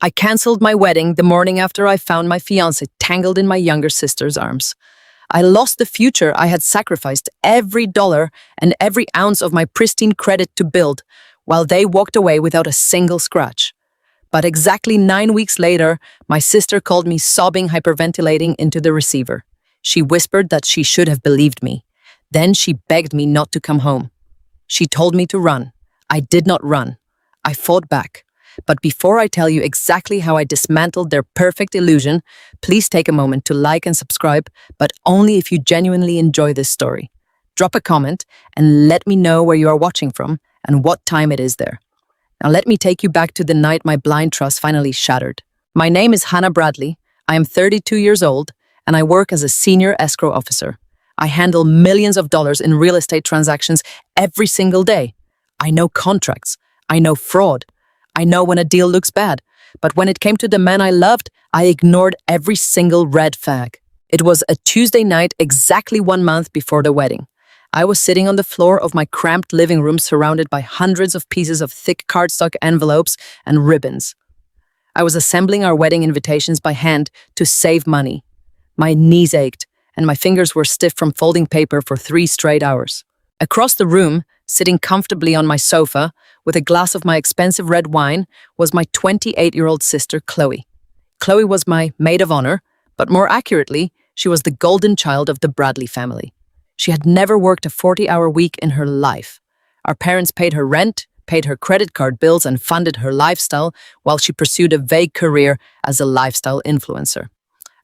I cancelled my wedding the morning after I found my fiancé tangled in my younger sister's arms. I lost the future I had sacrificed every dollar and every ounce of my pristine credit to build, while they walked away without a single scratch. But exactly 9 weeks later, my sister called me sobbing, hyperventilating into the receiver. She whispered that she should have believed me. Then she begged me not to come home. She told me to run. I did not run. I fought back. But before I tell you exactly how I dismantled their perfect illusion, please take a moment to like and subscribe, but only if you genuinely enjoy this story. Drop a comment and let me know where you are watching from and what time it is there. Now let me take you back to the night my blind trust finally shattered. My name is Hannah Bradley. I am 32 years old and I work as a senior escrow officer. I handle millions of dollars in real estate transactions every single day. I know contracts. I know fraud. I know when a deal looks bad, but when it came to the man I loved, I ignored every single red flag. It was a Tuesday night exactly 1 month before the wedding. I was sitting on the floor of my cramped living room surrounded by hundreds of pieces of thick cardstock envelopes and ribbons. I was assembling our wedding invitations by hand to save money. My knees ached, and my fingers were stiff from folding paper for 3 straight hours. Across the room, sitting comfortably on my sofa, with a glass of my expensive red wine, was my 28-year-old sister, Chloe. Chloe was my maid of honor, but more accurately, she was the golden child of the Bradley family. She had never worked a 40-hour week in her life. Our parents paid her rent, paid her credit card bills, and funded her lifestyle while she pursued a vague career as a lifestyle influencer.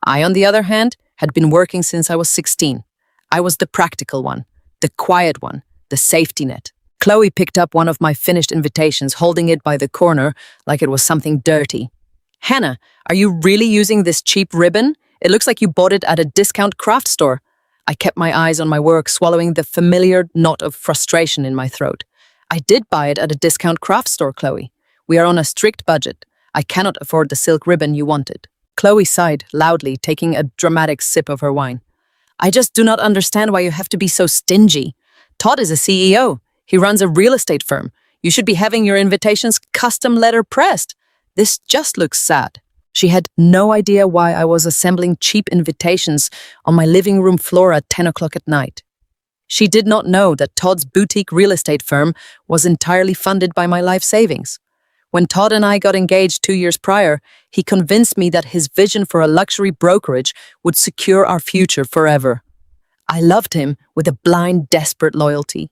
I, on the other hand, had been working since I was 16. I was the practical one, the quiet one, the safety net. Chloe picked up one of my finished invitations, holding it by the corner like it was something dirty. "Hannah, are you really using this cheap ribbon? It looks like you bought it at a discount craft store." I kept my eyes on my work, swallowing the familiar knot of frustration in my throat. "I did buy it at a discount craft store, Chloe. We are on a strict budget. I cannot afford the silk ribbon you wanted." Chloe sighed loudly, taking a dramatic sip of her wine. "I just do not understand why you have to be so stingy. Todd is a CEO. He runs a real estate firm. You should be having your invitations custom letter pressed. This just looks sad." She had no idea why I was assembling cheap invitations on my living room floor at 10 o'clock at night. She did not know that Todd's boutique real estate firm was entirely funded by my life savings. When Todd and I got engaged 2 years prior, he convinced me that his vision for a luxury brokerage would secure our future forever. I loved him with a blind, desperate loyalty.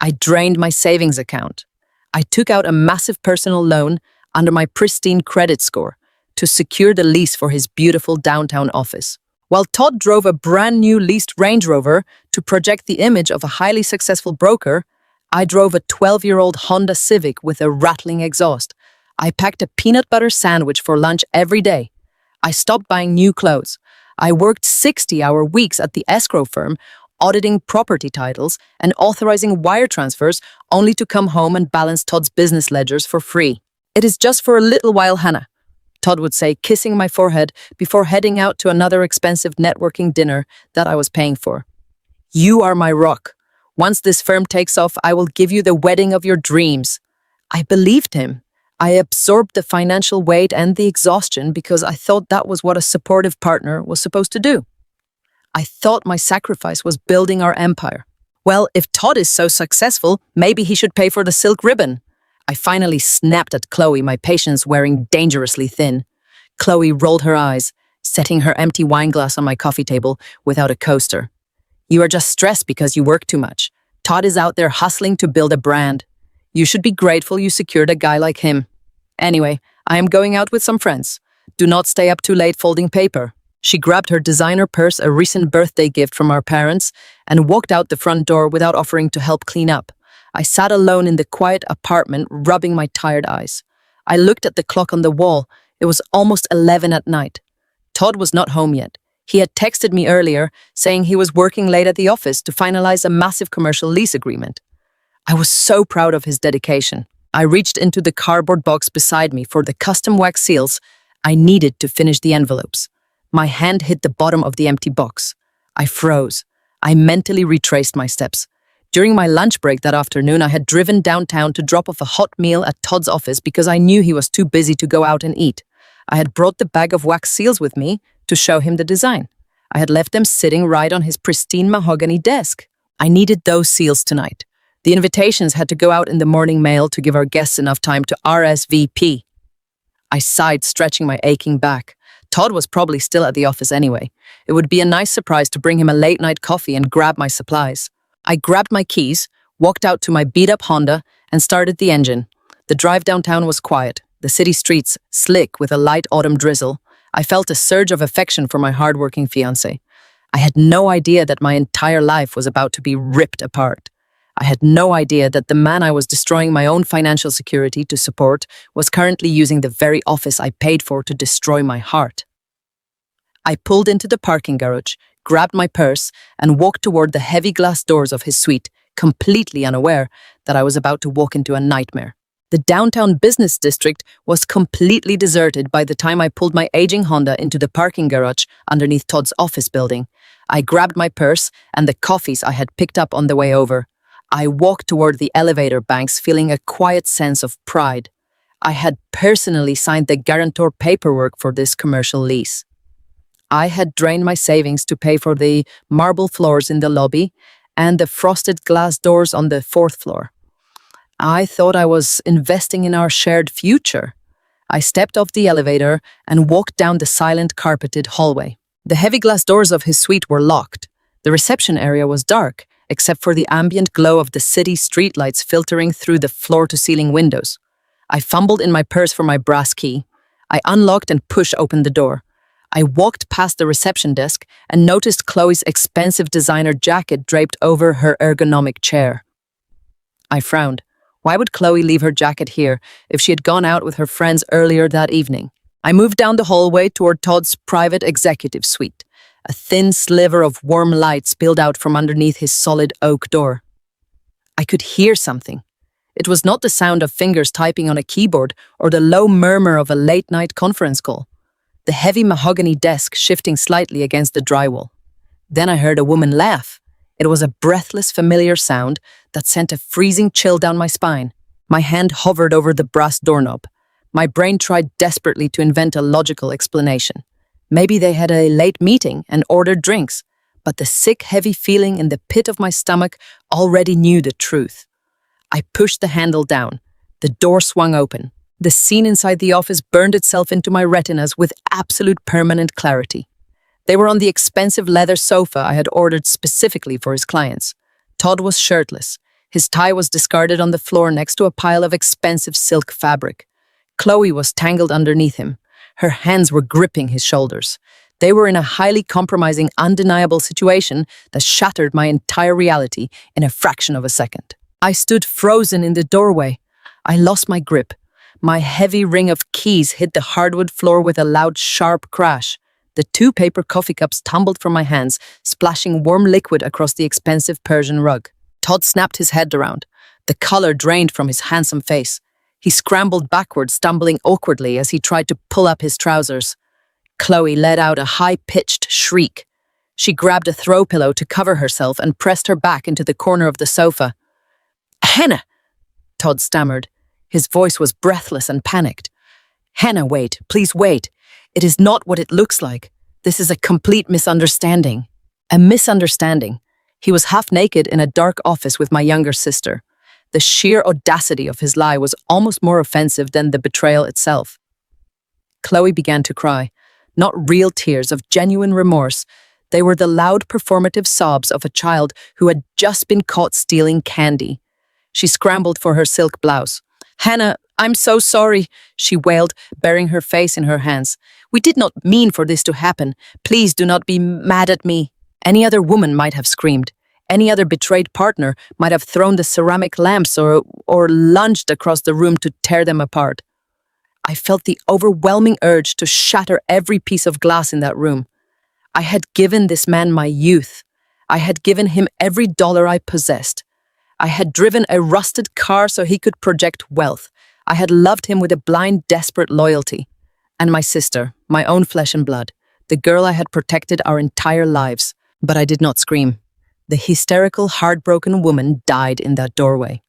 I drained my savings account. I took out a massive personal loan under my pristine credit score to secure the lease for his beautiful downtown office. While Todd drove a brand new leased Range Rover to project the image of a highly successful broker, I drove a 12-year-old Honda Civic with a rattling exhaust. I packed a peanut butter sandwich for lunch every day. I stopped buying new clothes. I worked 60-hour weeks at the escrow firm, auditing property titles and authorizing wire transfers, only to come home and balance Todd's business ledgers for free. "It is just for a little while, Hannah," Todd would say, kissing my forehead before heading out to another expensive networking dinner that I was paying for. "You are my rock. Once this firm takes off, I will give you the wedding of your dreams." I believed him. I absorbed the financial weight and the exhaustion because I thought that was what a supportive partner was supposed to do. I thought my sacrifice was building our empire. Well, if Todd is so successful, maybe he should pay for the silk ribbon. I finally snapped at Chloe, my patience wearing dangerously thin. Chloe rolled her eyes, setting her empty wine glass on my coffee table without a coaster. "You are just stressed because you work too much. Todd is out there hustling to build a brand. You should be grateful you secured a guy like him. Anyway, I am going out with some friends. Do not stay up too late folding paper." She grabbed her designer purse, a recent birthday gift from our parents, and walked out the front door without offering to help clean up. I sat alone in the quiet apartment, rubbing my tired eyes. I looked at the clock on the wall. It was almost 11 at night. Todd was not home yet. He had texted me earlier, saying he was working late at the office to finalize a massive commercial lease agreement. I was so proud of his dedication. I reached into the cardboard box beside me for the custom wax seals. I needed to finish the envelopes. My hand hit the bottom of the empty box. I froze. I mentally retraced my steps. During my lunch break that afternoon, I had driven downtown to drop off a hot meal at Todd's office because I knew he was too busy to go out and eat. I had brought the bag of wax seals with me to show him the design. I had left them sitting right on his pristine mahogany desk. I needed those seals tonight. The invitations had to go out in the morning mail to give our guests enough time to RSVP. I sighed, stretching my aching back. Todd was probably still at the office anyway. It would be a nice surprise to bring him a late-night coffee and grab my supplies. I grabbed my keys, walked out to my beat-up Honda, and started the engine. The drive downtown was quiet, the city streets slick with a light autumn drizzle. I felt a surge of affection for my hardworking fiancé. I had no idea that my entire life was about to be ripped apart. I had no idea that the man I was destroying my own financial security to support was currently using the very office I paid for to destroy my heart. I pulled into the parking garage, grabbed my purse, and walked toward the heavy glass doors of his suite, completely unaware that I was about to walk into a nightmare. The downtown business district was completely deserted by the time I pulled my aging Honda into the parking garage underneath Todd's office building. I grabbed my purse and the coffees I had picked up on the way over. I walked toward the elevator banks feeling a quiet sense of pride. I had personally signed the guarantor paperwork for this commercial lease. I had drained my savings to pay for the marble floors in the lobby and the frosted glass doors on the fourth floor. I thought I was investing in our shared future. I stepped off the elevator and walked down the silent carpeted hallway. The heavy glass doors of his suite were locked. The reception area was dark, except for the ambient glow of the city streetlights filtering through the floor-to-ceiling windows. I fumbled in my purse for my brass key. I unlocked and pushed open the door. I walked past the reception desk and noticed Chloe's expensive designer jacket draped over her ergonomic chair. I frowned. Why would Chloe leave her jacket here if she had gone out with her friends earlier that evening? I moved down the hallway toward Todd's private executive suite. A thin sliver of warm light spilled out from underneath his solid oak door. I could hear something. It was not the sound of fingers typing on a keyboard or the low murmur of a late-night conference call. The heavy mahogany desk shifting slightly against the drywall. Then I heard a woman laugh. It was a breathless, familiar sound that sent a freezing chill down my spine. My hand hovered over the brass doorknob. My brain tried desperately to invent a logical explanation. Maybe they had a late meeting and ordered drinks, but the sick, heavy feeling in the pit of my stomach already knew the truth. I pushed the handle down. The door swung open. The scene inside the office burned itself into my retinas with absolute permanent clarity. They were on the expensive leather sofa I had ordered specifically for his clients. Todd was shirtless. His tie was discarded on the floor next to a pile of expensive silk fabric. Chloe was tangled underneath him. Her hands were gripping his shoulders. They were in a highly compromising, undeniable situation that shattered my entire reality in a fraction of a second. I stood frozen in the doorway. I lost my grip. My heavy ring of keys hit the hardwood floor with a loud, sharp crash. The 2 paper coffee cups tumbled from my hands, splashing warm liquid across the expensive Persian rug. Todd snapped his head around. The color drained from his handsome face. He scrambled backward, stumbling awkwardly as he tried to pull up his trousers. Chloe let out a high-pitched shriek. She grabbed a throw pillow to cover herself and pressed her back into the corner of the sofa. "Hannah!" Todd stammered. His voice was breathless and panicked. "Hannah, wait. Please wait. It is not what it looks like. This is a complete misunderstanding." A misunderstanding. He was half naked in a dark office with my younger sister. The sheer audacity of his lie was almost more offensive than the betrayal itself. Chloe began to cry. Not real tears of genuine remorse. They were the loud performative sobs of a child who had just been caught stealing candy. She scrambled for her silk blouse. "Hannah, I'm so sorry," she wailed, burying her face in her hands. "We did not mean for this to happen. Please do not be mad at me." Any other woman might have screamed. Any other betrayed partner might have thrown the ceramic lamps or lunged across the room to tear them apart. I felt the overwhelming urge to shatter every piece of glass in that room. I had given this man my youth. I had given him every dollar I possessed. I had driven a rusted car so he could project wealth. I had loved him with a blind, desperate loyalty. And my sister, my own flesh and blood, the girl I had protected our entire lives. But I did not scream. The hysterical, heartbroken woman died in that doorway.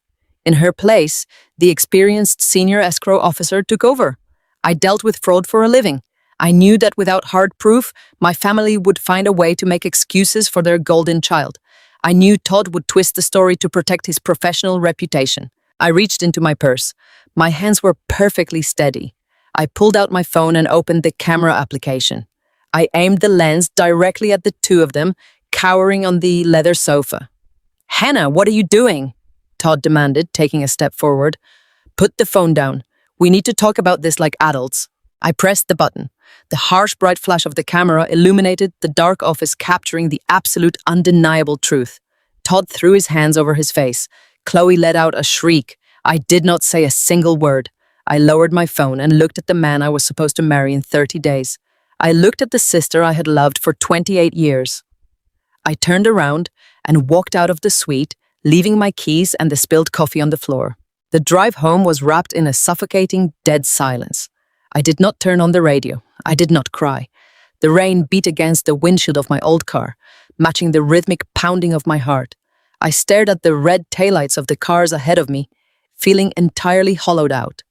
In her place, the experienced senior escrow officer took over. I dealt with fraud for a living. I knew that without hard proof, my family would find a way to make excuses for their golden child. I knew Todd would twist the story to protect his professional reputation. I reached into my purse. My hands were perfectly steady. I pulled out my phone and opened the camera application. I aimed the lens directly at the two of them, cowering on the leather sofa. "Hannah, what are you doing?" Todd demanded, taking a step forward. "Put the phone down. We need to talk about this like adults." I pressed the button. The harsh, bright flash of the camera illuminated the dark office, capturing the absolute, undeniable truth. Todd threw his hands over his face. Chloe let out a shriek. I did not say a single word. I lowered my phone and looked at the man I was supposed to marry in 30 days. I looked at the sister I had loved for 28 years. I turned around and walked out of the suite, leaving my keys and the spilled coffee on the floor. The drive home was wrapped in a suffocating, dead silence. I did not turn on the radio. I did not cry. The rain beat against the windshield of my old car, matching the rhythmic pounding of my heart. I stared at the red taillights of the cars ahead of me, feeling entirely hollowed out.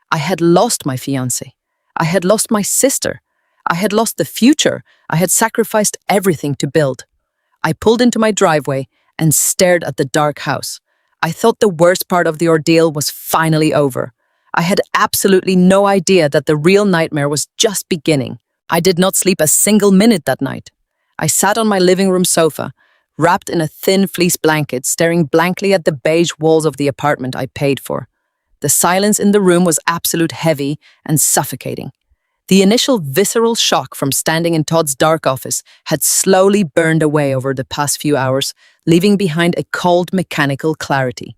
I had lost my fiancé. I had lost my sister. I had lost the future I had sacrificed everything to build. I pulled into my driveway and stared at the dark house. I thought the worst part of the ordeal was finally over. I had absolutely no idea that the real nightmare was just beginning. I did not sleep a single minute that night. I sat on my living room sofa, wrapped in a thin fleece blanket, staring blankly at the beige walls of the apartment I paid for. The silence in the room was absolute, heavy and suffocating. The initial visceral shock from standing in Todd's dark office had slowly burned away over the past few hours, leaving behind a cold, mechanical clarity.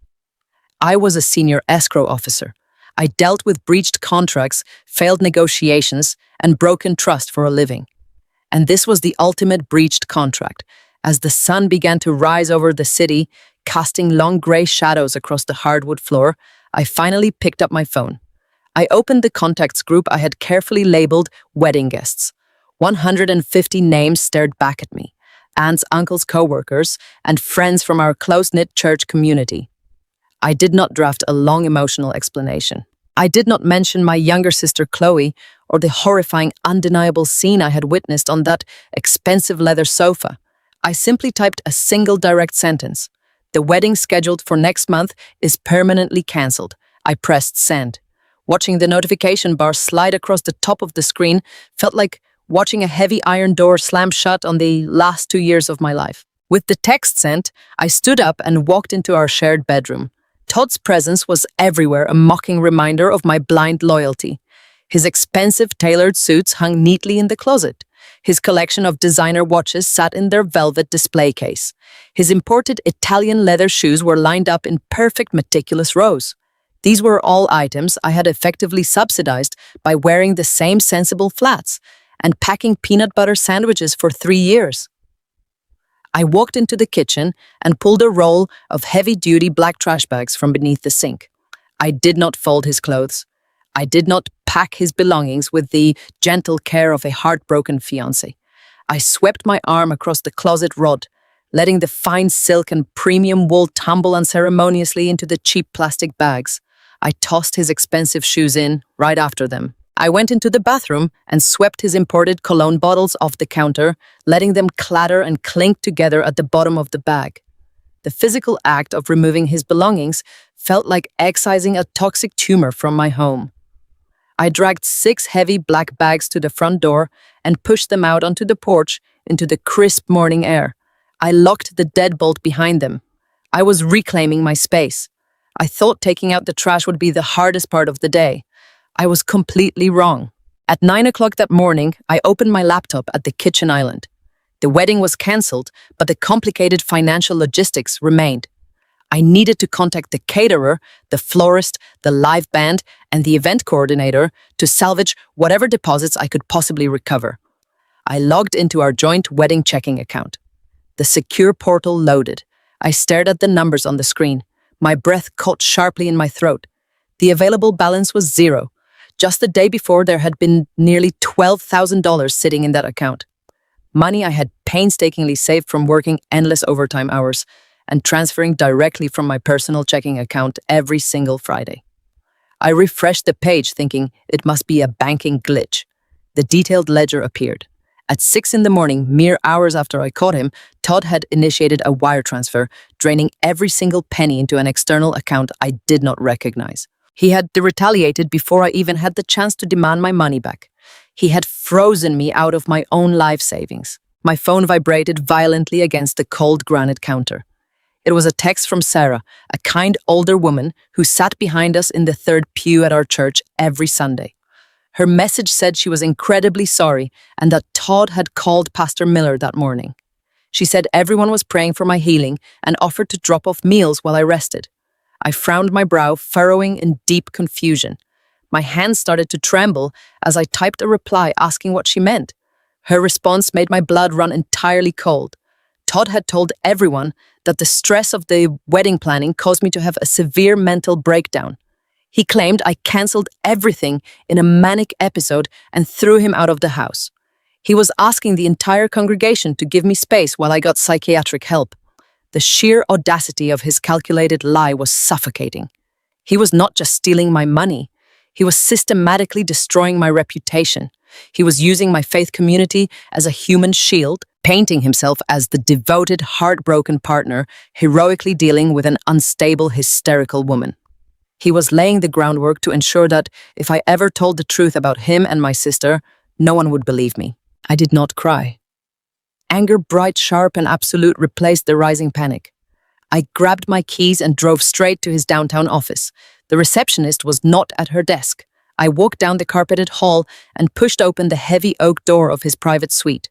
I was a senior escrow officer. I dealt with breached contracts, failed negotiations, and broken trust for a living. And this was the ultimate breached contract. As the sun began to rise over the city, casting long gray shadows across the hardwood floor, I finally picked up my phone. I opened the contacts group I had carefully labeled wedding guests. 150 names stared back at me: aunts, uncles, co-workers, and friends from our close-knit church community. I did not draft a long emotional explanation. I did not mention my younger sister Chloe or the horrifying, undeniable scene I had witnessed on that expensive leather sofa. I simply typed a single direct sentence: "The wedding scheduled for next month is permanently cancelled." I pressed send. Watching the notification bar slide across the top of the screen felt like watching a heavy iron door slam shut on the last 2 years of my life. With the text sent, I stood up and walked into our shared bedroom. Todd's presence was everywhere, a mocking reminder of my blind loyalty. His expensive tailored suits hung neatly in the closet. His collection of designer watches sat in their velvet display case. His imported Italian leather shoes were lined up in perfect, meticulous rows. These were all items I had effectively subsidized by wearing the same sensible flats and packing peanut butter sandwiches for 3 years. I walked into the kitchen and pulled a roll of heavy-duty black trash bags from beneath the sink. I did not fold his clothes. I did not pack his belongings with the gentle care of a heartbroken fiancé. I swept my arm across the closet rod, letting the fine silk and premium wool tumble unceremoniously into the cheap plastic bags. I tossed his expensive shoes in right after them. I went into the bathroom and swept his imported cologne bottles off the counter, letting them clatter and clink together at the bottom of the bag. The physical act of removing his belongings felt like excising a toxic tumor from my home. I dragged 6 heavy black bags to the front door and pushed them out onto the porch into the crisp morning air. I locked the deadbolt behind them. I was reclaiming my space. I thought taking out the trash would be the hardest part of the day. I was completely wrong. At 9 o'clock that morning, I opened my laptop at the kitchen island. The wedding was cancelled, but the complicated financial logistics remained. I needed to contact the caterer, the florist, the live band, and the event coordinator to salvage whatever deposits I could possibly recover. I logged into our joint wedding checking account. The secure portal loaded. I stared at the numbers on the screen. My breath caught sharply in my throat. The available balance was 0. Just the day before, there had been nearly $12,000 sitting in that account. Money I had painstakingly saved from working endless overtime hours and transferring directly from my personal checking account every single Friday. I refreshed the page thinking it must be a banking glitch. The detailed ledger appeared. At 6 in the morning, mere hours after I caught him, Todd had initiated a wire transfer, draining every single penny into an external account I did not recognize. He had retaliated before I even had the chance to demand my money back. He had frozen me out of my own life savings. My phone vibrated violently against the cold granite counter. It was a text from Sarah, a kind older woman who sat behind us in the third pew at our church every Sunday. Her message said she was incredibly sorry and that Todd had called Pastor Miller that morning. She said everyone was praying for my healing and offered to drop off meals while I rested. I frowned my brow, furrowing in deep confusion. My hands started to tremble as I typed a reply asking what she meant. Her response made my blood run entirely cold. Todd had told everyone that the stress of the wedding planning caused me to have a severe mental breakdown. He claimed I cancelled everything in a manic episode and threw him out of the house. He was asking the entire congregation to give me space while I got psychiatric help. The sheer audacity of his calculated lie was suffocating. He was not just stealing my money. He was systematically destroying my reputation. He was using my faith community as a human shield, painting himself as the devoted, heartbroken partner, heroically dealing with an unstable, hysterical woman. He was laying the groundwork to ensure that if I ever told the truth about him and my sister, no one would believe me. I did not cry. Anger, bright, sharp, and absolute, replaced the rising panic. I grabbed my keys and drove straight to his downtown office. The receptionist was not at her desk. I walked down the carpeted hall and pushed open the heavy oak door of his private suite.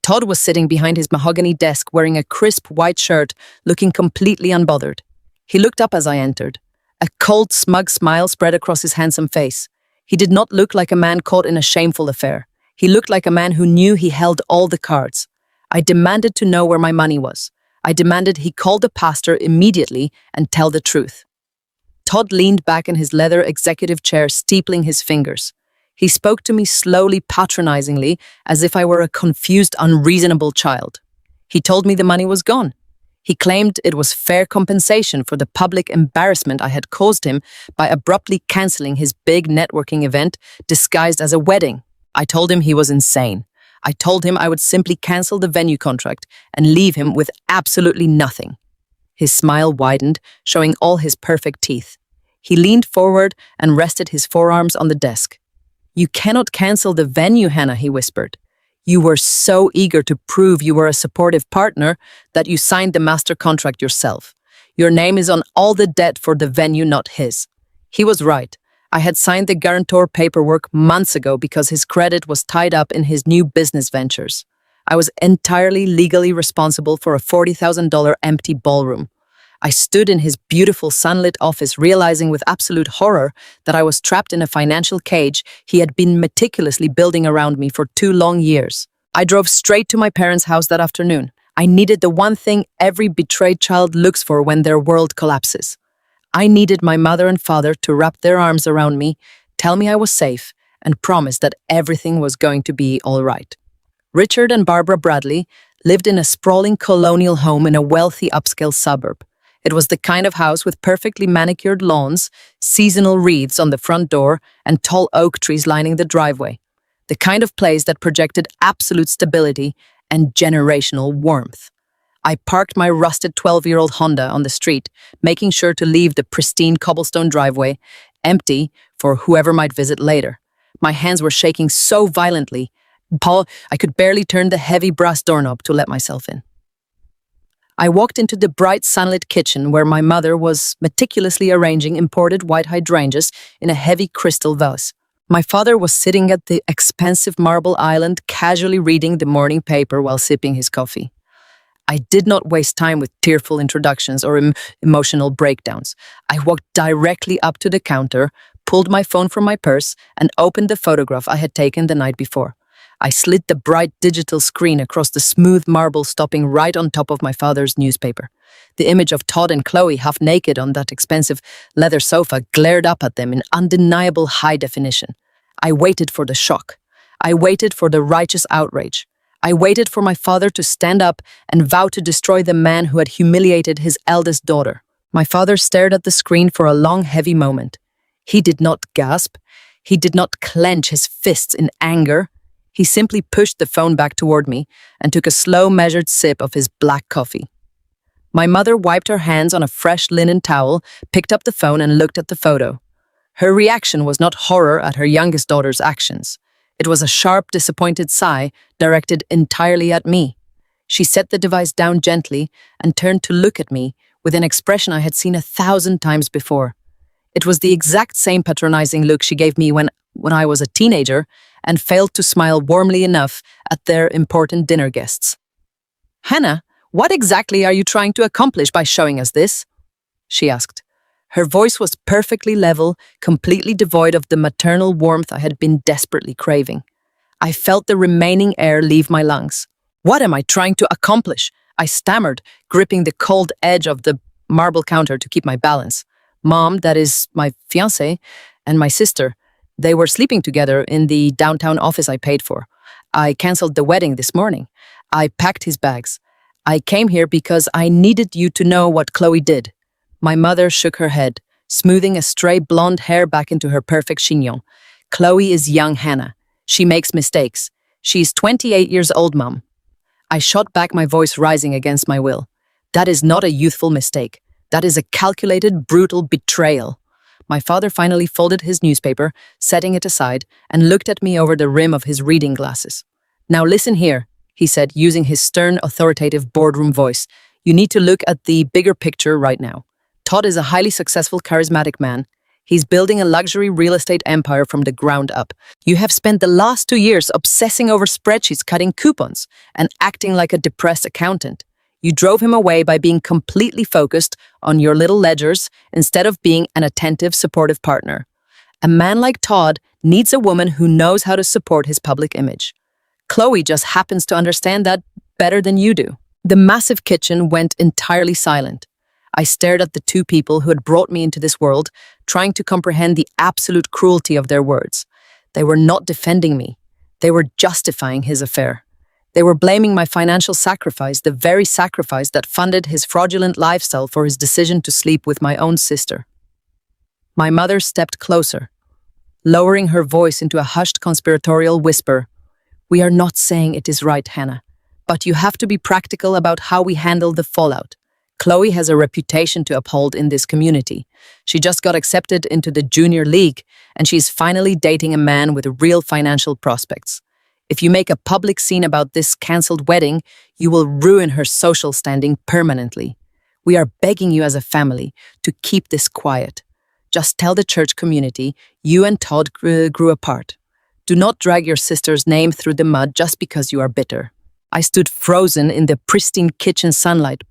Todd was sitting behind his mahogany desk wearing a crisp white shirt, looking completely unbothered. He looked up as I entered. A cold, smug smile spread across his handsome face. He did not look like a man caught in a shameful affair. He looked like a man who knew he held all the cards. I demanded to know where my money was. I demanded he call the pastor immediately and tell the truth. Todd leaned back in his leather executive chair, steepling his fingers. He spoke to me slowly, patronizingly, as if I were a confused, unreasonable child. He told me the money was gone. He claimed it was fair compensation for the public embarrassment I had caused him by abruptly canceling his big networking event disguised as a wedding. I told him he was insane. I told him I would simply cancel the venue contract and leave him with absolutely nothing. His smile widened, showing all his perfect teeth. He leaned forward and rested his forearms on the desk. "You cannot cancel the venue, Hannah," he whispered. "You were so eager to prove you were a supportive partner that you signed the master contract yourself. Your name is on all the debt for the venue, not his." He was right. I had signed the guarantor paperwork months ago because his credit was tied up in his new business ventures. I was entirely legally responsible for a $40,000 empty ballroom. I stood in his beautiful sunlit office, realizing with absolute horror that I was trapped in a financial cage he had been meticulously building around me for 2 long years. I drove straight to my parents' house that afternoon. I needed the one thing every betrayed child looks for when their world collapses. I needed my mother and father to wrap their arms around me, tell me I was safe, and promise that everything was going to be all right. Richard and Barbara Bradley lived in a sprawling colonial home in a wealthy upscale suburb. It was the kind of house with perfectly manicured lawns, seasonal wreaths on the front door, and tall oak trees lining the driveway. The kind of place that projected absolute stability and generational warmth. I parked my rusted 12-year-old Honda on the street, making sure to leave the pristine cobblestone driveway empty for whoever might visit later. My hands were shaking so violently, I could barely turn the heavy brass doorknob to let myself in. I walked into the bright sunlit kitchen where my mother was meticulously arranging imported white hydrangeas in a heavy crystal vase. My father was sitting at the expensive marble island, casually reading the morning paper while sipping his coffee. I did not waste time with tearful introductions or emotional breakdowns. I walked directly up to the counter, pulled my phone from my purse, and opened the photograph I had taken the night before. I slid the bright digital screen across the smooth marble, stopping right on top of my father's newspaper. The image of Todd and Chloe half naked on that expensive leather sofa glared up at them in undeniable high definition. I waited for the shock. I waited for the righteous outrage. I waited for my father to stand up and vow to destroy the man who had humiliated his eldest daughter. My father stared at the screen for a long, heavy moment. He did not gasp. He did not clench his fists in anger. He simply pushed the phone back toward me and took a slow, measured sip of his black coffee. My mother wiped her hands on a fresh linen towel, picked up the phone and looked at the photo. Her reaction was not horror at her youngest daughter's actions. It was a sharp, disappointed sigh directed entirely at me. She set the device down gently and turned to look at me with an expression I had seen 1,000 times before. It was the exact same patronizing look she gave me when I was a teenager and failed to smile warmly enough at their important dinner guests. "Hannah, what exactly are you trying to accomplish by showing us this?" she asked. Her voice was perfectly level, completely devoid of the maternal warmth I had been desperately craving. I felt the remaining air leave my lungs. "What am I trying to accomplish?" I stammered, gripping the cold edge of the marble counter to keep my balance. Mom, that is my fiancé, and my sister, they were sleeping together in the downtown office I paid for. I canceled the wedding this morning. I packed his bags. I came here because I needed you to know what Chloe did. My mother shook her head, smoothing a stray blonde hair back into her perfect chignon. Chloe is young Hannah. She makes mistakes. She's 28 years old, Mom. I shot back, my voice rising against my will. That is not a youthful mistake. That is a calculated, brutal betrayal. My father finally folded his newspaper, setting it aside, and looked at me over the rim of his reading glasses. "Now listen here," he said, using his stern, authoritative boardroom voice. "You need to look at the bigger picture right now. Todd is a highly successful, charismatic man. He's building a luxury real estate empire from the ground up. You have spent the last 2 years obsessing over spreadsheets, cutting coupons, and acting like a depressed accountant. You drove him away by being completely focused on your little ledgers instead of being an attentive, supportive partner. A man like Todd needs a woman who knows how to support his public image. Chloe just happens to understand that better than you do." The massive kitchen went entirely silent. I stared at the two people who had brought me into this world, trying to comprehend the absolute cruelty of their words. They were not defending me. They were justifying his affair. They were blaming my financial sacrifice, the very sacrifice that funded his fraudulent lifestyle, for his decision to sleep with my own sister. My mother stepped closer, lowering her voice into a hushed conspiratorial whisper. "We are not saying it is right, Hannah, but you have to be practical about how we handle the fallout. Chloe has a reputation to uphold in this community. She just got accepted into the junior league, and she's finally dating a man with real financial prospects. If you make a public scene about this cancelled wedding, you will ruin her social standing permanently. We are begging you as a family to keep this quiet. Just tell the church community you and Todd grew apart. Do not drag your sister's name through the mud just because you are bitter." I stood frozen in the pristine kitchen sunlight,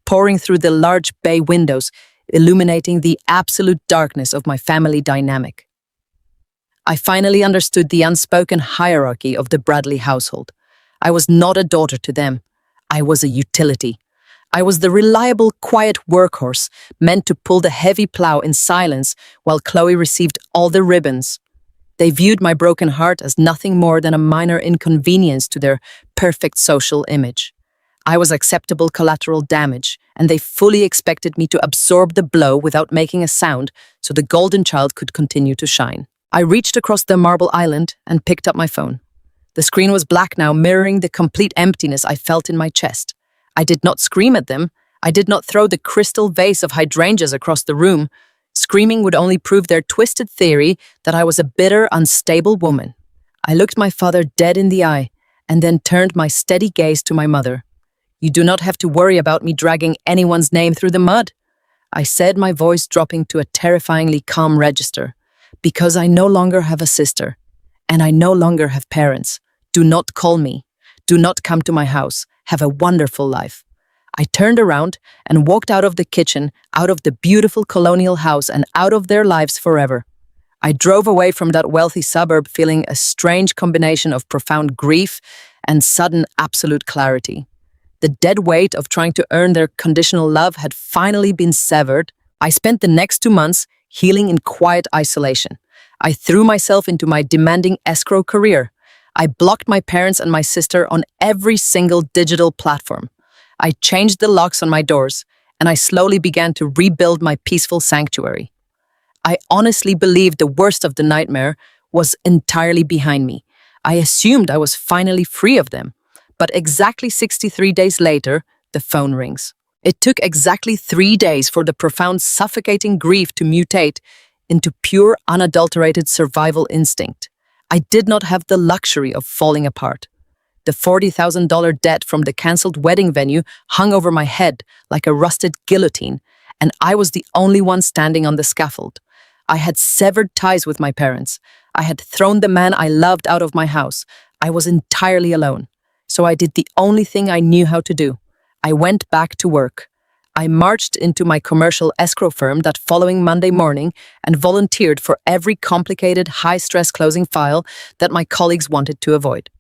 pouring through the large bay windows, illuminating the absolute darkness of my family dynamic. I finally understood the unspoken hierarchy of the Bradley household. I was not a daughter to them. I was a utility. I was the reliable, quiet workhorse meant to pull the heavy plow in silence while Chloe received all the ribbons. They viewed my broken heart as nothing more than a minor inconvenience to their perfect social image. I was acceptable collateral damage, and they fully expected me to absorb the blow without making a sound so the golden child could continue to shine. I reached across the marble island and picked up my phone. The screen was black now, mirroring the complete emptiness I felt in my chest. I did not scream at them. I did not throw the crystal vase of hydrangeas across the room. Screaming would only prove their twisted theory that I was a bitter, unstable woman. I looked my father dead in the eye and then turned my steady gaze to my mother. "You do not have to worry about me dragging anyone's name through the mud," I said, my voice dropping to a terrifyingly calm register. "Because I no longer have a sister, and I no longer have parents. Do not call me. Do not come to my house. Have a wonderful life." I turned around and walked out of the kitchen, out of the beautiful colonial house, and out of their lives forever. I drove away from that wealthy suburb feeling a strange combination of profound grief and sudden absolute clarity. The dead weight of trying to earn their conditional love had finally been severed. I spent the next 2 months healing in quiet isolation. I threw myself into my demanding escrow career. I blocked my parents and my sister on every single digital platform. I changed the locks on my doors, and I slowly began to rebuild my peaceful sanctuary. I honestly believed the worst of the nightmare was entirely behind me. I assumed I was finally free of them. But exactly 63 days later, the phone rings. It took exactly 3 days for the profound, suffocating grief to mutate into pure, unadulterated survival instinct. I did not have the luxury of falling apart. The $40,000 debt from the cancelled wedding venue hung over my head like a rusted guillotine, and I was the only one standing on the scaffold. I had severed ties with my parents. I had thrown the man I loved out of my house. I was entirely alone. So I did the only thing I knew how to do. I went back to work. I marched into my commercial escrow firm that following Monday morning and volunteered for every complicated, high-stress closing file that my colleagues wanted to avoid.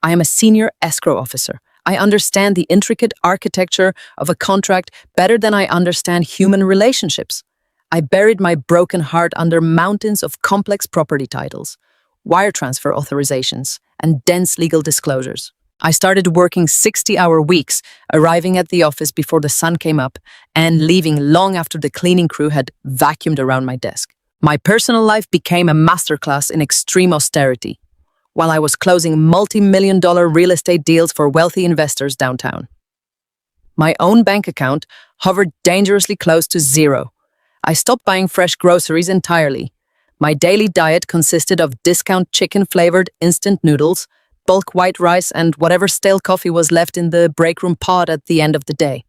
I am a senior escrow officer. I understand the intricate architecture of a contract better than I understand human relationships. I buried my broken heart under mountains of complex property titles, wire transfer authorizations, and dense legal disclosures. I started working 60-hour weeks, arriving at the office before the sun came up and leaving long after the cleaning crew had vacuumed around my desk. My personal life became a masterclass in extreme austerity, while I was closing multi-million-dollar real estate deals for wealthy investors downtown. My own bank account hovered dangerously close to zero. I stopped buying fresh groceries entirely. My daily diet consisted of discount chicken-flavored instant noodles, bulk white rice, and whatever stale coffee was left in the break room pod at the end of the day.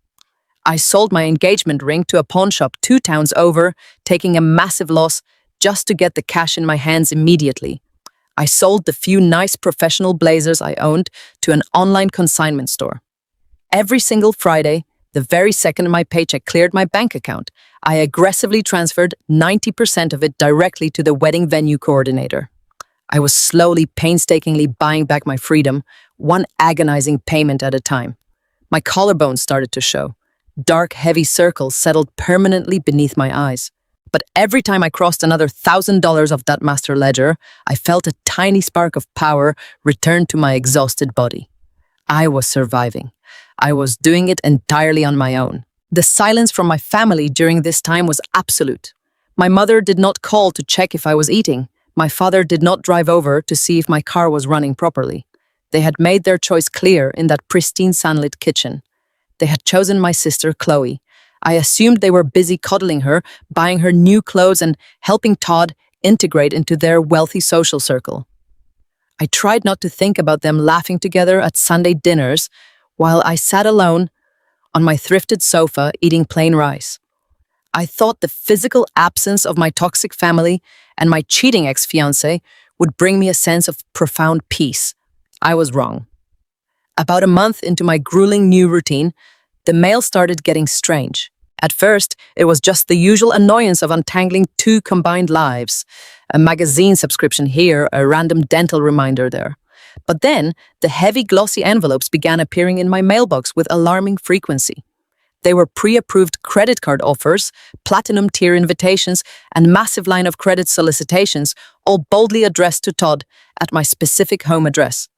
I sold my engagement ring to a pawn shop 2 towns over, taking a massive loss just to get the cash in my hands immediately. I sold the few nice professional blazers I owned to an online consignment store. Every single Friday, the very second my paycheck cleared my bank account, I aggressively transferred 90% of it directly to the wedding venue coordinator. I was slowly, painstakingly buying back my freedom, one agonizing payment at a time. My collarbones started to show. Dark, heavy circles settled permanently beneath my eyes. But every time I crossed another $1,000 of that master ledger, I felt a tiny spark of power return to my exhausted body. I was surviving. I was doing it entirely on my own. The silence from my family during this time was absolute. My mother did not call to check if I was eating. My father did not drive over to see if my car was running properly. They had made their choice clear in that pristine sunlit kitchen. They had chosen my sister, Chloe. I assumed they were busy coddling her, buying her new clothes, and helping Todd integrate into their wealthy social circle. I tried not to think about them laughing together at Sunday dinners while I sat alone on my thrifted sofa eating plain rice. I thought the physical absence of my toxic family and my cheating ex-fiancé would bring me a sense of profound peace. I was wrong. About a month into my grueling new routine, the mail started getting strange. At first, it was just the usual annoyance of untangling 2 combined lives. A magazine subscription here, a random dental reminder there. But then, the heavy glossy envelopes began appearing in my mailbox with alarming frequency. They were pre-approved credit card offers, platinum tier invitations, and massive line of credit solicitations, all boldly addressed to Todd at my specific home address.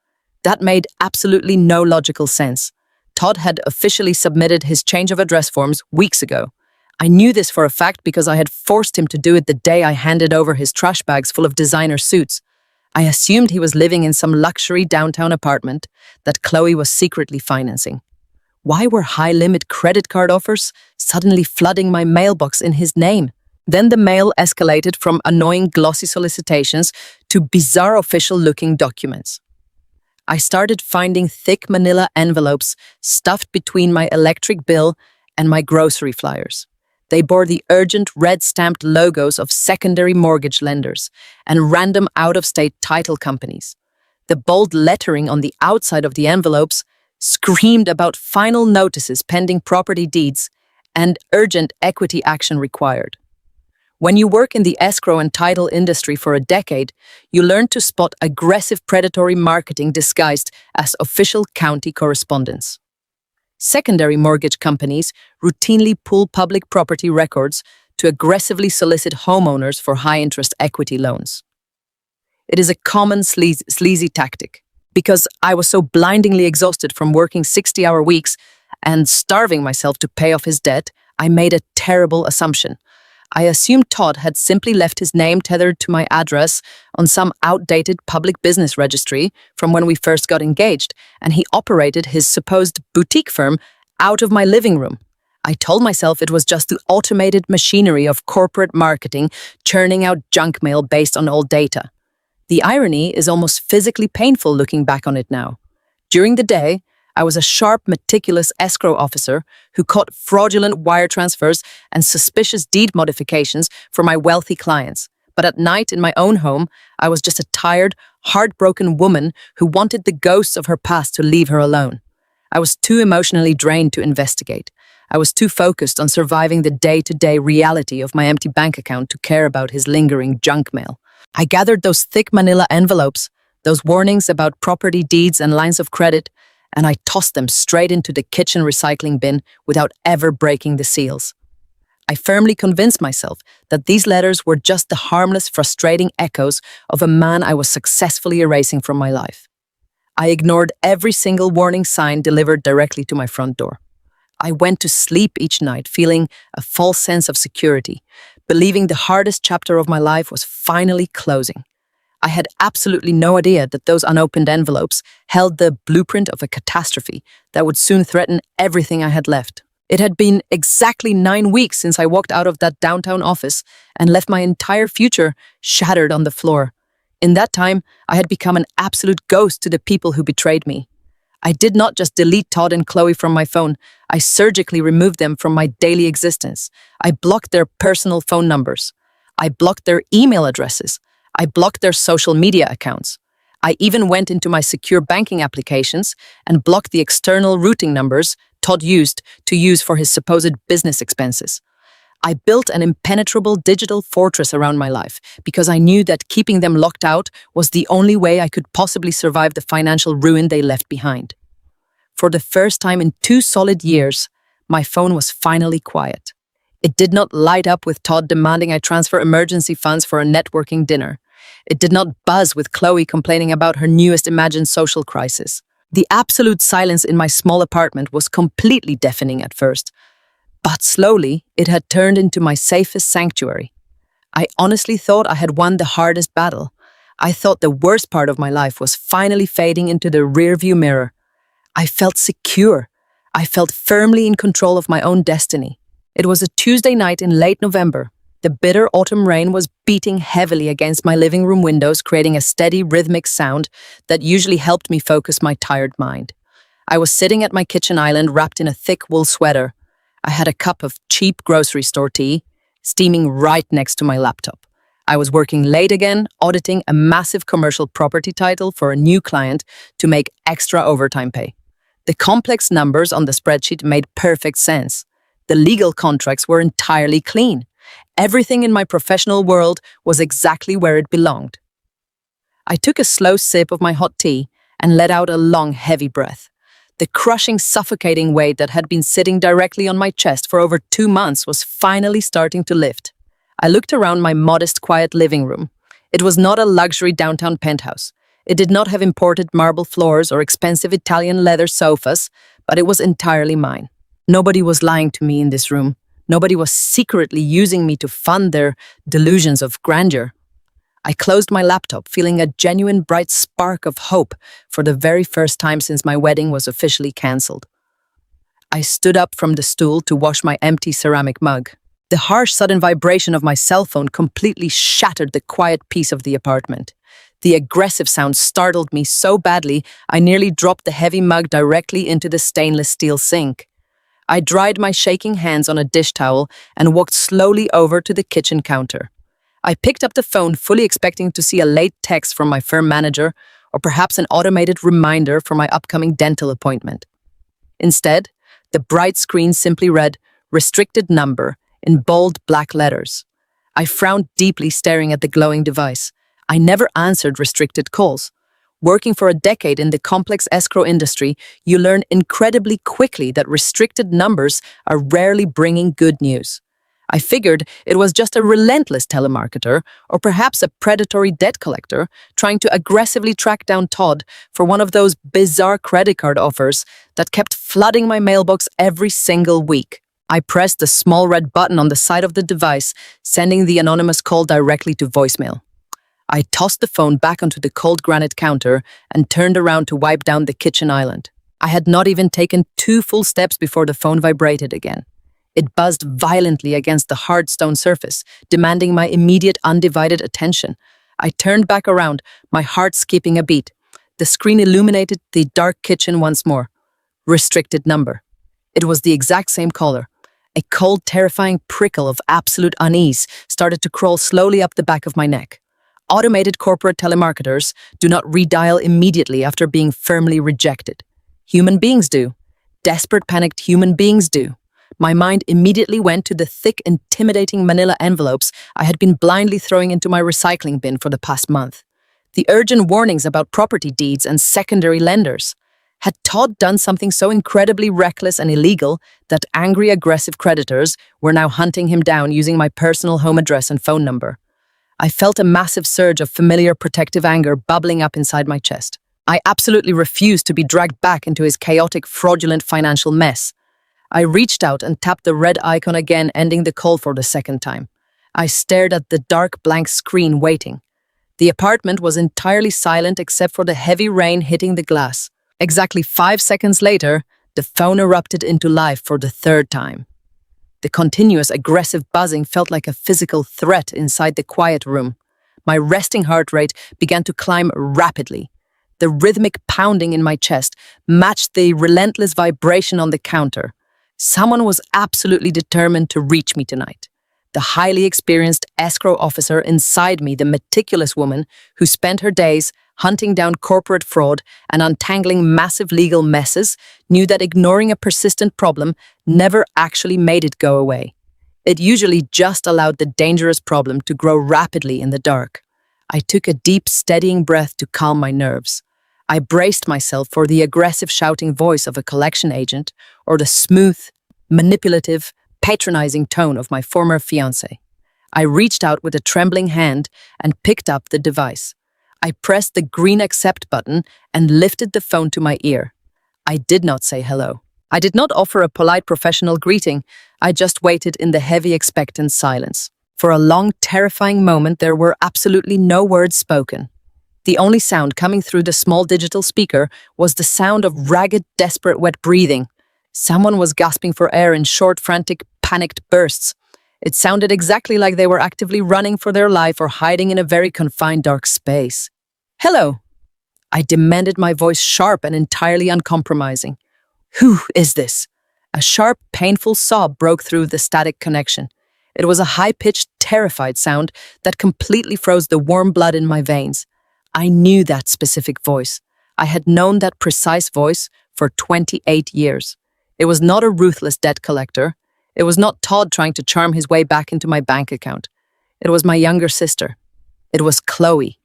That made absolutely no logical sense. Todd had officially submitted his change of address forms weeks ago. I knew this for a fact because I had forced him to do it the day I handed over his trash bags full of designer suits. I assumed he was living in some luxury downtown apartment that Chloe was secretly financing. Why were high-limit credit card offers suddenly flooding my mailbox in his name? Then the mail escalated from annoying glossy solicitations to bizarre official-looking documents. I started finding thick manila envelopes stuffed between my electric bill and my grocery flyers. They bore the urgent red-stamped logos of secondary mortgage lenders and random out-of-state title companies. The bold lettering on the outside of the envelopes screamed about final notices pending property deeds and urgent equity action required. When you work in the escrow and title industry for a decade, you learn to spot aggressive predatory marketing disguised as official county correspondence. Secondary mortgage companies routinely pull public property records to aggressively solicit homeowners for high-interest equity loans. It is a common sleazy tactic. Because I was so blindingly exhausted from working 60-hour weeks and starving myself to pay off his debt, I made a terrible assumption. I assumed Todd had simply left his name tethered to my address on some outdated public business registry from when we first got engaged, and he operated his supposed boutique firm out of my living room. I told myself it was just the automated machinery of corporate marketing churning out junk mail based on old data. The irony is almost physically painful looking back on it now. During the day, I was a sharp, meticulous escrow officer who caught fraudulent wire transfers and suspicious deed modifications for my wealthy clients. But at night in my own home, I was just a tired, heartbroken woman who wanted the ghosts of her past to leave her alone. I was too emotionally drained to investigate. I was too focused on surviving the day-to-day reality of my empty bank account to care about his lingering junk mail. I gathered those thick manila envelopes, those warnings about property deeds and lines of credit, and I tossed them straight into the kitchen recycling bin without ever breaking the seals. I firmly convinced myself that these letters were just the harmless, frustrating echoes of a man I was successfully erasing from my life. I ignored every single warning sign delivered directly to my front door. I went to sleep each night feeling a false sense of security, believing the hardest chapter of my life was finally closing. I had absolutely no idea that those unopened envelopes held the blueprint of a catastrophe that would soon threaten everything I had left. It had been exactly 9 weeks since I walked out of that downtown office and left my entire future shattered on the floor. In that time, I had become an absolute ghost to the people who betrayed me. I did not just delete Todd and Chloe from my phone, I surgically removed them from my daily existence. I blocked their personal phone numbers. I blocked their email addresses. I blocked their social media accounts. I even went into my secure banking applications and blocked the external routing numbers Todd used to use for his supposed business expenses. I built an impenetrable digital fortress around my life because I knew that keeping them locked out was the only way I could possibly survive the financial ruin they left behind. For the first time in 2 solid years, my phone was finally quiet. It did not light up with Todd demanding I transfer emergency funds for a networking dinner. It did not buzz with Chloe complaining about her newest imagined social crisis. The absolute silence in my small apartment was completely deafening at first, but slowly it had turned into my safest sanctuary. I honestly thought I had won the hardest battle. I thought the worst part of my life was finally fading into the rearview mirror. I felt secure. I felt firmly in control of my own destiny. It was a Tuesday night in late November. The bitter autumn rain was beating heavily against my living room windows, creating a steady, rhythmic sound that usually helped me focus my tired mind. I was sitting at my kitchen island wrapped in a thick wool sweater. I had a cup of cheap grocery store tea, steaming right next to my laptop. I was working late again, auditing a massive commercial property title for a new client to make extra overtime pay. The complex numbers on the spreadsheet made perfect sense. The legal contracts were entirely clean. Everything in my professional world was exactly where it belonged. I took a slow sip of my hot tea and let out a long, heavy breath. The crushing, suffocating weight that had been sitting directly on my chest for over 2 months was finally starting to lift. I looked around my modest, quiet living room. It was not a luxury downtown penthouse. It did not have imported marble floors or expensive Italian leather sofas, but it was entirely mine. Nobody was lying to me in this room. Nobody was secretly using me to fund their delusions of grandeur. I closed my laptop, feeling a genuine bright spark of hope for the very first time since my wedding was officially cancelled. I stood up from the stool to wash my empty ceramic mug. The harsh, sudden vibration of my cell phone completely shattered the quiet peace of the apartment. The aggressive sound startled me so badly, I nearly dropped the heavy mug directly into the stainless steel sink. I dried my shaking hands on a dish towel and walked slowly over to the kitchen counter. I picked up the phone, fully expecting to see a late text from my firm manager or perhaps an automated reminder for my upcoming dental appointment. Instead, the bright screen simply read, "Restricted number," in bold black letters. I frowned deeply, staring at the glowing device. I never answered restricted calls. Working for a decade in the complex escrow industry, you learn incredibly quickly that restricted numbers are rarely bringing good news. I figured it was just a relentless telemarketer or perhaps a predatory debt collector trying to aggressively track down Todd for one of those bizarre credit card offers that kept flooding my mailbox every single week. I pressed the small red button on the side of the device, sending the anonymous call directly to voicemail. I tossed the phone back onto the cold granite counter and turned around to wipe down the kitchen island. I had not even taken 2 full steps before the phone vibrated again. It buzzed violently against the hard stone surface, demanding my immediate undivided attention. I turned back around, my heart skipping a beat. The screen illuminated the dark kitchen once more. Restricted number. It was the exact same caller. A cold, terrifying prickle of absolute unease started to crawl slowly up the back of my neck. Automated corporate telemarketers do not redial immediately after being firmly rejected. Human beings do. Desperate, panicked human beings do. My mind immediately went to the thick, intimidating manila envelopes I had been blindly throwing into my recycling bin for the past month. The urgent warnings about property deeds and secondary lenders. Had Todd done something so incredibly reckless and illegal that angry, aggressive creditors were now hunting him down using my personal home address and phone number? I felt a massive surge of familiar protective anger bubbling up inside my chest. I absolutely refused to be dragged back into his chaotic, fraudulent financial mess. I reached out and tapped the red icon again, ending the call for the second time. I stared at the dark, blank screen, waiting. The apartment was entirely silent except for the heavy rain hitting the glass. Exactly 5 seconds later, the phone erupted into life for the third time. The continuous, aggressive buzzing felt like a physical threat inside the quiet room. My resting heart rate began to climb rapidly. The rhythmic pounding in my chest matched the relentless vibration on the counter. Someone was absolutely determined to reach me tonight. The highly experienced escrow officer inside me, the meticulous woman who spent her days hunting down corporate fraud and untangling massive legal messes, knew that ignoring a persistent problem never actually made it go away. It usually just allowed the dangerous problem to grow rapidly in the dark. I took a deep, steadying breath to calm my nerves. I braced myself for the aggressive shouting voice of a collection agent or the smooth, manipulative, patronizing tone of my former fiancé. I reached out with a trembling hand and picked up the device. I pressed the green accept button and lifted the phone to my ear. I did not say hello. I did not offer a polite professional greeting. I just waited in the heavy, expectant silence. For a long, terrifying moment, there were absolutely no words spoken. The only sound coming through the small digital speaker was the sound of ragged, desperate, wet breathing. Someone was gasping for air in short, frantic, panicked bursts. It sounded exactly like they were actively running for their life or hiding in a very confined, dark space. "Hello," I demanded, my voice sharp and entirely uncompromising. "Who is this?" A sharp, painful sob broke through the static connection. It was a high-pitched, terrified sound that completely froze the warm blood in my veins. I knew that specific voice. I had known that precise voice for 28 years. It was not a ruthless debt collector. It was not Todd trying to charm his way back into my bank account. It was my younger sister. It was Chloe.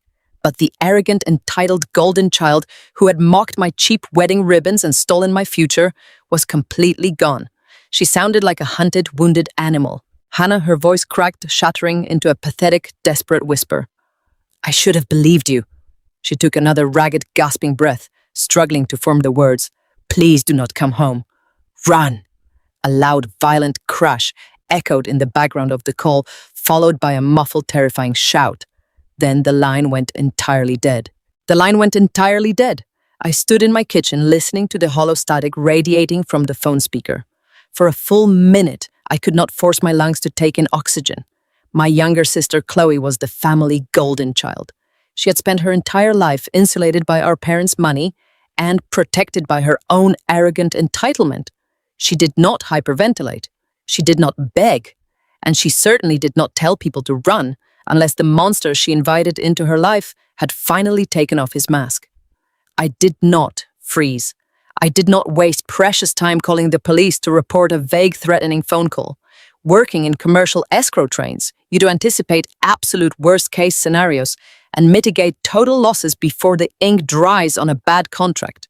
But the arrogant, entitled golden child who had mocked my cheap wedding ribbons and stolen my future was completely gone. She sounded like a hunted, wounded animal. Hannah, her voice cracked, shattering into a pathetic, desperate whisper. "I should have believed you." She took another ragged, gasping breath, struggling to form the words. "Please do not come home. Run." A loud, violent crash echoed in the background of the call, followed by a muffled, terrifying shout. Then the line went entirely dead. The line went entirely dead. I stood in my kitchen listening to the hollow static radiating from the phone speaker. For a full minute, I could not force my lungs to take in oxygen. My younger sister Chloe was the family golden child. She had spent her entire life insulated by our parents' money and protected by her own arrogant entitlement. She did not hyperventilate. She did not beg. And she certainly did not tell people to run unless the monster she invited into her life had finally taken off his mask. I did not freeze. I did not waste precious time calling the police to report a vague, threatening phone call. Working in commercial escrow trains, you do anticipate absolute worst-case scenarios and mitigate total losses before the ink dries on a bad contract.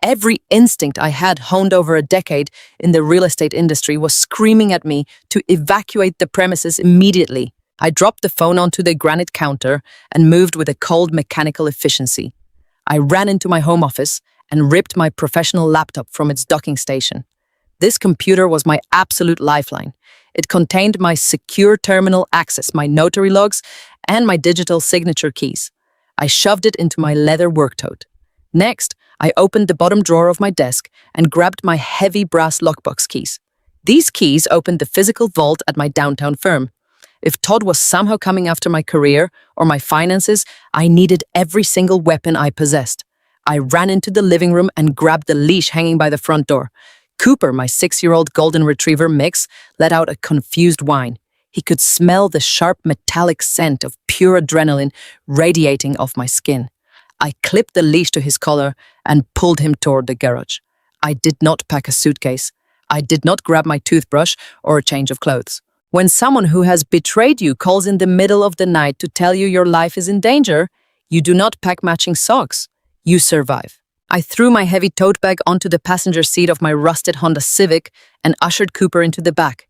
Every instinct I had honed over a decade in the real estate industry was screaming at me to evacuate the premises immediately. I dropped the phone onto the granite counter and moved with a cold mechanical efficiency. I ran into my home office and ripped my professional laptop from its docking station. This computer was my absolute lifeline. It contained my secure terminal access, my notary logs, and my digital signature keys. I shoved it into my leather work tote. Next, I opened the bottom drawer of my desk and grabbed my heavy brass lockbox keys. These keys opened the physical vault at my downtown firm. If Todd was somehow coming after my career or my finances, I needed every single weapon I possessed. I ran into the living room and grabbed the leash hanging by the front door. Cooper, my 6-year-old golden retriever mix, let out a confused whine. He could smell the sharp metallic scent of pure adrenaline radiating off my skin. I clipped the leash to his collar and pulled him toward the garage. I did not pack a suitcase. I did not grab my toothbrush or a change of clothes. When someone who has betrayed you calls in the middle of the night to tell you your life is in danger, you do not pack matching socks. You survive. I threw my heavy tote bag onto the passenger seat of my rusted Honda Civic and ushered Cooper into the back.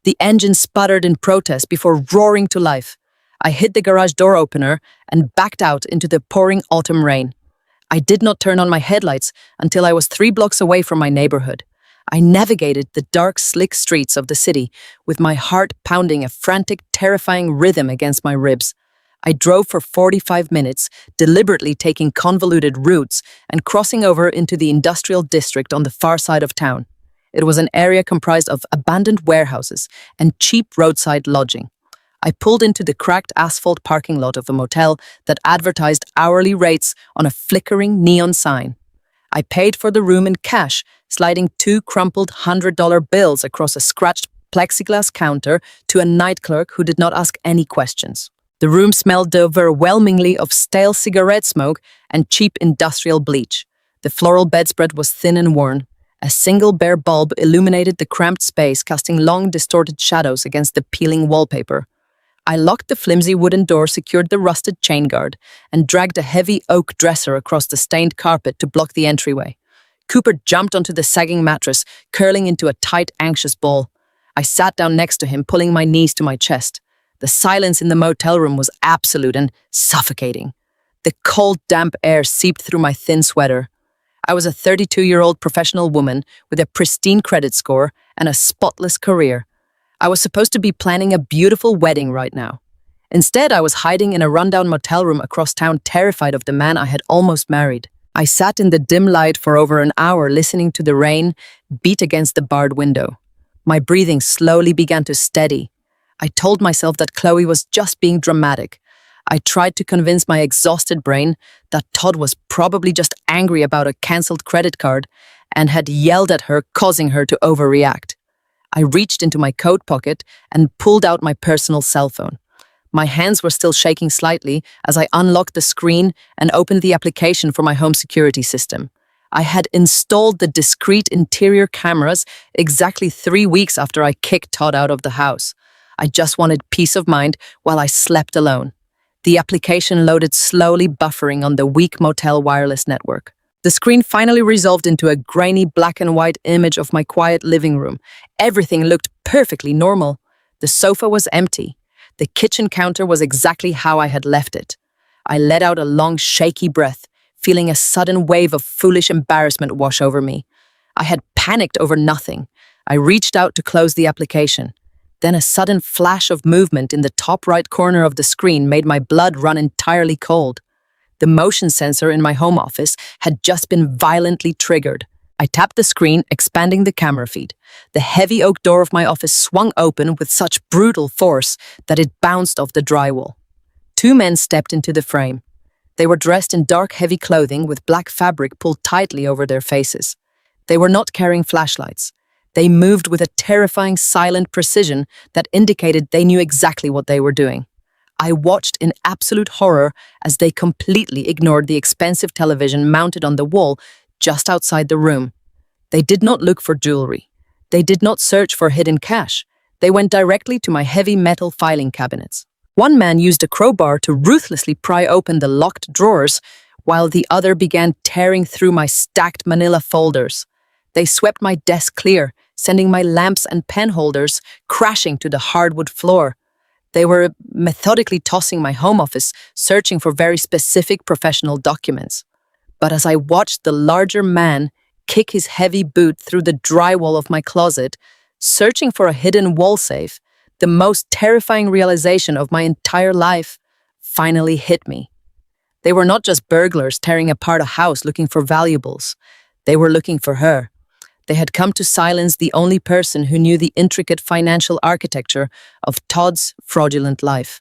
The engine sputtered in protest before roaring to life. I hit the garage door opener and backed out into the pouring autumn rain. I did not turn on my headlights until I was 3 blocks away from my neighborhood. I navigated the dark, slick streets of the city with my heart pounding a frantic, terrifying rhythm against my ribs. I drove for 45 minutes, deliberately taking convoluted routes and crossing over into the industrial district on the far side of town. It was an area comprised of abandoned warehouses and cheap roadside lodging. I pulled into the cracked asphalt parking lot of a motel that advertised hourly rates on a flickering neon sign. I paid for the room in cash, sliding 2 crumpled $100 bills across a scratched plexiglass counter to a night clerk who did not ask any questions. The room smelled overwhelmingly of stale cigarette smoke and cheap industrial bleach. The floral bedspread was thin and worn. A single bare bulb illuminated the cramped space, casting long, distorted shadows against the peeling wallpaper. I locked the flimsy wooden door, secured the rusted chain guard, and dragged a heavy oak dresser across the stained carpet to block the entryway. Cooper jumped onto the sagging mattress, curling into a tight, anxious ball. I sat down next to him, pulling my knees to my chest. The silence in the motel room was absolute and suffocating. The cold, damp air seeped through my thin sweater. I was a 32-year-old professional woman with a pristine credit score and a spotless career. I was supposed to be planning a beautiful wedding right now. Instead, I was hiding in a rundown motel room across town, terrified of the man I had almost married. I sat in the dim light for over an hour, listening to the rain beat against the barred window. My breathing slowly began to steady. I told myself that Chloe was just being dramatic. I tried to convince my exhausted brain that Todd was probably just angry about a cancelled credit card and had yelled at her, causing her to overreact. I reached into my coat pocket and pulled out my personal cell phone. My hands were still shaking slightly as I unlocked the screen and opened the application for my home security system. I had installed the discreet interior cameras exactly 3 weeks after I kicked Todd out of the house. I just wanted peace of mind while I slept alone. The application loaded slowly, buffering on the weak motel wireless network. The screen finally resolved into a grainy black and white image of my quiet living room. Everything looked perfectly normal. The sofa was empty. The kitchen counter was exactly how I had left it. I let out a long, shaky breath, feeling a sudden wave of foolish embarrassment wash over me. I had panicked over nothing. I reached out to close the application. Then a sudden flash of movement in the top right corner of the screen made my blood run entirely cold. The motion sensor in my home office had just been violently triggered. I tapped the screen, expanding the camera feed. The heavy oak door of my office swung open with such brutal force that it bounced off the drywall. 2 men stepped into the frame. They were dressed in dark, heavy clothing with black fabric pulled tightly over their faces. They were not carrying flashlights. They moved with a terrifying, silent precision that indicated they knew exactly what they were doing. I watched in absolute horror as they completely ignored the expensive television mounted on the wall just outside the room. They did not look for jewelry. They did not search for hidden cash. They went directly to my heavy metal filing cabinets. One man used a crowbar to ruthlessly pry open the locked drawers, while the other began tearing through my stacked manila folders. They swept my desk clear, sending my lamps and pen holders crashing to the hardwood floor. They were methodically tossing my home office, searching for very specific professional documents. But as I watched the larger man kick his heavy boot through the drywall of my closet, searching for a hidden wall safe, the most terrifying realization of my entire life finally hit me. They were not just burglars tearing apart a house looking for valuables. They were looking for her. They had come to silence the only person who knew the intricate financial architecture of Todd's fraudulent life.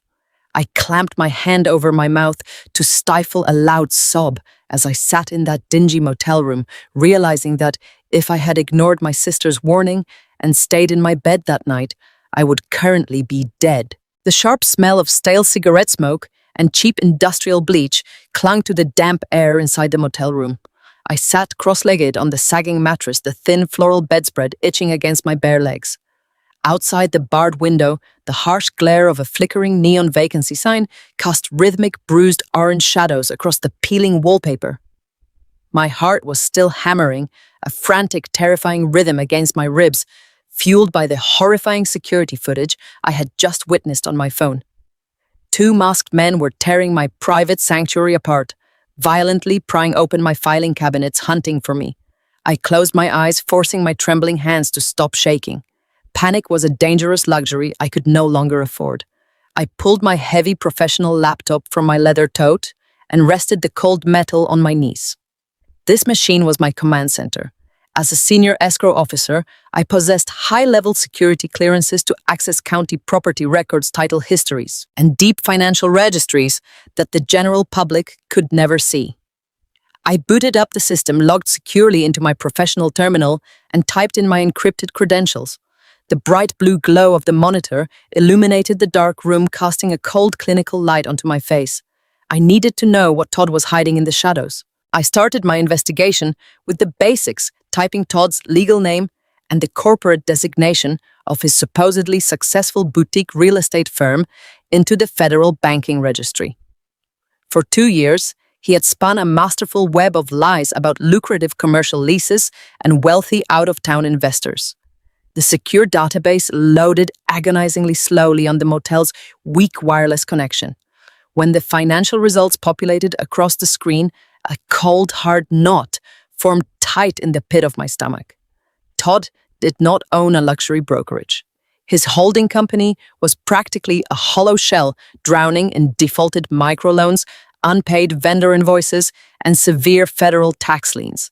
I clamped my hand over my mouth to stifle a loud sob as I sat in that dingy motel room, realizing that if I had ignored my sister's warning and stayed in my bed that night, I would currently be dead. The sharp smell of stale cigarette smoke and cheap industrial bleach clung to the damp air inside the motel room. I sat cross-legged on the sagging mattress, the thin floral bedspread itching against my bare legs. Outside the barred window, the harsh glare of a flickering neon vacancy sign cast rhythmic, bruised orange shadows across the peeling wallpaper. My heart was still hammering, a frantic, terrifying rhythm against my ribs, fueled by the horrifying security footage I had just witnessed on my phone. 2 masked men were tearing my private sanctuary apart, violently prying open my filing cabinets, hunting for me. I closed my eyes, forcing my trembling hands to stop shaking. Panic was a dangerous luxury I could no longer afford. I pulled my heavy professional laptop from my leather tote and rested the cold metal on my knees. This machine was my command center. As a senior escrow officer, I possessed high-level security clearances to access county property records, title histories, and deep financial registries that the general public could never see. I booted up the system, logged securely into my professional terminal, and typed in my encrypted credentials. The bright blue glow of the monitor illuminated the dark room, casting a cold clinical light onto my face. I needed to know what Todd was hiding in the shadows. I started my investigation with the basics, typing Todd's legal name and the corporate designation of his supposedly successful boutique real estate firm into the federal banking registry. For 2 years, he had spun a masterful web of lies about lucrative commercial leases and wealthy out-of-town investors. The secure database loaded agonizingly slowly on the motel's weak wireless connection. When the financial results populated across the screen, a cold, hard knot formed tight in the pit of my stomach. Todd did not own a luxury brokerage. His holding company was practically a hollow shell, drowning in defaulted microloans, unpaid vendor invoices, and severe federal tax liens.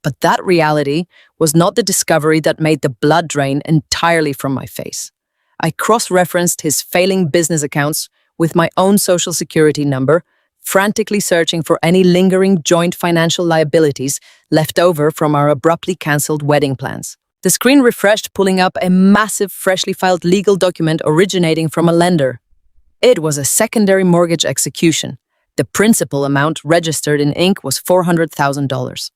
But that reality was not the discovery that made the blood drain entirely from my face. I cross-referenced his failing business accounts with my own social security number, frantically searching for any lingering joint financial liabilities left over from our abruptly cancelled wedding plans. The screen refreshed, pulling up a massive, freshly filed legal document originating from a lender. It was a secondary mortgage execution. The principal amount registered in ink was $400,000.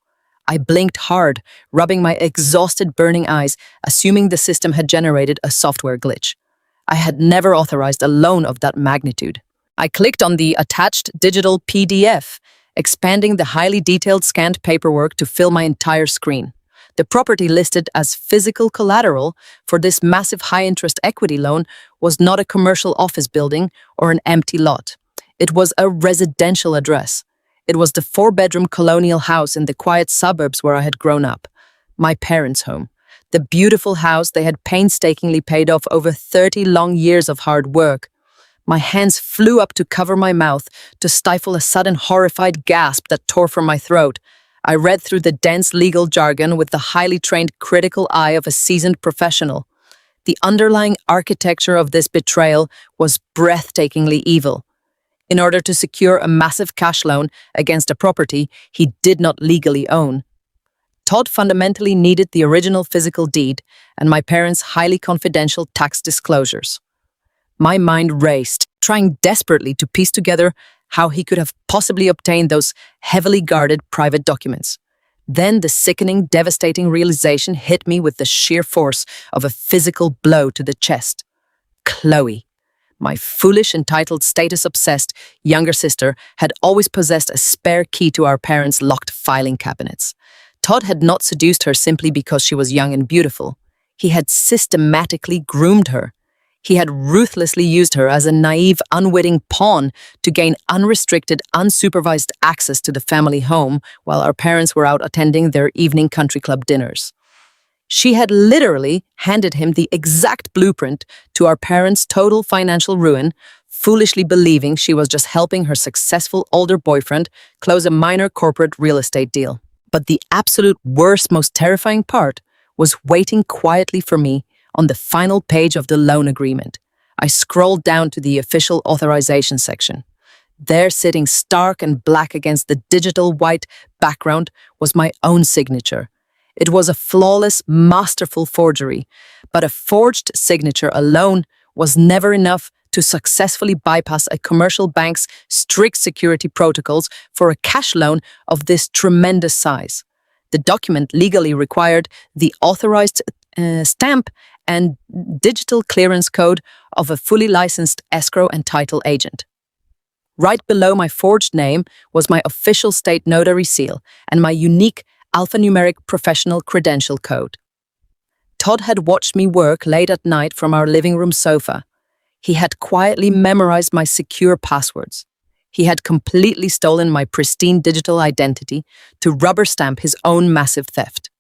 I blinked hard, rubbing my exhausted, burning eyes, assuming the system had generated a software glitch. I had never authorized a loan of that magnitude. I clicked on the attached digital PDF, expanding the highly detailed scanned paperwork to fill my entire screen. The property listed as physical collateral for this massive high-interest equity loan was not a commercial office building or an empty lot. It was a residential address. It was the 4-bedroom colonial house in the quiet suburbs where I had grown up, my parents' home. The beautiful house they had painstakingly paid off over 30 long years of hard work. My hands flew up to cover my mouth to stifle a sudden horrified gasp that tore from my throat. I read through the dense legal jargon with the highly trained critical eye of a seasoned professional. The underlying architecture of this betrayal was breathtakingly evil. In order to secure a massive cash loan against a property he did not legally own, Todd fundamentally needed the original physical deed and my parents' highly confidential tax disclosures. My mind raced, trying desperately to piece together how he could have possibly obtained those heavily guarded private documents. Then the sickening, devastating realization hit me with the sheer force of a physical blow to the chest. Chloe, my foolish, entitled, status-obsessed younger sister, had always possessed a spare key to our parents' locked filing cabinets. Todd had not seduced her simply because she was young and beautiful. He had systematically groomed her. He had ruthlessly used her as a naive, unwitting pawn to gain unrestricted, unsupervised access to the family home while our parents were out attending their evening country club dinners. She had literally handed him the exact blueprint to our parents' total financial ruin, foolishly believing she was just helping her successful older boyfriend close a minor corporate real estate deal. But the absolute worst, most terrifying part was waiting quietly for me on the final page of the loan agreement. I scrolled down to the official authorization section. There, sitting stark and black against the digital white background, was my own signature. It was a flawless, masterful forgery, but a forged signature alone was never enough to successfully bypass a commercial bank's strict security protocols for a cash loan of this tremendous size. The document legally required the authorized stamp and digital clearance code of a fully licensed escrow and title agent. Right below my forged name was my official state notary seal and my unique alphanumeric professional credential code. Todd had watched me work late at night from our living room sofa. He had quietly memorized my secure passwords. He had completely stolen my pristine digital identity to rubber stamp his own massive theft.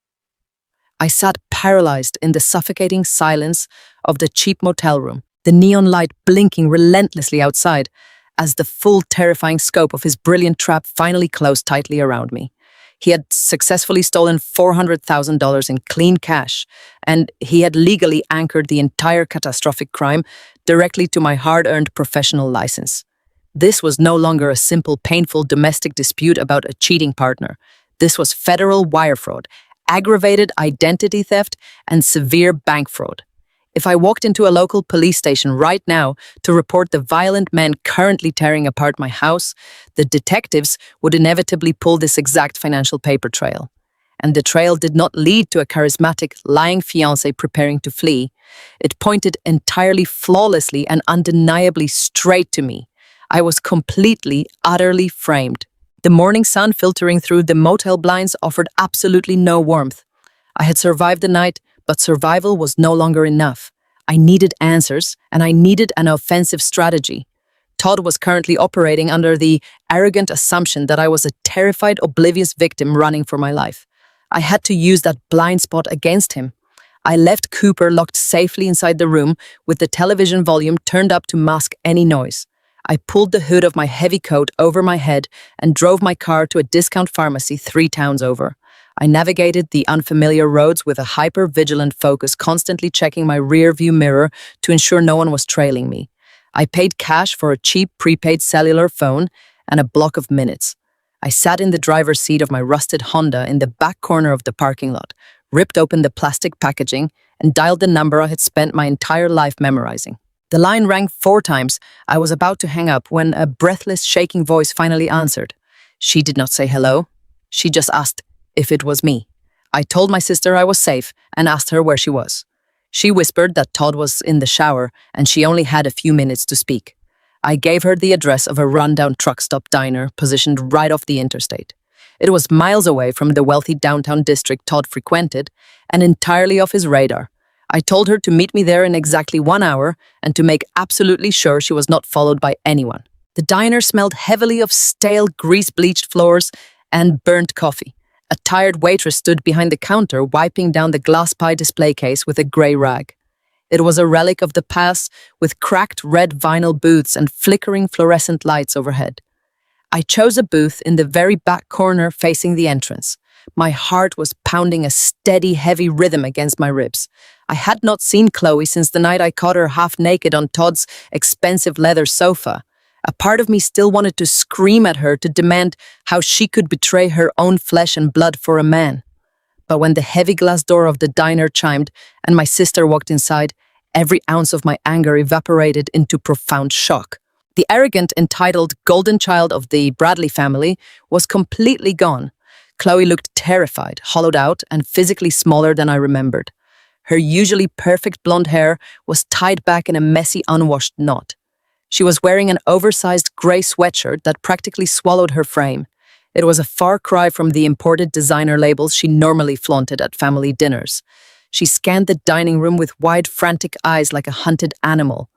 I sat paralyzed in the suffocating silence of the cheap motel room, the neon light blinking relentlessly outside as the full terrifying scope of his brilliant trap finally closed tightly around me. He had successfully stolen $400,000 in clean cash, and he had legally anchored the entire catastrophic crime directly to my hard-earned professional license. This was no longer a simple, painful domestic dispute about a cheating partner. This was federal wire fraud, aggravated identity theft, and severe bank fraud. If I walked into a local police station right now to report the violent men currently tearing apart my house, the detectives would inevitably pull this exact financial paper trail. And the trail did not lead to a charismatic, lying fiancé preparing to flee. It pointed entirely flawlessly and undeniably straight to me. I was completely, utterly framed. The morning sun filtering through the motel blinds offered absolutely no warmth. I had survived the night, but survival was no longer enough. I needed answers, and I needed an offensive strategy. Todd was currently operating under the arrogant assumption that I was a terrified, oblivious victim running for my life. I had to use that blind spot against him. I left Cooper locked safely inside the room with the television volume turned up to mask any noise. I pulled the hood of my heavy coat over my head and drove my car to a discount pharmacy 3 towns over. I navigated the unfamiliar roads with a hyper-vigilant focus, constantly checking my rear-view mirror to ensure no one was trailing me. I paid cash for a cheap prepaid cellular phone and a block of minutes. I sat in the driver's seat of my rusted Honda in the back corner of the parking lot, ripped open the plastic packaging, and dialed the number I had spent my entire life memorizing. The line rang 4 times. I was about to hang up when a breathless, shaking voice finally answered. She did not say hello. She just asked if it was me. I told my sister I was safe and asked her where she was. She whispered that Todd was in the shower and she only had a few minutes to speak. I gave her the address of a rundown truck stop diner positioned right off the interstate. It was miles away from the wealthy downtown district Todd frequented and entirely off his radar. I told her to meet me there in exactly 1 hour and to make absolutely sure she was not followed by anyone. The diner smelled heavily of stale, grease-bleached floors and burnt coffee. A tired waitress stood behind the counter, wiping down the glass pie display case with a grey rag. It was a relic of the past, with cracked red vinyl booths and flickering fluorescent lights overhead. I chose a booth in the very back corner facing the entrance. My heart was pounding a steady, heavy rhythm against my ribs. I had not seen Chloe since the night I caught her half naked on Todd's expensive leather sofa. A part of me still wanted to scream at her to demand how she could betray her own flesh and blood for a man. But when the heavy glass door of the diner chimed and my sister walked inside, every ounce of my anger evaporated into profound shock. The arrogant, entitled golden child of the Bradley family was completely gone. Chloe looked terrified, hollowed out, and physically smaller than I remembered. Her usually perfect blonde hair was tied back in a messy, unwashed knot. She was wearing an oversized grey sweatshirt that practically swallowed her frame. It was a far cry from the imported designer labels she normally flaunted at family dinners. She scanned the dining room with wide, frantic eyes like a hunted animal.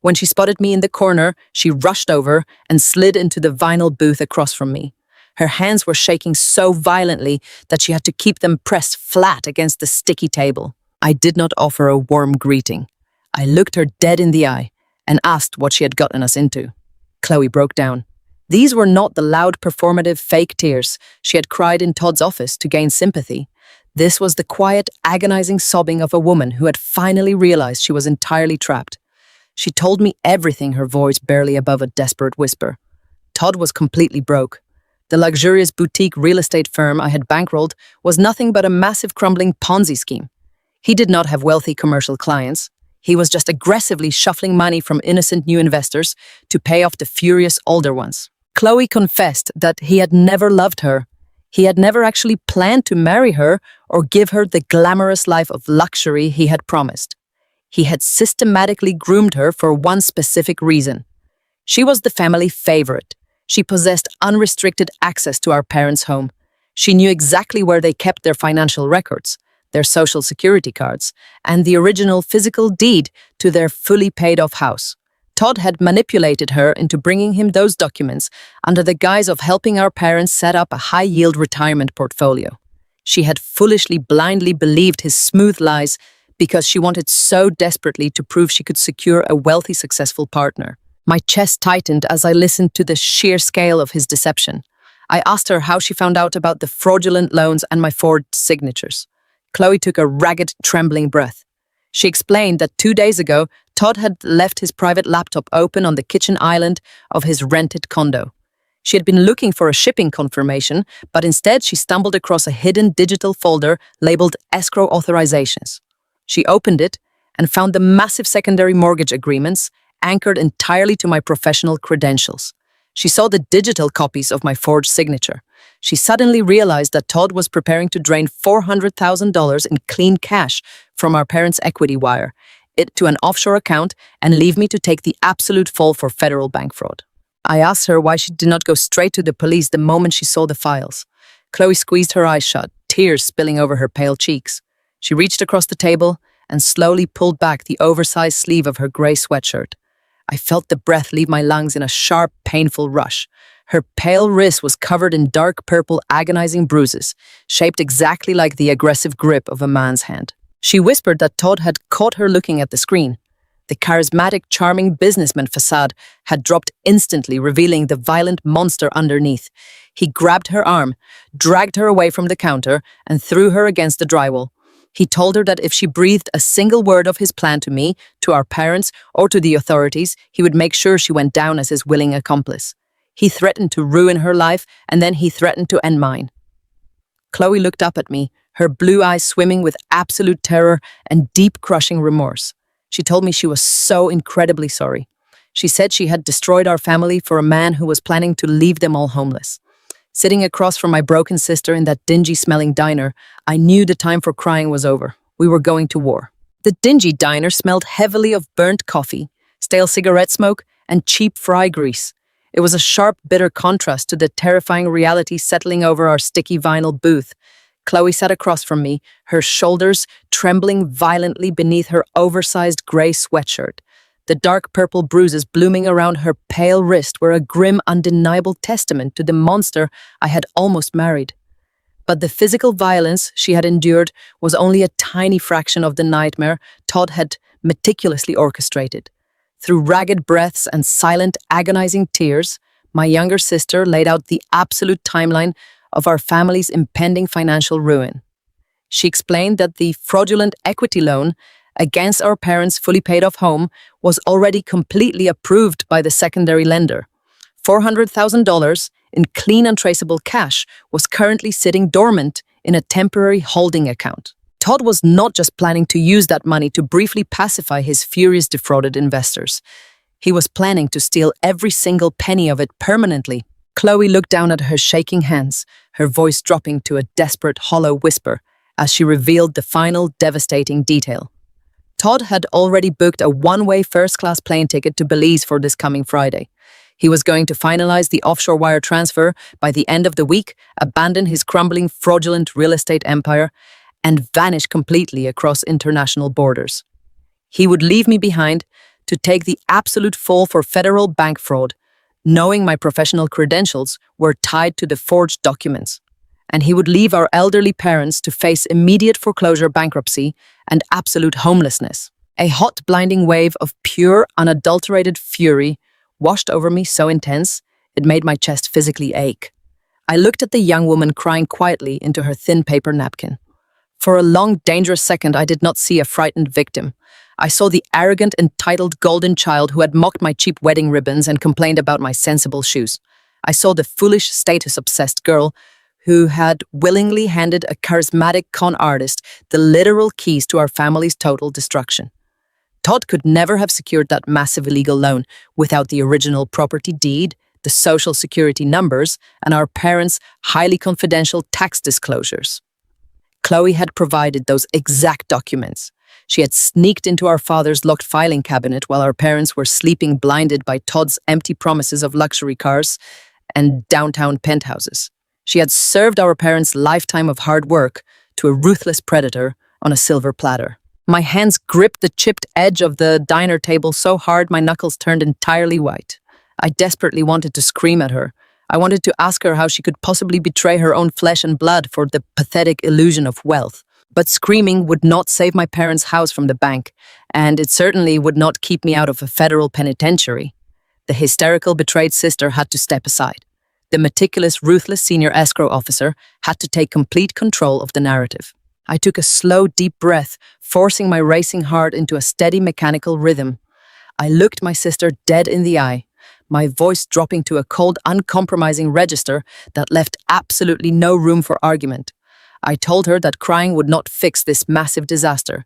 When she spotted me in the corner, she rushed over and slid into the vinyl booth across from me. Her hands were shaking so violently that she had to keep them pressed flat against the sticky table. I did not offer a warm greeting. I looked her dead in the eye and asked what she had gotten us into. Chloe broke down. These were not the loud, performative, fake tears she had cried in Todd's office to gain sympathy. This was the quiet, agonizing sobbing of a woman who had finally realized she was entirely trapped. She told me everything, her voice barely above a desperate whisper. Todd was completely broke. The luxurious boutique real estate firm I had bankrolled was nothing but a massive crumbling Ponzi scheme. He did not have wealthy commercial clients. He was just aggressively shuffling money from innocent new investors to pay off the furious older ones. Chloe confessed that he had never loved her. He had never actually planned to marry her or give her the glamorous life of luxury he had promised. He had systematically groomed her for one specific reason. She was the family favorite. She possessed unrestricted access to our parents' home. She knew exactly where they kept their financial records, their social security cards, and the original physical deed to their fully paid-off house. Todd had manipulated her into bringing him those documents under the guise of helping our parents set up a high-yield retirement portfolio. She had foolishly, blindly believed his smooth lies because she wanted so desperately to prove she could secure a wealthy, successful partner. My chest tightened as I listened to the sheer scale of his deception. I asked her how she found out about the fraudulent loans and my forged signatures. Chloe took a ragged, trembling breath. She explained that 2 days ago, Todd had left his private laptop open on the kitchen island of his rented condo. She had been looking for a shipping confirmation, but instead she stumbled across a hidden digital folder labeled escrow authorizations. She opened it and found the massive secondary mortgage agreements anchored entirely to my professional credentials. She saw the digital copies of my forged signature. She suddenly realized that Todd was preparing to drain $400,000 in clean cash from our parents' equity wire it to an offshore account and leave me to take the absolute fall for federal bank fraud. I asked her why she did not go straight to the police the moment she saw the files. Chloe squeezed her eyes shut, tears spilling over her pale cheeks. She reached across the table and slowly pulled back the oversized sleeve of her gray sweatshirt. I felt the breath leave my lungs in a sharp, painful rush. Her pale wrist was covered in dark purple, agonizing bruises, shaped exactly like the aggressive grip of a man's hand. She whispered that Todd had caught her looking at the screen. The charismatic, charming businessman facade had dropped instantly, revealing the violent monster underneath. He grabbed her arm, dragged her away from the counter, and threw her against the drywall. He told her that if she breathed a single word of his plan to me, to our parents, or to the authorities, he would make sure she went down as his willing accomplice. He threatened to ruin her life, and then he threatened to end mine. Chloe looked up at me, her blue eyes swimming with absolute terror and deep, crushing remorse. She told me she was so incredibly sorry. She said she had destroyed our family for a man who was planning to leave them all homeless. Sitting across from my broken sister in that dingy-smelling diner, I knew the time for crying was over. We were going to war. The dingy diner smelled heavily of burnt coffee, stale cigarette smoke, and cheap fry grease. It was a sharp, bitter contrast to the terrifying reality settling over our sticky vinyl booth. Chloe sat across from me, her shoulders trembling violently beneath her oversized gray sweatshirt. The dark purple bruises blooming around her pale wrist were a grim, undeniable testament to the monster I had almost married. But the physical violence she had endured was only a tiny fraction of the nightmare Todd had meticulously orchestrated. Through ragged breaths and silent, agonizing tears, my younger sister laid out the absolute timeline of our family's impending financial ruin. She explained that the fraudulent equity loan against our parents' fully paid-off home was already completely approved by the secondary lender. $400,000 in clean and traceable cash was currently sitting dormant in a temporary holding account. Todd was not just planning to use that money to briefly pacify his furious defrauded investors. He was planning to steal every single penny of it permanently. Chloe looked down at her shaking hands, her voice dropping to a desperate, hollow whisper as she revealed the final devastating detail. Todd had already booked a one-way first-class plane ticket to Belize for this coming Friday. He was going to finalize the offshore wire transfer by the end of the week, abandon his crumbling, fraudulent real estate empire, and vanish completely across international borders. He would leave me behind to take the absolute fall for federal bank fraud, knowing my professional credentials were tied to the forged documents. And he would leave our elderly parents to face immediate foreclosure bankruptcy and absolute homelessness. A hot, blinding wave of pure, unadulterated fury washed over me so intense it made my chest physically ache. I looked at the young woman crying quietly into her thin paper napkin. For a long, dangerous second, I did not see a frightened victim. I saw the arrogant, entitled golden child who had mocked my cheap wedding ribbons and complained about my sensible shoes. I saw the foolish, status-obsessed girl who had willingly handed a charismatic con artist the literal keys to our family's total destruction. Todd could never have secured that massive illegal loan without the original property deed, the social security numbers, and our parents' highly confidential tax disclosures. Chloe had provided those exact documents. She had sneaked into our father's locked filing cabinet while our parents were sleeping, blinded by Todd's empty promises of luxury cars and downtown penthouses. She had served our parents' lifetime of hard work to a ruthless predator on a silver platter. My hands gripped the chipped edge of the diner table so hard my knuckles turned entirely white. I desperately wanted to scream at her. I wanted to ask her how she could possibly betray her own flesh and blood for the pathetic illusion of wealth. But screaming would not save my parents' house from the bank, and it certainly would not keep me out of a federal penitentiary. The hysterical, betrayed sister had to step aside. The meticulous, ruthless senior escrow officer had to take complete control of the narrative. I took a slow, deep breath, forcing my racing heart into a steady, mechanical rhythm. I looked my sister dead in the eye, my voice dropping to a cold, uncompromising register that left absolutely no room for argument. I told her that crying would not fix this massive disaster.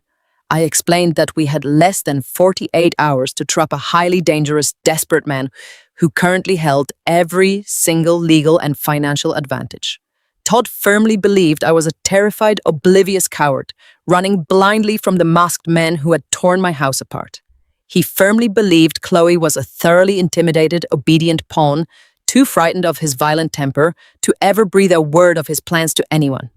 I explained that we had less than 48 hours to trap a highly dangerous, desperate man who currently held every single legal and financial advantage. Todd firmly believed I was a terrified, oblivious coward, running blindly from the masked men who had torn my house apart. He firmly believed Chloe was a thoroughly intimidated, obedient pawn, too frightened of his violent temper to ever breathe a word of his plans to anyone.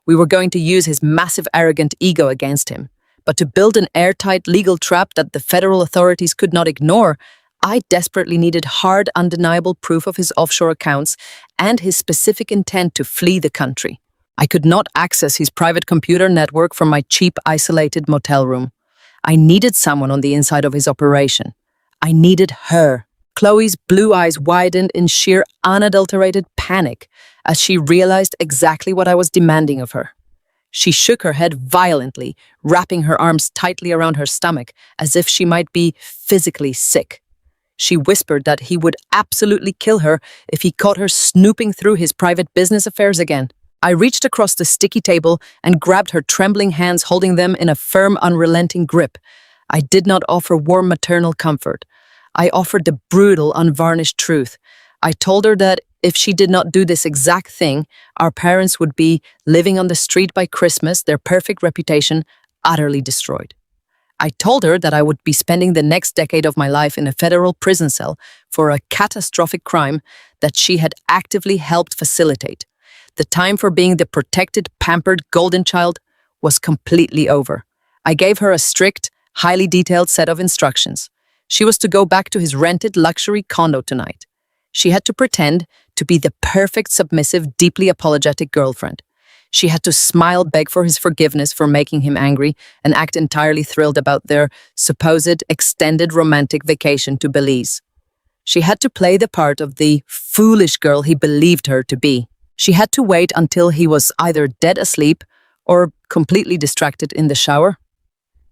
We were going to use his massive, arrogant ego against him. But to build an airtight legal trap that the federal authorities could not ignore, I desperately needed hard, undeniable proof of his offshore accounts and his specific intent to flee the country. I could not access his private computer network from my cheap, isolated motel room. I needed someone on the inside of his operation. I needed her. Chloe's blue eyes widened in sheer, unadulterated panic as she realized exactly what I was demanding of her. She shook her head violently, wrapping her arms tightly around her stomach as if she might be physically sick. She whispered that he would absolutely kill her if he caught her snooping through his private business affairs again. I reached across the sticky table and grabbed her trembling hands, holding them in a firm, unrelenting grip. I did not offer warm maternal comfort. I offered the brutal, unvarnished truth. I told her that if she did not do this exact thing, our parents would be living on the street by Christmas, their perfect reputation utterly destroyed. I told her that I would be spending the next decade of my life in a federal prison cell for a catastrophic crime that she had actively helped facilitate. The time for being the protected, pampered golden child was completely over. I gave her a strict, highly detailed set of instructions. She was to go back to his rented luxury condo tonight. She had to pretend to be the perfect, submissive, deeply apologetic girlfriend. She had to smile, beg for his forgiveness for making him angry, and act entirely thrilled about their supposed extended romantic vacation to Belize. She had to play the part of the foolish girl he believed her to be. She had to wait until he was either dead asleep or completely distracted in the shower.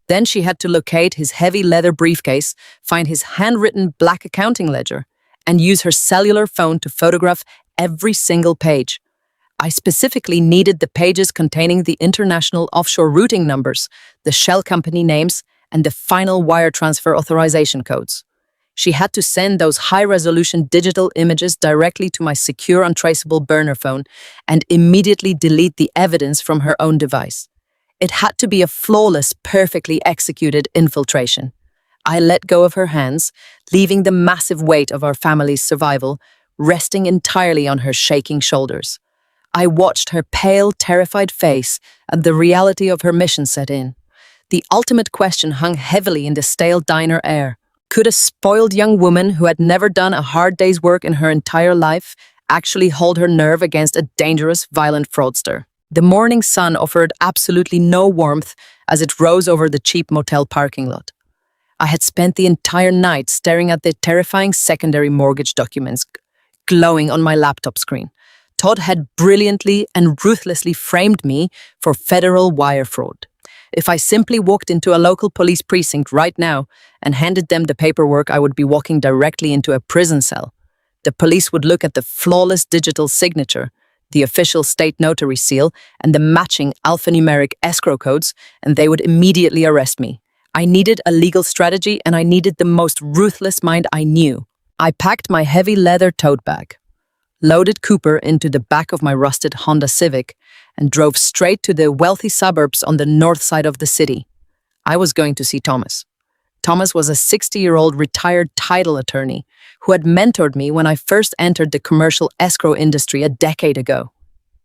Then she had to locate his heavy leather briefcase, find his handwritten black accounting ledger, and use her cellular phone to photograph every single page. I specifically needed the pages containing the international offshore routing numbers, the shell company names, and the final wire transfer authorization codes. She had to send those high-resolution digital images directly to my secure, untraceable burner phone and immediately delete the evidence from her own device. It had to be a flawless, perfectly executed infiltration. I let go of her hands, leaving the massive weight of our family's survival resting entirely on her shaking shoulders. I watched her pale, terrified face as the reality of her mission set in. The ultimate question hung heavily in the stale diner air. Could a spoiled young woman who had never done a hard day's work in her entire life actually hold her nerve against a dangerous, violent fraudster? The morning sun offered absolutely no warmth as it rose over the cheap motel parking lot. I had spent the entire night staring at the terrifying secondary mortgage documents glowing on my laptop screen. Todd had brilliantly and ruthlessly framed me for federal wire fraud. If I simply walked into a local police precinct right now and handed them the paperwork, I would be walking directly into a prison cell. The police would look at the flawless digital signature, the official state notary seal, and the matching alphanumeric escrow codes, and they would immediately arrest me. I needed a legal strategy, and I needed the most ruthless mind I knew. I packed my heavy leather tote bag, loaded Cooper into the back of my rusted Honda Civic, and drove straight to the wealthy suburbs on the north side of the city. I was going to see Thomas. Thomas was a 60-year-old retired title attorney who had mentored me when I first entered the commercial escrow industry a decade ago.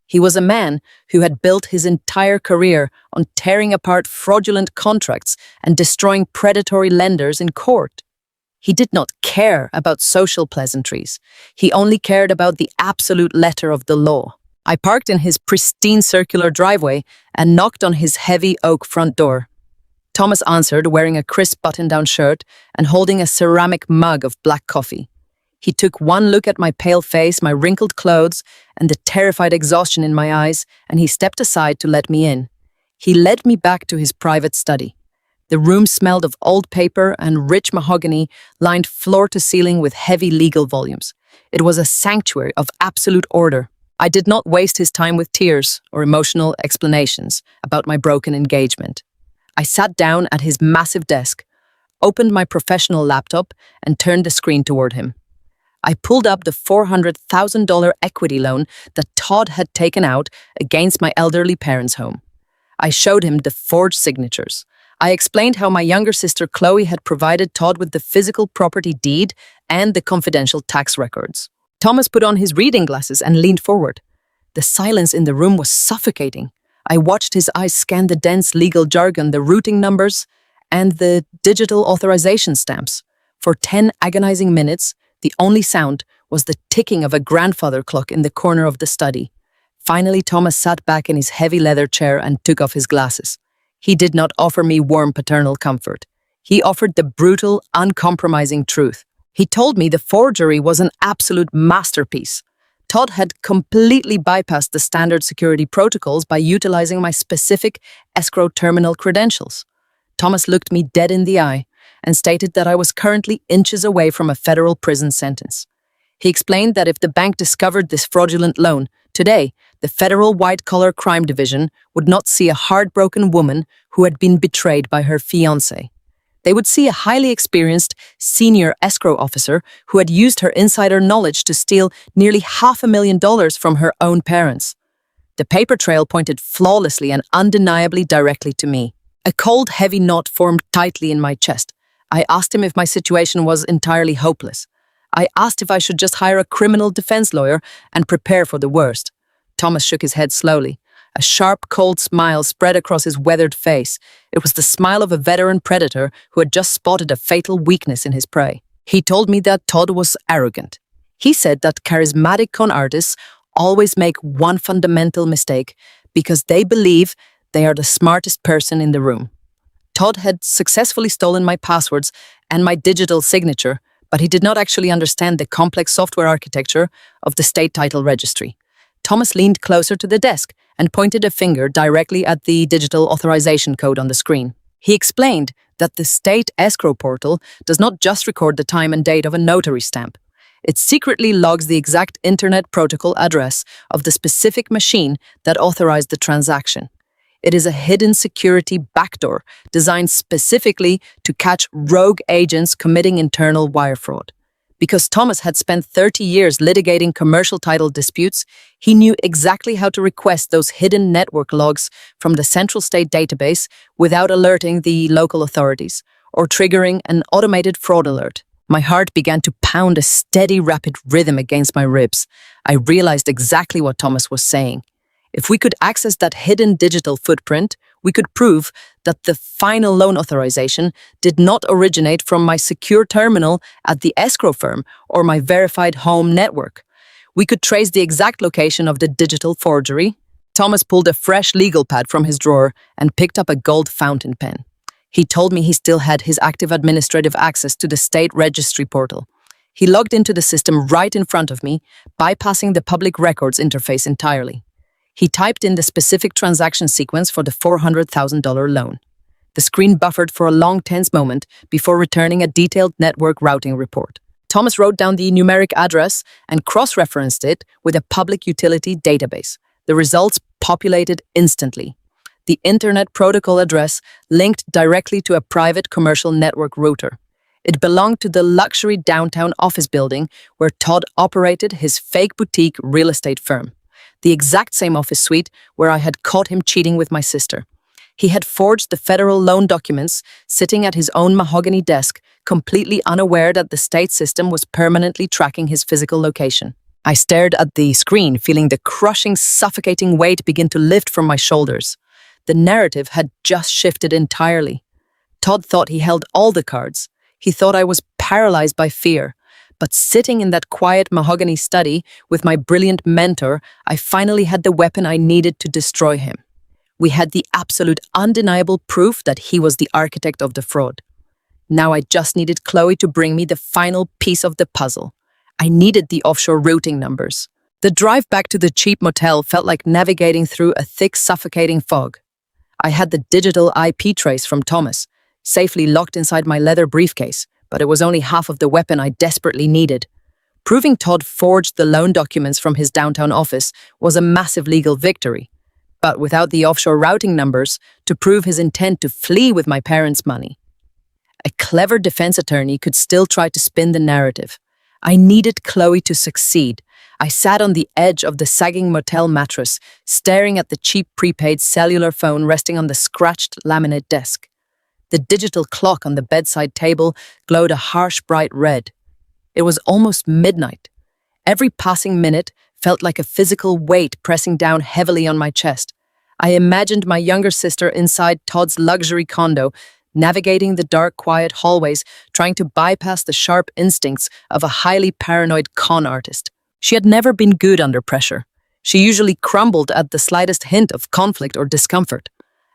He was a man who had built his entire career on tearing apart fraudulent contracts and destroying predatory lenders in court. He did not care about social pleasantries. He only cared about the absolute letter of the law. I parked in his pristine circular driveway and knocked on his heavy oak front door. Thomas answered, wearing a crisp button-down shirt and holding a ceramic mug of black coffee. He took one look at my pale face, my wrinkled clothes, and the terrified exhaustion in my eyes, and he stepped aside to let me in. He led me back to his private study. The room smelled of old paper and rich mahogany, lined floor to ceiling with heavy legal volumes. It was a sanctuary of absolute order. I did not waste his time with tears or emotional explanations about my broken engagement. I sat down at his massive desk, opened my professional laptop, and turned the screen toward him. I pulled up the $400,000 equity loan that Todd had taken out against my elderly parents' home. I showed him the forged signatures. I explained how my younger sister Chloe had provided Todd with the physical property deed and the confidential tax records. Thomas put on his reading glasses and leaned forward. The silence in the room was suffocating. I watched his eyes scan the dense legal jargon, the routing numbers, and the digital authorization stamps. For 10 agonizing minutes, the only sound was the ticking of a grandfather clock in the corner of the study. Finally, Thomas sat back in his heavy leather chair and took off his glasses. He did not offer me warm paternal comfort. He offered the brutal, uncompromising truth. He told me the forgery was an absolute masterpiece. Todd had completely bypassed the standard security protocols by utilizing my specific escrow terminal credentials. Thomas looked me dead in the eye and stated that I was currently inches away from a federal prison sentence. He explained that if the bank discovered this fraudulent loan, today, the Federal White-Collar Crime Division would not see a heartbroken woman who had been betrayed by her fiancé. They would see a highly experienced senior escrow officer who had used her insider knowledge to steal nearly $500,000 from her own parents. The paper trail pointed flawlessly and undeniably directly to me. A cold, heavy knot formed tightly in my chest. I asked him if my situation was entirely hopeless. I asked if I should just hire a criminal defense lawyer and prepare for the worst. Thomas shook his head slowly. A sharp, cold smile spread across his weathered face. It was the smile of a veteran predator who had just spotted a fatal weakness in his prey. He told me that Todd was arrogant. He said that charismatic con artists always make one fundamental mistake because they believe they are the smartest person in the room. Todd had successfully stolen my passwords and my digital signature, but he did not actually understand the complex software architecture of the state title registry. Thomas leaned closer to the desk and pointed a finger directly at the digital authorization code on the screen. He explained that the state escrow portal does not just record the time and date of a notary stamp. It secretly logs the exact internet protocol address of the specific machine that authorized the transaction. It is a hidden security backdoor designed specifically to catch rogue agents committing internal wire fraud. Because Thomas had spent 30 years litigating commercial title disputes, he knew exactly how to request those hidden network logs from the central state database without alerting the local authorities or triggering an automated fraud alert. My heart began to pound a steady, rapid rhythm against my ribs. I realized exactly what Thomas was saying. If we could access that hidden digital footprint, we could prove that the final loan authorization did not originate from my secure terminal at the escrow firm or my verified home network. We could trace the exact location of the digital forgery. Thomas pulled a fresh legal pad from his drawer and picked up a gold fountain pen. He told me he still had his active administrative access to the state registry portal. He logged into the system right in front of me, bypassing the public records interface entirely. He typed in the specific transaction sequence for the $400,000 loan. The screen buffered for a long, tense moment before returning a detailed network routing report. Thomas wrote down the numeric address and cross-referenced it with a public utility database. The results populated instantly. The Internet Protocol address linked directly to a private commercial network router. It belonged to the luxury downtown office building where Todd operated his fake boutique real estate firm. The exact same office suite where I had caught him cheating with my sister. He had forged the federal loan documents, sitting at his own mahogany desk, completely unaware that the state system was permanently tracking his physical location. I stared at the screen, feeling the crushing, suffocating weight begin to lift from my shoulders. The narrative had just shifted entirely. Todd thought he held all the cards. He thought I was paralyzed by fear. But sitting in that quiet mahogany study with my brilliant mentor, I finally had the weapon I needed to destroy him. We had the absolute undeniable proof that he was the architect of the fraud. Now I just needed Chloe to bring me the final piece of the puzzle. I needed the offshore routing numbers. The drive back to the cheap motel felt like navigating through a thick, suffocating fog. I had the digital IP trace from Thomas, safely locked inside my leather briefcase, but it was only half of the weapon I desperately needed. Proving Todd forged the loan documents from his downtown office was a massive legal victory. But without the offshore routing numbers, to prove his intent to flee with my parents' money. A clever defense attorney could still try to spin the narrative. I needed Chloe to succeed. I sat on the edge of the sagging motel mattress, staring at the cheap prepaid cellular phone resting on the scratched laminate desk. The digital clock on the bedside table glowed a harsh, bright red. It was almost midnight. Every passing minute felt like a physical weight pressing down heavily on my chest. I imagined my younger sister inside Todd's luxury condo, navigating the dark, quiet hallways, trying to bypass the sharp instincts of a highly paranoid con artist. She had never been good under pressure. She usually crumbled at the slightest hint of conflict or discomfort.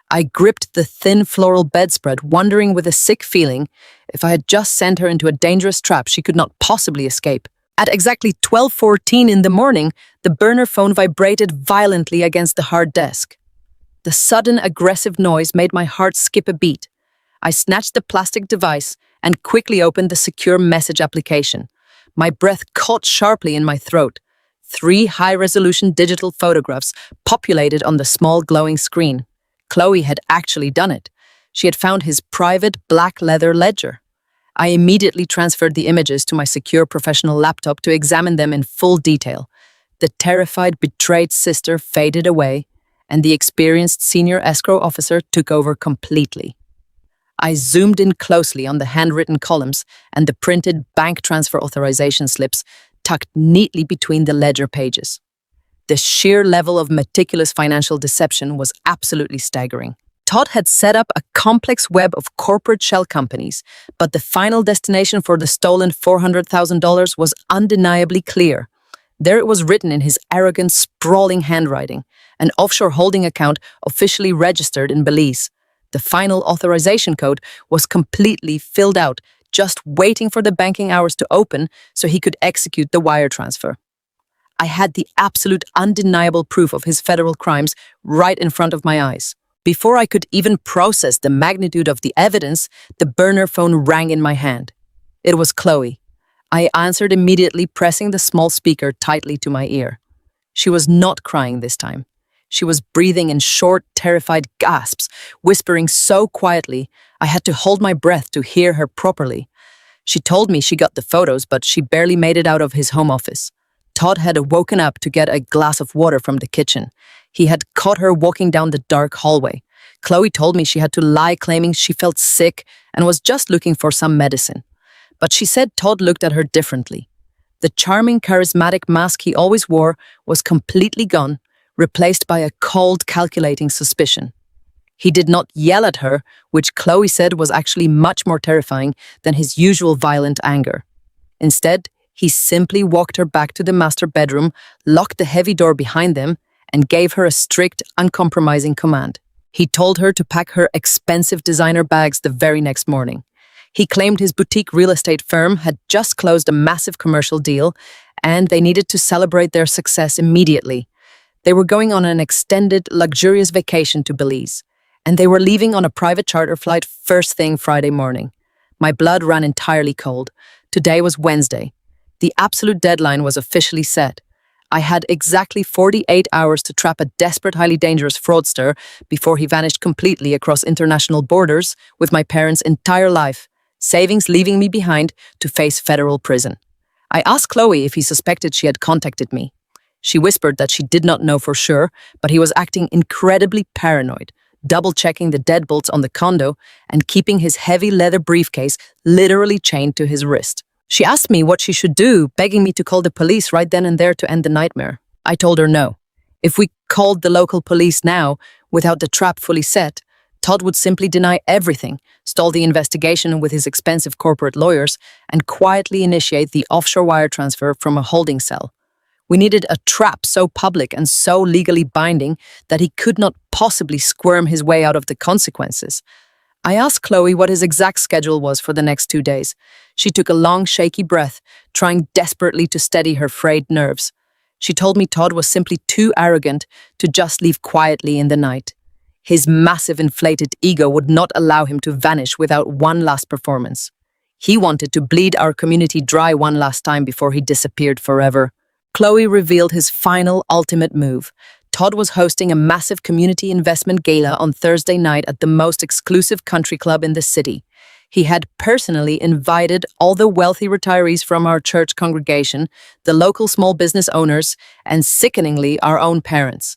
I gripped the thin floral bedspread, wondering with a sick feeling if I had just sent her into a dangerous trap she could not possibly escape. At exactly 12:14 in the morning, the burner phone vibrated violently against the hard desk. The sudden aggressive noise made my heart skip a beat. I snatched the plastic device and quickly opened the secure message application. My breath caught sharply in my throat. 3 high-resolution digital photographs populated on the small glowing screen. Chloe had actually done it. She had found his private black leather ledger. I immediately transferred the images to my secure professional laptop to examine them in full detail. The terrified, betrayed sister faded away, and the experienced senior escrow officer took over completely. I zoomed in closely on the handwritten columns and the printed bank transfer authorization slips tucked neatly between the ledger pages. The sheer level of meticulous financial deception was absolutely staggering. Todd had set up a complex web of corporate shell companies, but the final destination for the stolen $400,000 was undeniably clear. There it was written in his arrogant, sprawling handwriting, an offshore holding account officially registered in Belize. The final authorization code was completely filled out, just waiting for the banking hours to open so he could execute the wire transfer. I had the absolute undeniable proof of his federal crimes right in front of my eyes. Before I could even process the magnitude of the evidence, the burner phone rang in my hand. It was Chloe. I answered immediately, pressing the small speaker tightly to my ear. She was not crying this time. She was breathing in short, terrified gasps, whispering so quietly I had to hold my breath to hear her properly. She told me she got the photos, but she barely made it out of his home office. Todd had woken up to get a glass of water from the kitchen. He had caught her walking down the dark hallway. Chloe told me she had to lie, claiming she felt sick and was just looking for some medicine. But she said Todd looked at her differently. The charming, charismatic mask he always wore was completely gone, replaced by a cold, calculating suspicion. He did not yell at her, which Chloe said was actually much more terrifying than his usual violent anger. Instead, he simply walked her back to the master bedroom, locked the heavy door behind them, and gave her a strict, uncompromising command. He told her to pack her expensive designer bags the very next morning. He claimed his boutique real estate firm had just closed a massive commercial deal, and they needed to celebrate their success immediately. They were going on an extended, luxurious vacation to Belize, and they were leaving on a private charter flight first thing Friday morning. My blood ran entirely cold. Today was Wednesday. The absolute deadline was officially set. I had exactly 48 hours to trap a desperate, highly dangerous fraudster before he vanished completely across international borders with my parents' entire life, savings leaving me behind to face federal prison. I asked Chloe if he suspected she had contacted me. She whispered that she did not know for sure, but he was acting incredibly paranoid, double-checking the deadbolts on the condo and keeping his heavy leather briefcase literally chained to his wrist. She asked me what she should do, begging me to call the police right then and there to end the nightmare. I told her no. If we called the local police now, without the trap fully set, Todd would simply deny everything, stall the investigation with his expensive corporate lawyers, and quietly initiate the offshore wire transfer from a holding cell. We needed a trap so public and so legally binding that he could not possibly squirm his way out of the consequences. I asked Chloe what his exact schedule was for the next 2 days. She took a long, shaky breath, trying desperately to steady her frayed nerves. She told me Todd was simply too arrogant to just leave quietly in the night. His massive inflated ego would not allow him to vanish without one last performance. He wanted to bleed our community dry one last time before he disappeared forever. Chloe revealed his final, ultimate move. Todd was hosting a massive community investment gala on Thursday night at the most exclusive country club in the city. He had personally invited all the wealthy retirees from our church congregation, the local small business owners, and sickeningly, our own parents.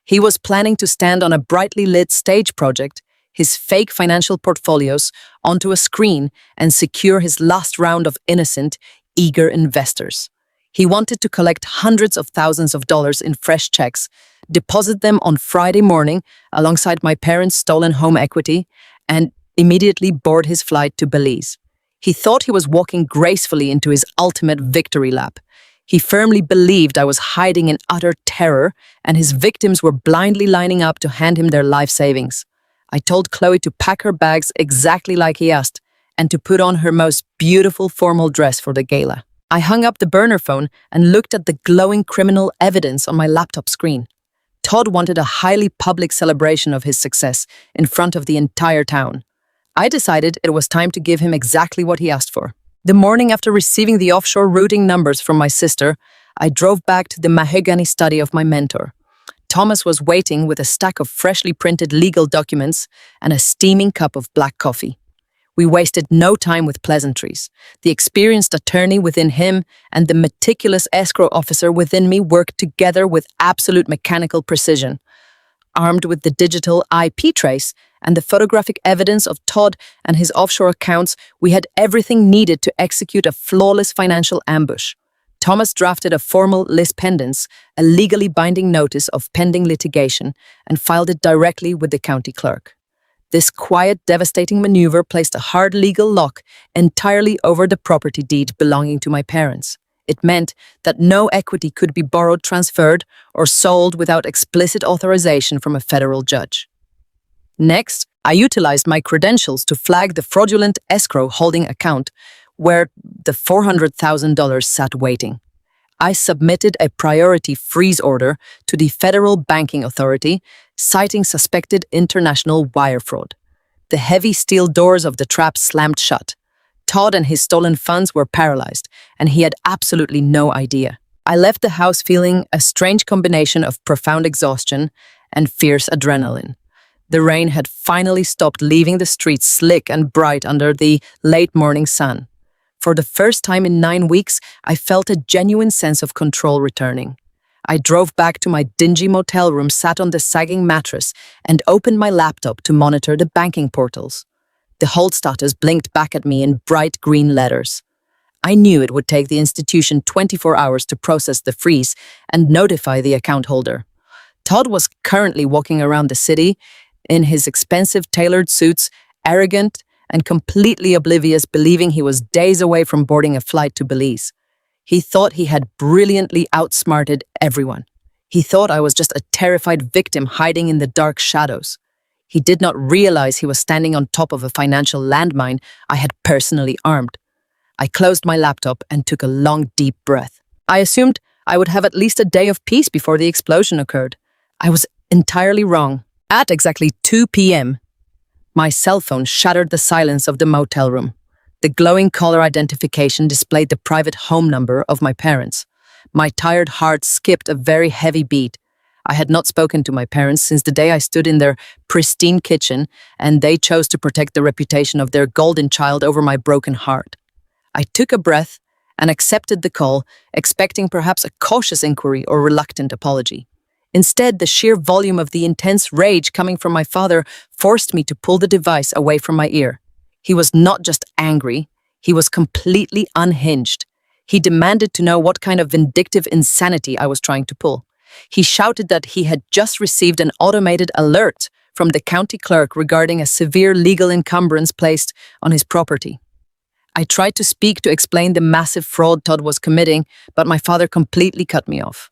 He was planning to stand on a brightly lit stage project, his fake financial portfolios, onto a screen and secure his last round of innocent, eager investors. He wanted to collect hundreds of thousands of dollars in fresh checks, deposit them on Friday morning alongside my parents' stolen home equity, and immediately board his flight to Belize. He thought he was walking gracefully into his ultimate victory lap. He firmly believed I was hiding in utter terror, and his victims were blindly lining up to hand him their life savings. I told Chloe to pack her bags exactly like he asked, and to put on her most beautiful formal dress for the gala. I hung up the burner phone and looked at the glowing criminal evidence on my laptop screen. Todd wanted a highly public celebration of his success in front of the entire town. I decided it was time to give him exactly what he asked for. The morning after receiving the offshore routing numbers from my sister, I drove back to the mahogany study of my mentor. Thomas was waiting with a stack of freshly printed legal documents and a steaming cup of black coffee. We wasted no time with pleasantries. The experienced attorney within him and the meticulous escrow officer within me worked together with absolute mechanical precision. Armed with the digital IP trace and the photographic evidence of Todd and his offshore accounts, we had everything needed to execute a flawless financial ambush. Thomas drafted a formal lis pendens, a legally binding notice of pending litigation, and filed it directly with the county clerk. This quiet, devastating maneuver placed a hard legal lock entirely over the property deed belonging to my parents. It meant that no equity could be borrowed, transferred, or sold without explicit authorization from a federal judge. Next, I utilized my credentials to flag the fraudulent escrow holding account where the $400,000 sat waiting. I submitted a priority freeze order to the Federal Banking Authority, citing suspected international wire fraud. The heavy steel doors of the trap slammed shut. Todd and his stolen funds were paralyzed, and he had absolutely no idea. I left the house feeling a strange combination of profound exhaustion and fierce adrenaline. The rain had finally stopped, leaving the streets slick and bright under the late morning sun. For the first time in 9 weeks, I felt a genuine sense of control returning. I drove back to my dingy motel room, sat on the sagging mattress, and opened my laptop to monitor the banking portals. The hold status blinked back at me in bright green letters. I knew it would take the institution 24 hours to process the freeze and notify the account holder. Todd was currently walking around the city in his expensive tailored suits, arrogant and completely oblivious, believing he was days away from boarding a flight to Belize. He thought he had brilliantly outsmarted everyone. He thought I was just a terrified victim hiding in the dark shadows. He did not realize he was standing on top of a financial landmine I had personally armed. I closed my laptop and took a long, deep breath. I assumed I would have at least a day of peace before the explosion occurred. I was entirely wrong. At exactly 2 p.m., my cell phone shattered the silence of the motel room. The glowing caller identification displayed the private home number of my parents. My tired heart skipped a very heavy beat. I had not spoken to my parents since the day I stood in their pristine kitchen, and they chose to protect the reputation of their golden child over my broken heart. I took a breath and accepted the call, expecting perhaps a cautious inquiry or reluctant apology. Instead, the sheer volume of the intense rage coming from my father forced me to pull the device away from my ear. He was not just angry, he was completely unhinged. He demanded to know what kind of vindictive insanity I was trying to pull. He shouted that he had just received an automated alert from the county clerk regarding a severe legal encumbrance placed on his property. I tried to speak to explain the massive fraud Todd was committing, but my father completely cut me off.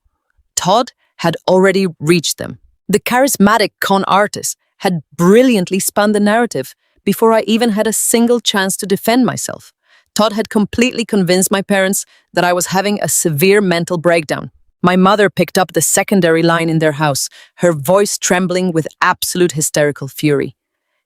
Todd had already reached them. The charismatic con artist had brilliantly spun the narrative before I even had a single chance to defend myself. Todd had completely convinced my parents that I was having a severe mental breakdown. My mother picked up the secondary line in their house, her voice trembling with absolute hysterical fury.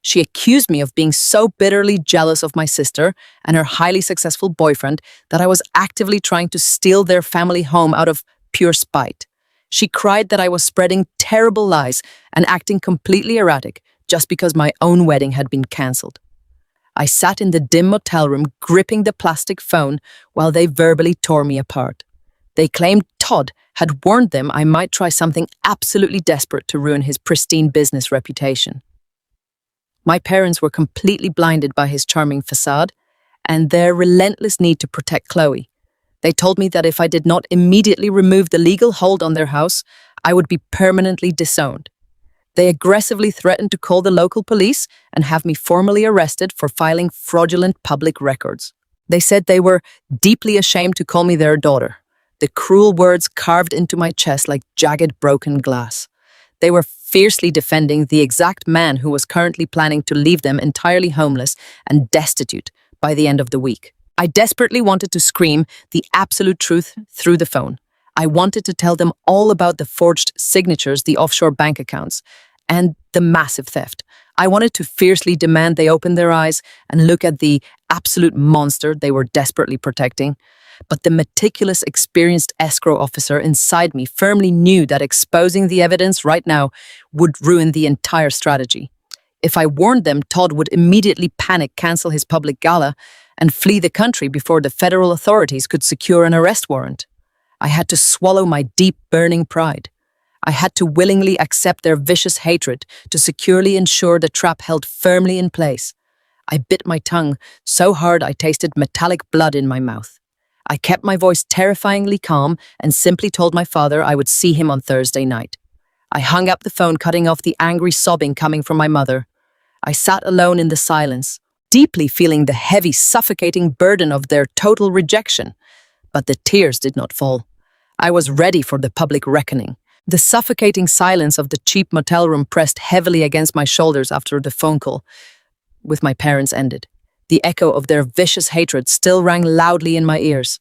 She accused me of being so bitterly jealous of my sister and her highly successful boyfriend that I was actively trying to steal their family home out of pure spite. She cried that I was spreading terrible lies and acting completely erratic just because my own wedding had been cancelled. I sat in the dim motel room gripping the plastic phone while they verbally tore me apart. They claimed Todd had warned them I might try something absolutely desperate to ruin his pristine business reputation. My parents were completely blinded by his charming facade and their relentless need to protect Chloe. They told me that if I did not immediately remove the legal hold on their house, I would be permanently disowned. They aggressively threatened to call the local police and have me formally arrested for filing fraudulent public records. They said they were deeply ashamed to call me their daughter. The cruel words carved into my chest like jagged broken glass. They were fiercely defending the exact man who was currently planning to leave them entirely homeless and destitute by the end of the week. I desperately wanted to scream the absolute truth through the phone. I wanted to tell them all about the forged signatures, the offshore bank accounts, and the massive theft. I wanted to fiercely demand they open their eyes and look at the absolute monster they were desperately protecting. But the meticulous, experienced escrow officer inside me firmly knew that exposing the evidence right now would ruin the entire strategy. If I warned them, Todd would immediately panic, cancel his public gala, and flee the country before the federal authorities could secure an arrest warrant. I had to swallow my deep, burning pride. I had to willingly accept their vicious hatred to securely ensure the trap held firmly in place. I bit my tongue so hard I tasted metallic blood in my mouth. I kept my voice terrifyingly calm and simply told my father I would see him on Thursday night. I hung up the phone, cutting off the angry sobbing coming from my mother. I sat alone in the silence, deeply feeling the heavy, suffocating burden of their total rejection. But the tears did not fall. I was ready for the public reckoning. The suffocating silence of the cheap motel room pressed heavily against my shoulders after the phone call with my parents ended. The echo of their vicious hatred still rang loudly in my ears.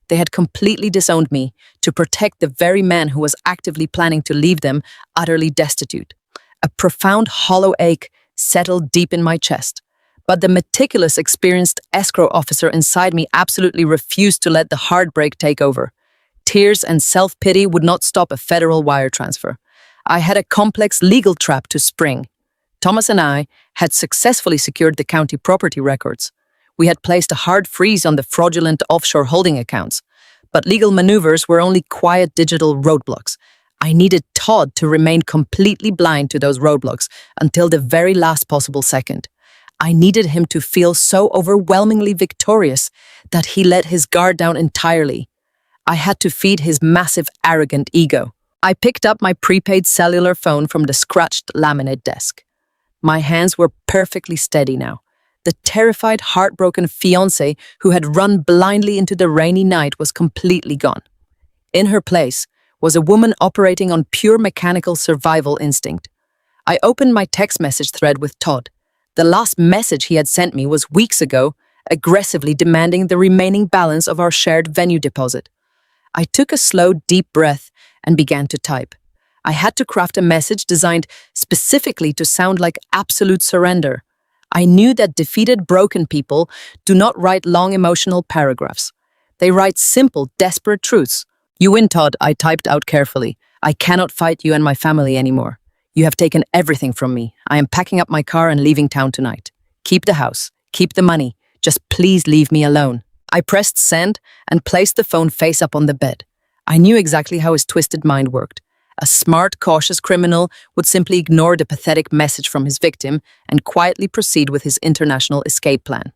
They had completely disowned me to protect the very man who was actively planning to leave them utterly destitute. A profound hollow ache settled deep in my chest. But the meticulous, experienced escrow officer inside me absolutely refused to let the heartbreak take over. Tears and self-pity would not stop a federal wire transfer. I had a complex legal trap to spring. Thomas and I had successfully secured the county property records. We had placed a hard freeze on the fraudulent offshore holding accounts. But legal maneuvers were only quiet digital roadblocks. I needed Todd to remain completely blind to those roadblocks until the very last possible second. I needed him to feel so overwhelmingly victorious that he let his guard down entirely. I had to feed his massive, arrogant ego. I picked up my prepaid cellular phone from the scratched laminate desk. My hands were perfectly steady now. The terrified, heartbroken fiancé who had run blindly into the rainy night was completely gone. In her place was a woman operating on pure mechanical survival instinct. I opened my text message thread with Todd. The last message he had sent me was weeks ago, aggressively demanding the remaining balance of our shared venue deposit. I took a slow, deep breath and began to type. I had to craft a message designed specifically to sound like absolute surrender. I knew that defeated, broken people do not write long emotional paragraphs. They write simple, desperate truths. "You win, Todd," I typed out carefully. "I cannot fight you and my family anymore. You have taken everything from me. I am packing up my car and leaving town tonight. Keep the house. Keep the money. Just please leave me alone." I pressed send and placed the phone face up on the bed. I knew exactly how his twisted mind worked. A smart, cautious criminal would simply ignore the pathetic message from his victim and quietly proceed with his international escape plan.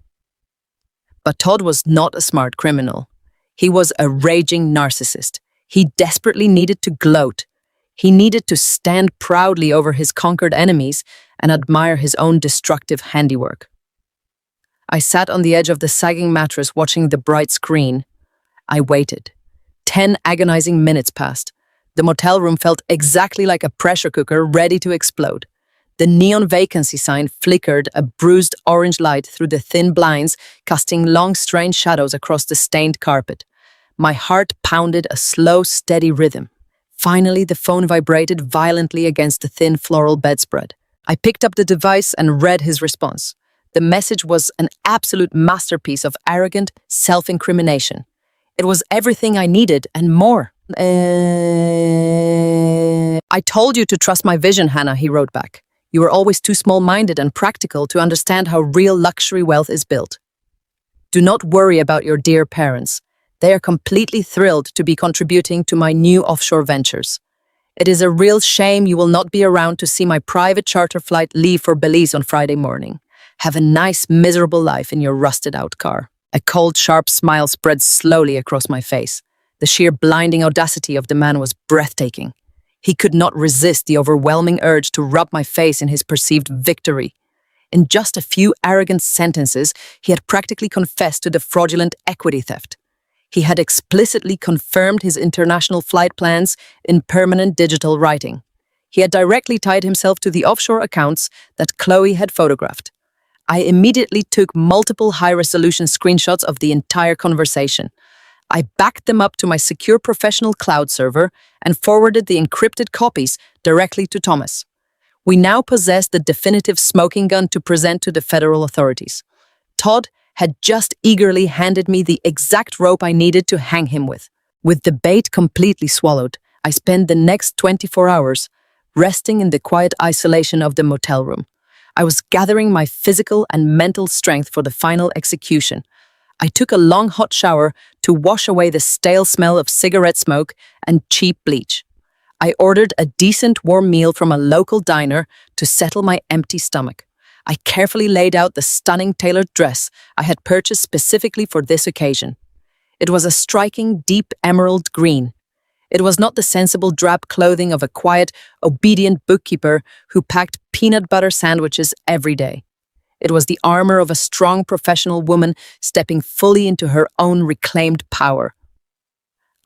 But Todd was not a smart criminal. He was a raging narcissist. He desperately needed to gloat. He needed to stand proudly over his conquered enemies and admire his own destructive handiwork. I sat on the edge of the sagging mattress watching the bright screen. I waited. 10 agonizing minutes passed. The motel room felt exactly like a pressure cooker ready to explode. The neon vacancy sign flickered a bruised orange light through the thin blinds, casting long, strange shadows across the stained carpet. My heart pounded a slow, steady rhythm. Finally, the phone vibrated violently against the thin floral bedspread. I picked up the device and read his response. The message was an absolute masterpiece of arrogant self-incrimination. It was everything I needed and more. "I told you to trust my vision, Hannah," he wrote back. "You were always too small-minded and practical to understand how real luxury wealth is built. Do not worry about your dear parents. They are completely thrilled to be contributing to my new offshore ventures. It is a real shame you will not be around to see my private charter flight leave for Belize on Friday morning. Have a nice, miserable life in your rusted-out car." A cold, sharp smile spread slowly across my face. The sheer blinding audacity of the man was breathtaking. He could not resist the overwhelming urge to rub my face in his perceived victory. In just a few arrogant sentences, he had practically confessed to the fraudulent equity theft. He had explicitly confirmed his international flight plans in permanent digital writing. He had directly tied himself to the offshore accounts that Chloe had photographed. I immediately took multiple high-resolution screenshots of the entire conversation. I backed them up to my secure professional cloud server and forwarded the encrypted copies directly to Thomas. We now possessed the definitive smoking gun to present to the federal authorities. Todd had just eagerly handed me the exact rope I needed to hang him with. With the bait completely swallowed, I spent the next 24 hours resting in the quiet isolation of the motel room. I was gathering my physical and mental strength for the final execution. I took a long hot shower to wash away the stale smell of cigarette smoke and cheap bleach. I ordered a decent warm meal from a local diner to settle my empty stomach. I carefully laid out the stunning tailored dress I had purchased specifically for this occasion. It was a striking, deep emerald green. It was not the sensible drab clothing of a quiet, obedient bookkeeper who packed peanut butter sandwiches every day. It was the armor of a strong professional woman stepping fully into her own reclaimed power.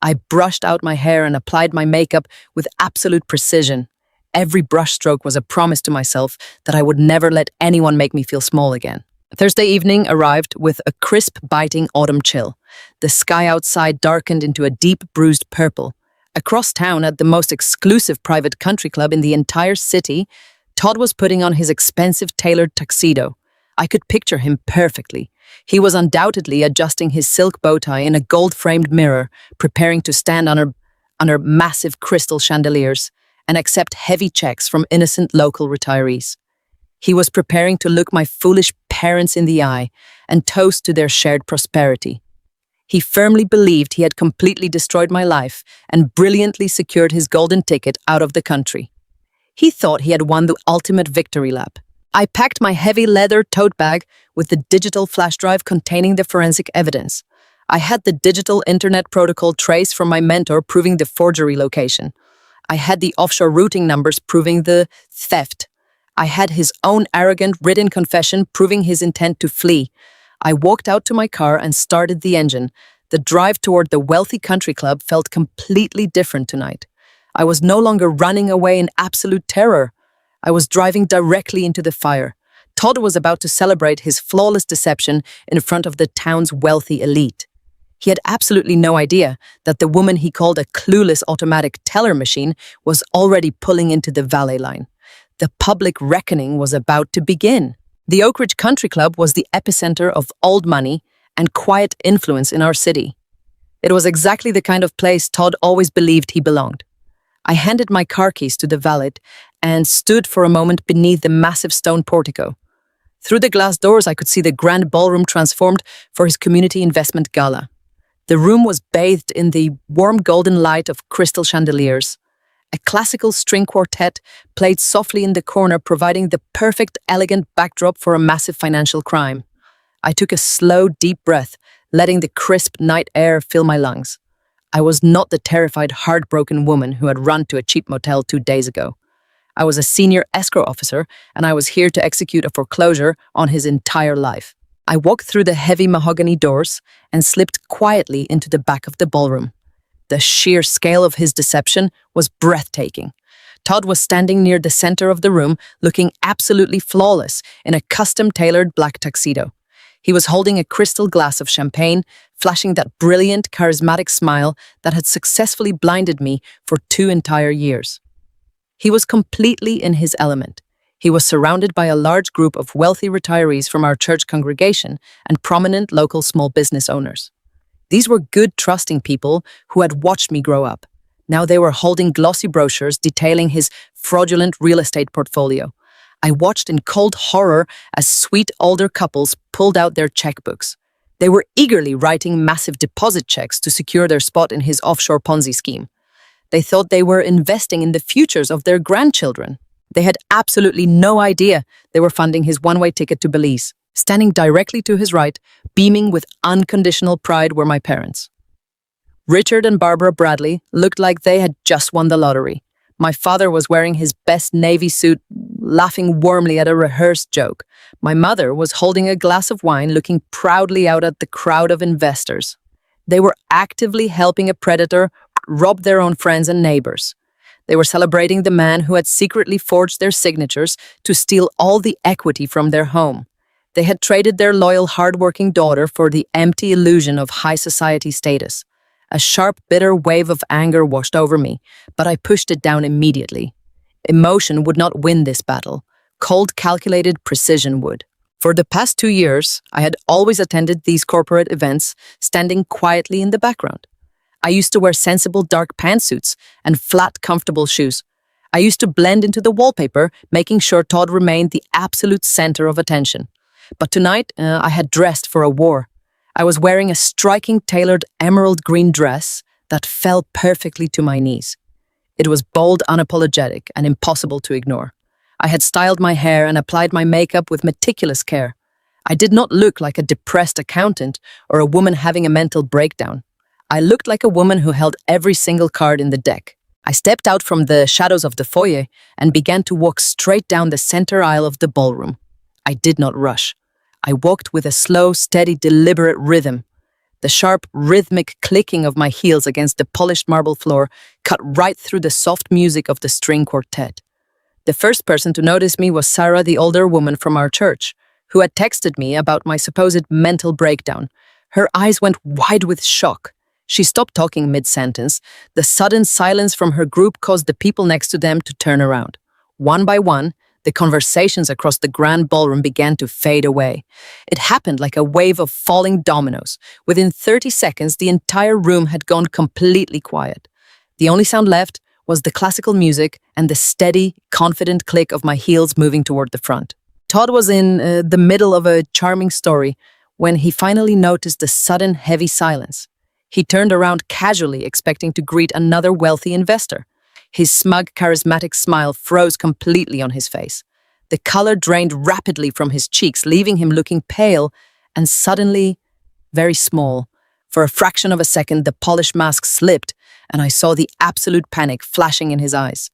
I brushed out my hair and applied my makeup with absolute precision. Every brushstroke was a promise to myself that I would never let anyone make me feel small again. Thursday evening arrived with a crisp, biting autumn chill. The sky outside darkened into a deep, bruised purple. Across town at the most exclusive private country club in the entire city, Todd was putting on his expensive tailored tuxedo. I could picture him perfectly. He was undoubtedly adjusting his silk bow tie in a gold-framed mirror, preparing to stand under massive crystal chandeliers and accept heavy checks from innocent local retirees. He was preparing to look my foolish parents in the eye and toast to their shared prosperity. He firmly believed he had completely destroyed my life and brilliantly secured his golden ticket out of the country. He thought he had won the ultimate victory lap. I packed my heavy leather tote bag with the digital flash drive containing the forensic evidence. I had the digital internet protocol trace from my mentor proving the forgery location. I had the offshore routing numbers proving the theft. I had his own arrogant written confession proving his intent to flee. I walked out to my car and started the engine. The drive toward the wealthy country club felt completely different tonight. I was no longer running away in absolute terror. I was driving directly into the fire. Todd was about to celebrate his flawless deception in front of the town's wealthy elite. He had absolutely no idea that the woman he called a clueless automatic teller machine was already pulling into the valet line. The public reckoning was about to begin. The Oak Ridge Country Club was the epicenter of old money and quiet influence in our city. It was exactly the kind of place Todd always believed he belonged. I handed my car keys to the valet and stood for a moment beneath the massive stone portico. Through the glass doors, I could see the grand ballroom transformed for his community investment gala. The room was bathed in the warm golden light of crystal chandeliers. A classical string quartet played softly in the corner, providing the perfect, elegant backdrop for a massive financial crime. I took a slow, deep breath, letting the crisp night air fill my lungs. I was not the terrified, heartbroken woman who had run to a cheap motel 2 days ago. I was a senior escrow officer, and I was here to execute a foreclosure on his entire life. I walked through the heavy mahogany doors and slipped quietly into the back of the ballroom. The sheer scale of his deception was breathtaking. Todd was standing near the center of the room, looking absolutely flawless in a custom-tailored black tuxedo. He was holding a crystal glass of champagne, flashing that brilliant, charismatic smile that had successfully blinded me for 2 entire years. He was completely in his element. He was surrounded by a large group of wealthy retirees from our church congregation and prominent local small business owners. These were good, trusting people who had watched me grow up. Now they were holding glossy brochures detailing his fraudulent real estate portfolio. I watched in cold horror as sweet older couples pulled out their checkbooks. They were eagerly writing massive deposit checks to secure their spot in his offshore Ponzi scheme. They thought they were investing in the futures of their grandchildren. They had absolutely no idea they were funding his one-way ticket to Belize. Standing directly to his right, beaming with unconditional pride, were my parents. Richard and Barbara Bradley looked like they had just won the lottery. My father was wearing his best navy suit, laughing warmly at a rehearsed joke. My mother was holding a glass of wine, looking proudly out at the crowd of investors. They were actively helping a predator rob their own friends and neighbors. They were celebrating the man who had secretly forged their signatures to steal all the equity from their home. They had traded their loyal, hardworking daughter for the empty illusion of high society status. A sharp, bitter wave of anger washed over me, but I pushed it down immediately. Emotion would not win this battle. Cold, calculated precision would. For the past 2 years, I had always attended these corporate events, standing quietly in the background. I used to wear sensible dark pantsuits and flat, comfortable shoes. I used to blend into the wallpaper, making sure Todd remained the absolute center of attention. But tonight, I had dressed for a war. I was wearing a striking tailored emerald green dress that fell perfectly to my knees. It was bold, unapologetic, and impossible to ignore. I had styled my hair and applied my makeup with meticulous care. I did not look like a depressed accountant or a woman having a mental breakdown. I looked like a woman who held every single card in the deck. I stepped out from the shadows of the foyer and began to walk straight down the center aisle of the ballroom. I did not rush. I walked with a slow, steady, deliberate rhythm. The sharp, rhythmic clicking of my heels against the polished marble floor cut right through the soft music of the string quartet. The first person to notice me was Sarah, the older woman from our church, who had texted me about my supposed mental breakdown. Her eyes went wide with shock. She stopped talking mid-sentence. The sudden silence from her group caused the people next to them to turn around. One by one, the conversations across the grand ballroom began to fade away. It happened like a wave of falling dominoes. Within 30 seconds, the entire room had gone completely quiet. The only sound left was the classical music and the steady, confident click of my heels moving toward the front. Todd was in the middle of a charming story when he finally noticed the sudden, heavy silence. He turned around casually, expecting to greet another wealthy investor. His smug, charismatic smile froze completely on his face. The color drained rapidly from his cheeks, leaving him looking pale and suddenly very small. For a fraction of a second, the polished mask slipped, and I saw the absolute panic flashing in his eyes.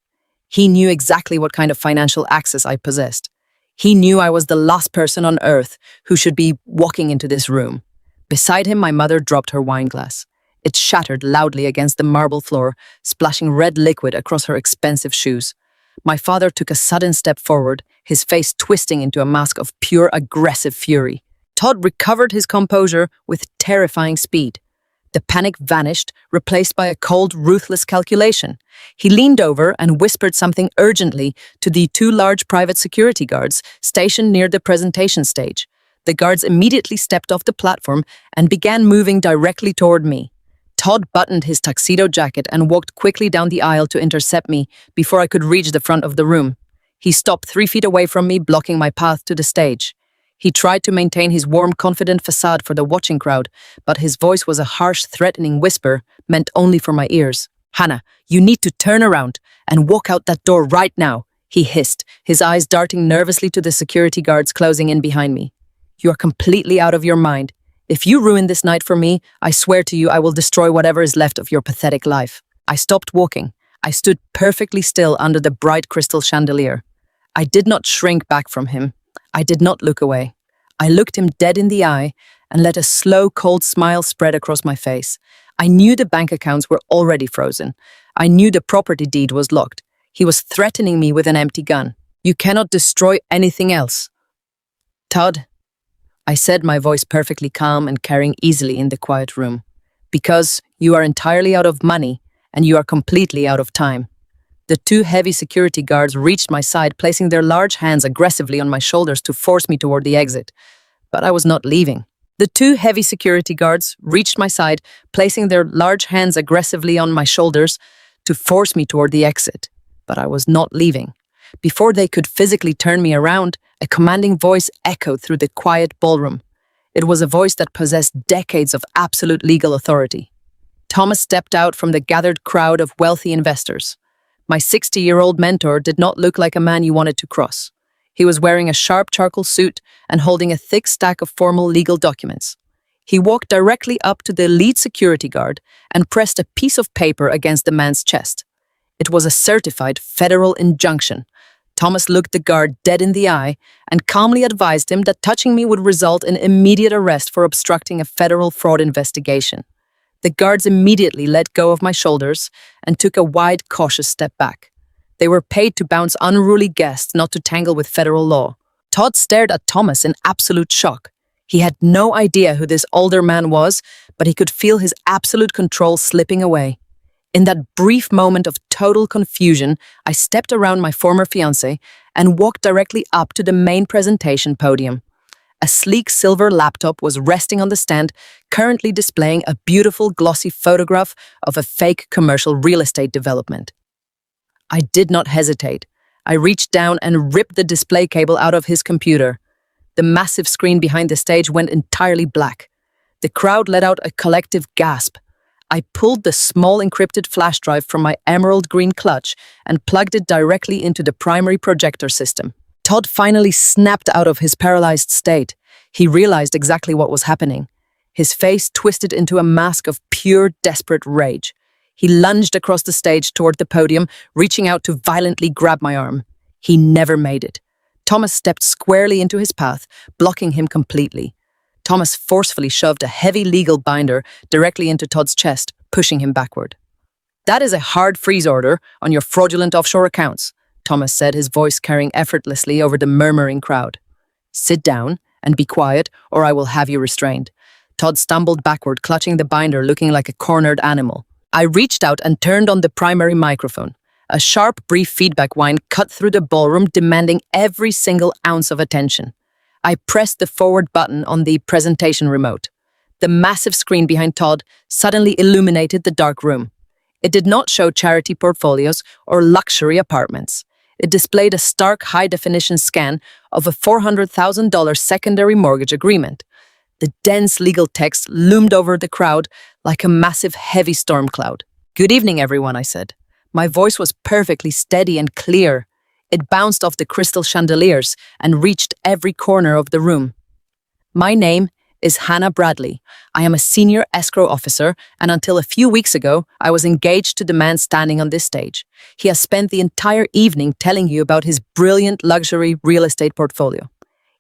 He knew exactly what kind of financial access I possessed. He knew I was the last person on earth who should be walking into this room. Beside him, my mother dropped her wine glass. It shattered loudly against the marble floor, splashing red liquid across her expensive shoes. My father took a sudden step forward, his face twisting into a mask of pure aggressive fury. Todd recovered his composure with terrifying speed. The panic vanished, replaced by a cold, ruthless calculation. He leaned over and whispered something urgently to the two large private security guards stationed near the presentation stage. The guards immediately stepped off the platform and began moving directly toward me. Todd buttoned his tuxedo jacket and walked quickly down the aisle to intercept me before I could reach the front of the room. He stopped 3 feet away from me, blocking my path to the stage. He tried to maintain his warm, confident facade for the watching crowd, but his voice was a harsh, threatening whisper meant only for my ears. "Hannah, you need to turn around and walk out that door right now," he hissed, his eyes darting nervously to the security guards closing in behind me. "You are completely out of your mind. If you ruin this night for me, I swear to you I will destroy whatever is left of your pathetic life." I stopped walking. I stood perfectly still under the bright crystal chandelier. I did not shrink back from him. I did not look away. I looked him dead in the eye and let a slow, cold smile spread across my face. I knew the bank accounts were already frozen. I knew the property deed was locked. He was threatening me with an empty gun. "You cannot destroy anything else." "Todd," I said, my voice perfectly calm and carrying easily in the quiet room, "because you are entirely out of money and you are completely out of time." The two heavy security guards reached my side, placing their large hands aggressively on my shoulders to force me toward the exit. But I was not leaving. The two heavy security guards reached my side, placing their large hands aggressively on my shoulders to force me toward the exit. But I was not leaving. Before they could physically turn me around, a commanding voice echoed through the quiet ballroom. It was a voice that possessed decades of absolute legal authority. Thomas stepped out from the gathered crowd of wealthy investors. My 60-year-old mentor did not look like a man you wanted to cross. He was wearing a sharp charcoal suit and holding a thick stack of formal legal documents. He walked directly up to the lead security guard and pressed a piece of paper against the man's chest. It was a certified federal injunction. Thomas looked the guard dead in the eye and calmly advised him that touching me would result in immediate arrest for obstructing a federal fraud investigation. The guards immediately let go of my shoulders and took a wide, cautious step back. They were paid to bounce unruly guests, not to tangle with federal law. Todd stared at Thomas in absolute shock. He had no idea who this older man was, but he could feel his absolute control slipping away. In that brief moment of total confusion, I stepped around my former fiancé and walked directly up to the main presentation podium. A sleek silver laptop was resting on the stand, currently displaying a beautiful glossy photograph of a fake commercial real estate development. I did not hesitate. I reached down and ripped the display cable out of his computer. The massive screen behind the stage went entirely black. The crowd let out a collective gasp. I pulled the small encrypted flash drive from my emerald green clutch and plugged it directly into the primary projector system. Todd finally snapped out of his paralyzed state. He realized exactly what was happening. His face twisted into a mask of pure, desperate rage. He lunged across the stage toward the podium, reaching out to violently grab my arm. He never made it. Thomas stepped squarely into his path, blocking him completely. Thomas forcefully shoved a heavy legal binder directly into Todd's chest, pushing him backward. "That is a hard freeze order on your fraudulent offshore accounts," Thomas said, his voice carrying effortlessly over the murmuring crowd. "Sit down and be quiet, or I will have you restrained." Todd stumbled backward, clutching the binder, looking like a cornered animal. I reached out and turned on the primary microphone. A sharp, brief feedback whine cut through the ballroom, demanding every single ounce of attention. I pressed the forward button on the presentation remote. The massive screen behind Todd suddenly illuminated the dark room. It did not show charity portfolios or luxury apartments. It displayed a stark, high-definition scan of a $400,000 secondary mortgage agreement. The dense legal text loomed over the crowd like a massive, heavy storm cloud. "Good evening, everyone," I said. My voice was perfectly steady and clear. It bounced off the crystal chandeliers and reached every corner of the room. My name is Hannah Bradley. I am a senior escrow officer, and until a few weeks ago, I was engaged to the man standing on this stage. He has spent the entire evening telling you about his brilliant luxury real estate portfolio.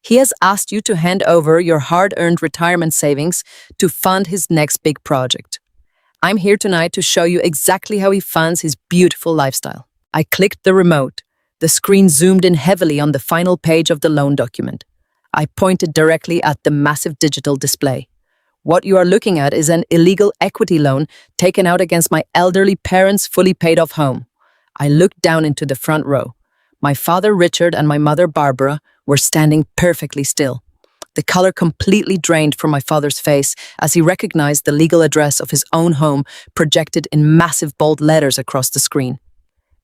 He has asked you to hand over your hard-earned retirement savings to fund his next big project. I'm here tonight to show you exactly how he funds his beautiful lifestyle. I clicked the remote. The screen zoomed in heavily on the final page of the loan document. I pointed directly at the massive digital display. What you are looking at is an illegal equity loan taken out against my elderly parents' fully paid-off home. I looked down into the front row. My father Richard and my mother Barbara were standing perfectly still. The color completely drained from my father's face as he recognized the legal address of his own home projected in massive bold letters across the screen.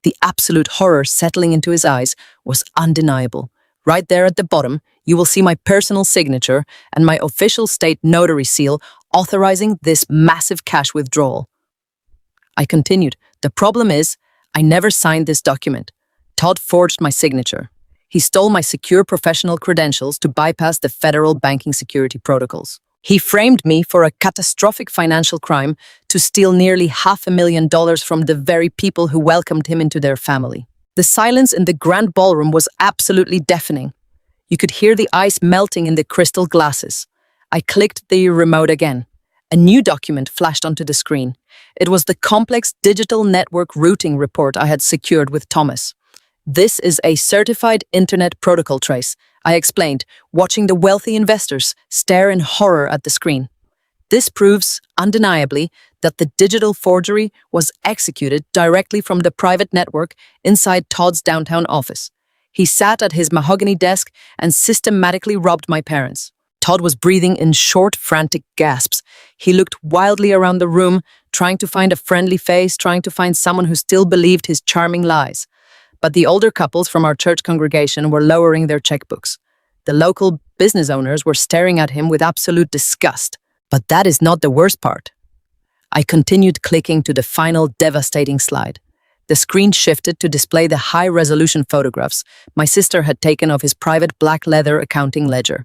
The absolute horror settling into his eyes was undeniable. Right there at the bottom, you will see my personal signature and my official state notary seal authorizing this massive cash withdrawal. I continued, the problem is, I never signed this document. Todd forged my signature. He stole my secure professional credentials to bypass the federal banking security protocols. He framed me for a catastrophic financial crime to steal nearly $500,000 from the very people who welcomed him into their family. The silence in the grand ballroom was absolutely deafening. You could hear the ice melting in the crystal glasses. I clicked the remote again. A new document flashed onto the screen. It was the complex digital network routing report I had secured with Thomas. This is a certified internet protocol trace, I explained, watching the wealthy investors stare in horror at the screen. This proves, undeniably, that the digital forgery was executed directly from the private network inside Todd's downtown office. He sat at his mahogany desk and systematically robbed my parents. Todd was breathing in short, frantic gasps. He looked wildly around the room, trying to find a friendly face, trying to find someone who still believed his charming lies. But the older couples from our church congregation were lowering their checkbooks. The local business owners were staring at him with absolute disgust. But that is not the worst part. I continued clicking to the final devastating slide. The screen shifted to display the high-resolution photographs my sister had taken of his private black leather accounting ledger.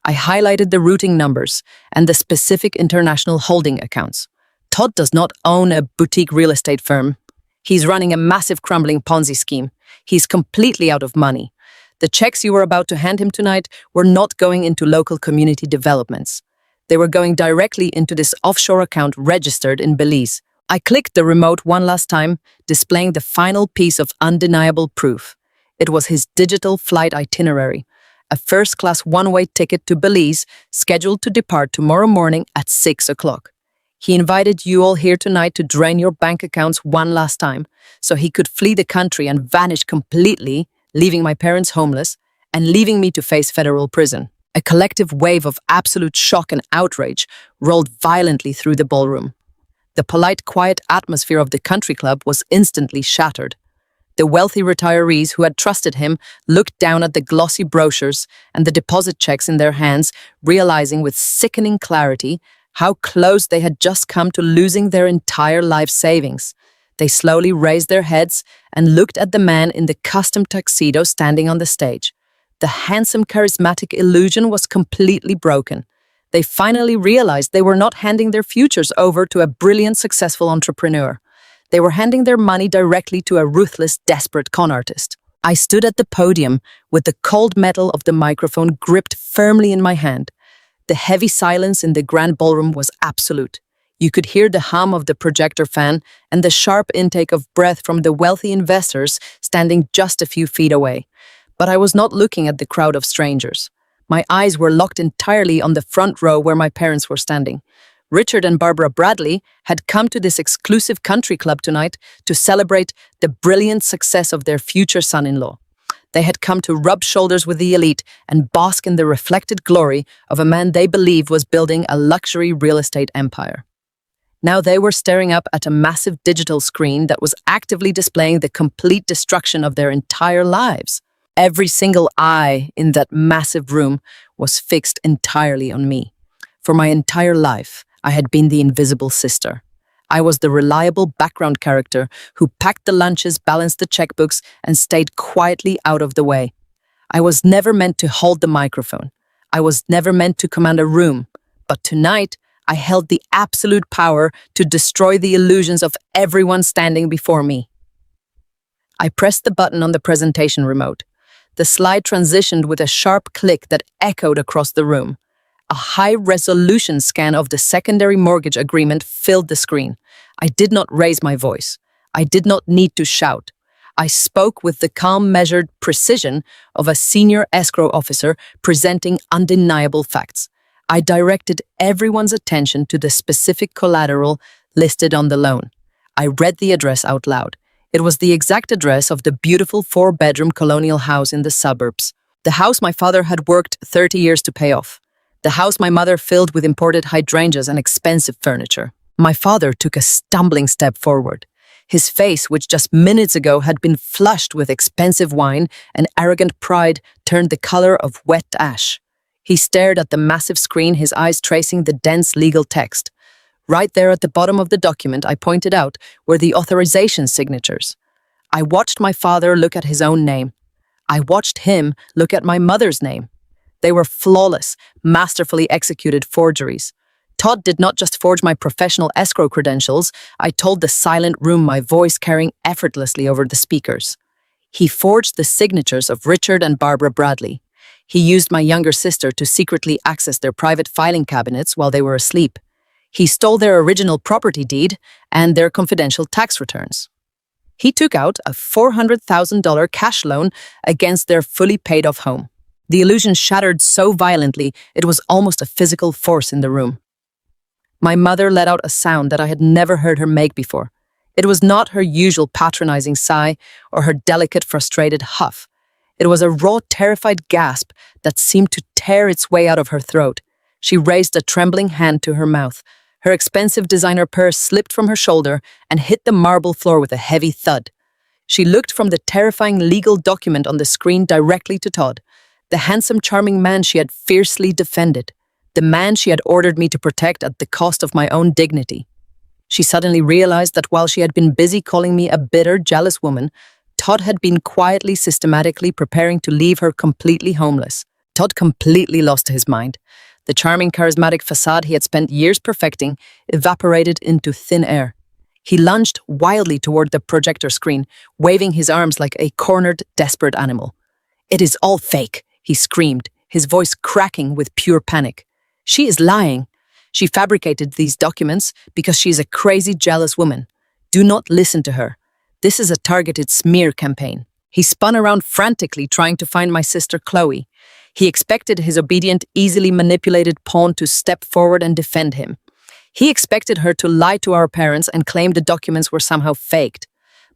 I highlighted the routing numbers and the specific international holding accounts. Todd does not own a boutique real estate firm. He's running a massive crumbling Ponzi scheme. He's completely out of money. The checks you were about to hand him tonight were not going into local community developments. They were going directly into this offshore account registered in Belize. I clicked the remote one last time, displaying the final piece of undeniable proof. It was his digital flight itinerary, a first-class one-way ticket to Belize, scheduled to depart tomorrow morning at 6 o'clock. He invited you all here tonight to drain your bank accounts one last time, so he could flee the country and vanish completely, leaving my parents homeless and leaving me to face federal prison. A collective wave of absolute shock and outrage rolled violently through the ballroom. The polite, quiet atmosphere of the country club was instantly shattered. The wealthy retirees who had trusted him looked down at the glossy brochures and the deposit checks in their hands, realizing with sickening clarity how close they had just come to losing their entire life savings. They slowly raised their heads and looked at the man in the custom tuxedo standing on the stage. The handsome, charismatic illusion was completely broken. They finally realized they were not handing their futures over to a brilliant, successful entrepreneur. They were handing their money directly to a ruthless, desperate con artist. I stood at the podium with the cold metal of the microphone gripped firmly in my hand. The heavy silence in the grand ballroom was absolute. You could hear the hum of the projector fan and the sharp intake of breath from the wealthy investors standing just a few feet away. But I was not looking at the crowd of strangers. My eyes were locked entirely on the front row where my parents were standing. Richard and Barbara Bradley had come to this exclusive country club tonight to celebrate the brilliant success of their future son-in-law. They had come to rub shoulders with the elite and bask in the reflected glory of a man they believed was building a luxury real estate empire. Now they were staring up at a massive digital screen that was actively displaying the complete destruction of their entire lives. Every single eye in that massive room was fixed entirely on me. For my entire life, I had been the invisible sister. I was the reliable background character who packed the lunches, balanced the checkbooks, and stayed quietly out of the way. I was never meant to hold the microphone. I was never meant to command a room. But tonight, I held the absolute power to destroy the illusions of everyone standing before me. I pressed the button on the presentation remote. The slide transitioned with a sharp click that echoed across the room. A high-resolution scan of the secondary mortgage agreement filled the screen. I did not raise my voice. I did not need to shout. I spoke with the calm, measured precision of a senior escrow officer presenting undeniable facts. I directed everyone's attention to the specific collateral listed on the loan. I read the address out loud. It was the exact address of the beautiful 4-bedroom colonial house in the suburbs. The house my father had worked 30 years to pay off. The house my mother filled with imported hydrangeas and expensive furniture. My father took a stumbling step forward. His face, which just minutes ago had been flushed with expensive wine and arrogant pride, turned the color of wet ash. He stared at the massive screen, his eyes tracing the dense legal text. Right there at the bottom of the document, I pointed out, were the authorization signatures. I watched my father look at his own name. I watched him look at my mother's name. They were flawless, masterfully executed forgeries. Todd did not just forge my professional escrow credentials, I told the silent room, my voice carrying effortlessly over the speakers. He forged the signatures of Richard and Barbara Bradley. He used my younger sister to secretly access their private filing cabinets while they were asleep. He stole their original property deed and their confidential tax returns. He took out a $400,000 cash loan against their fully paid-off home. The illusion shattered so violently, it was almost a physical force in the room. My mother let out a sound that I had never heard her make before. It was not her usual patronizing sigh or her delicate, frustrated huff. It was a raw, terrified gasp that seemed to tear its way out of her throat. She raised a trembling hand to her mouth. Her expensive designer purse slipped from her shoulder and hit the marble floor with a heavy thud. She looked from the terrifying legal document on the screen directly to Todd, the handsome, charming man she had fiercely defended. The man she had ordered me to protect at the cost of my own dignity. She suddenly realized that while she had been busy calling me a bitter, jealous woman, Todd had been quietly, systematically preparing to leave her completely homeless. Todd completely lost his mind. The charming, charismatic facade he had spent years perfecting evaporated into thin air. He lunged wildly toward the projector screen, waving his arms like a cornered, desperate animal. "It is all fake," he screamed, his voice cracking with pure panic. "She is lying. She fabricated these documents because she is a crazy, jealous woman. Do not listen to her. This is a targeted smear campaign." He spun around frantically, trying to find my sister Chloe. He expected his obedient, easily manipulated pawn to step forward and defend him. He expected her to lie to our parents and claim the documents were somehow faked.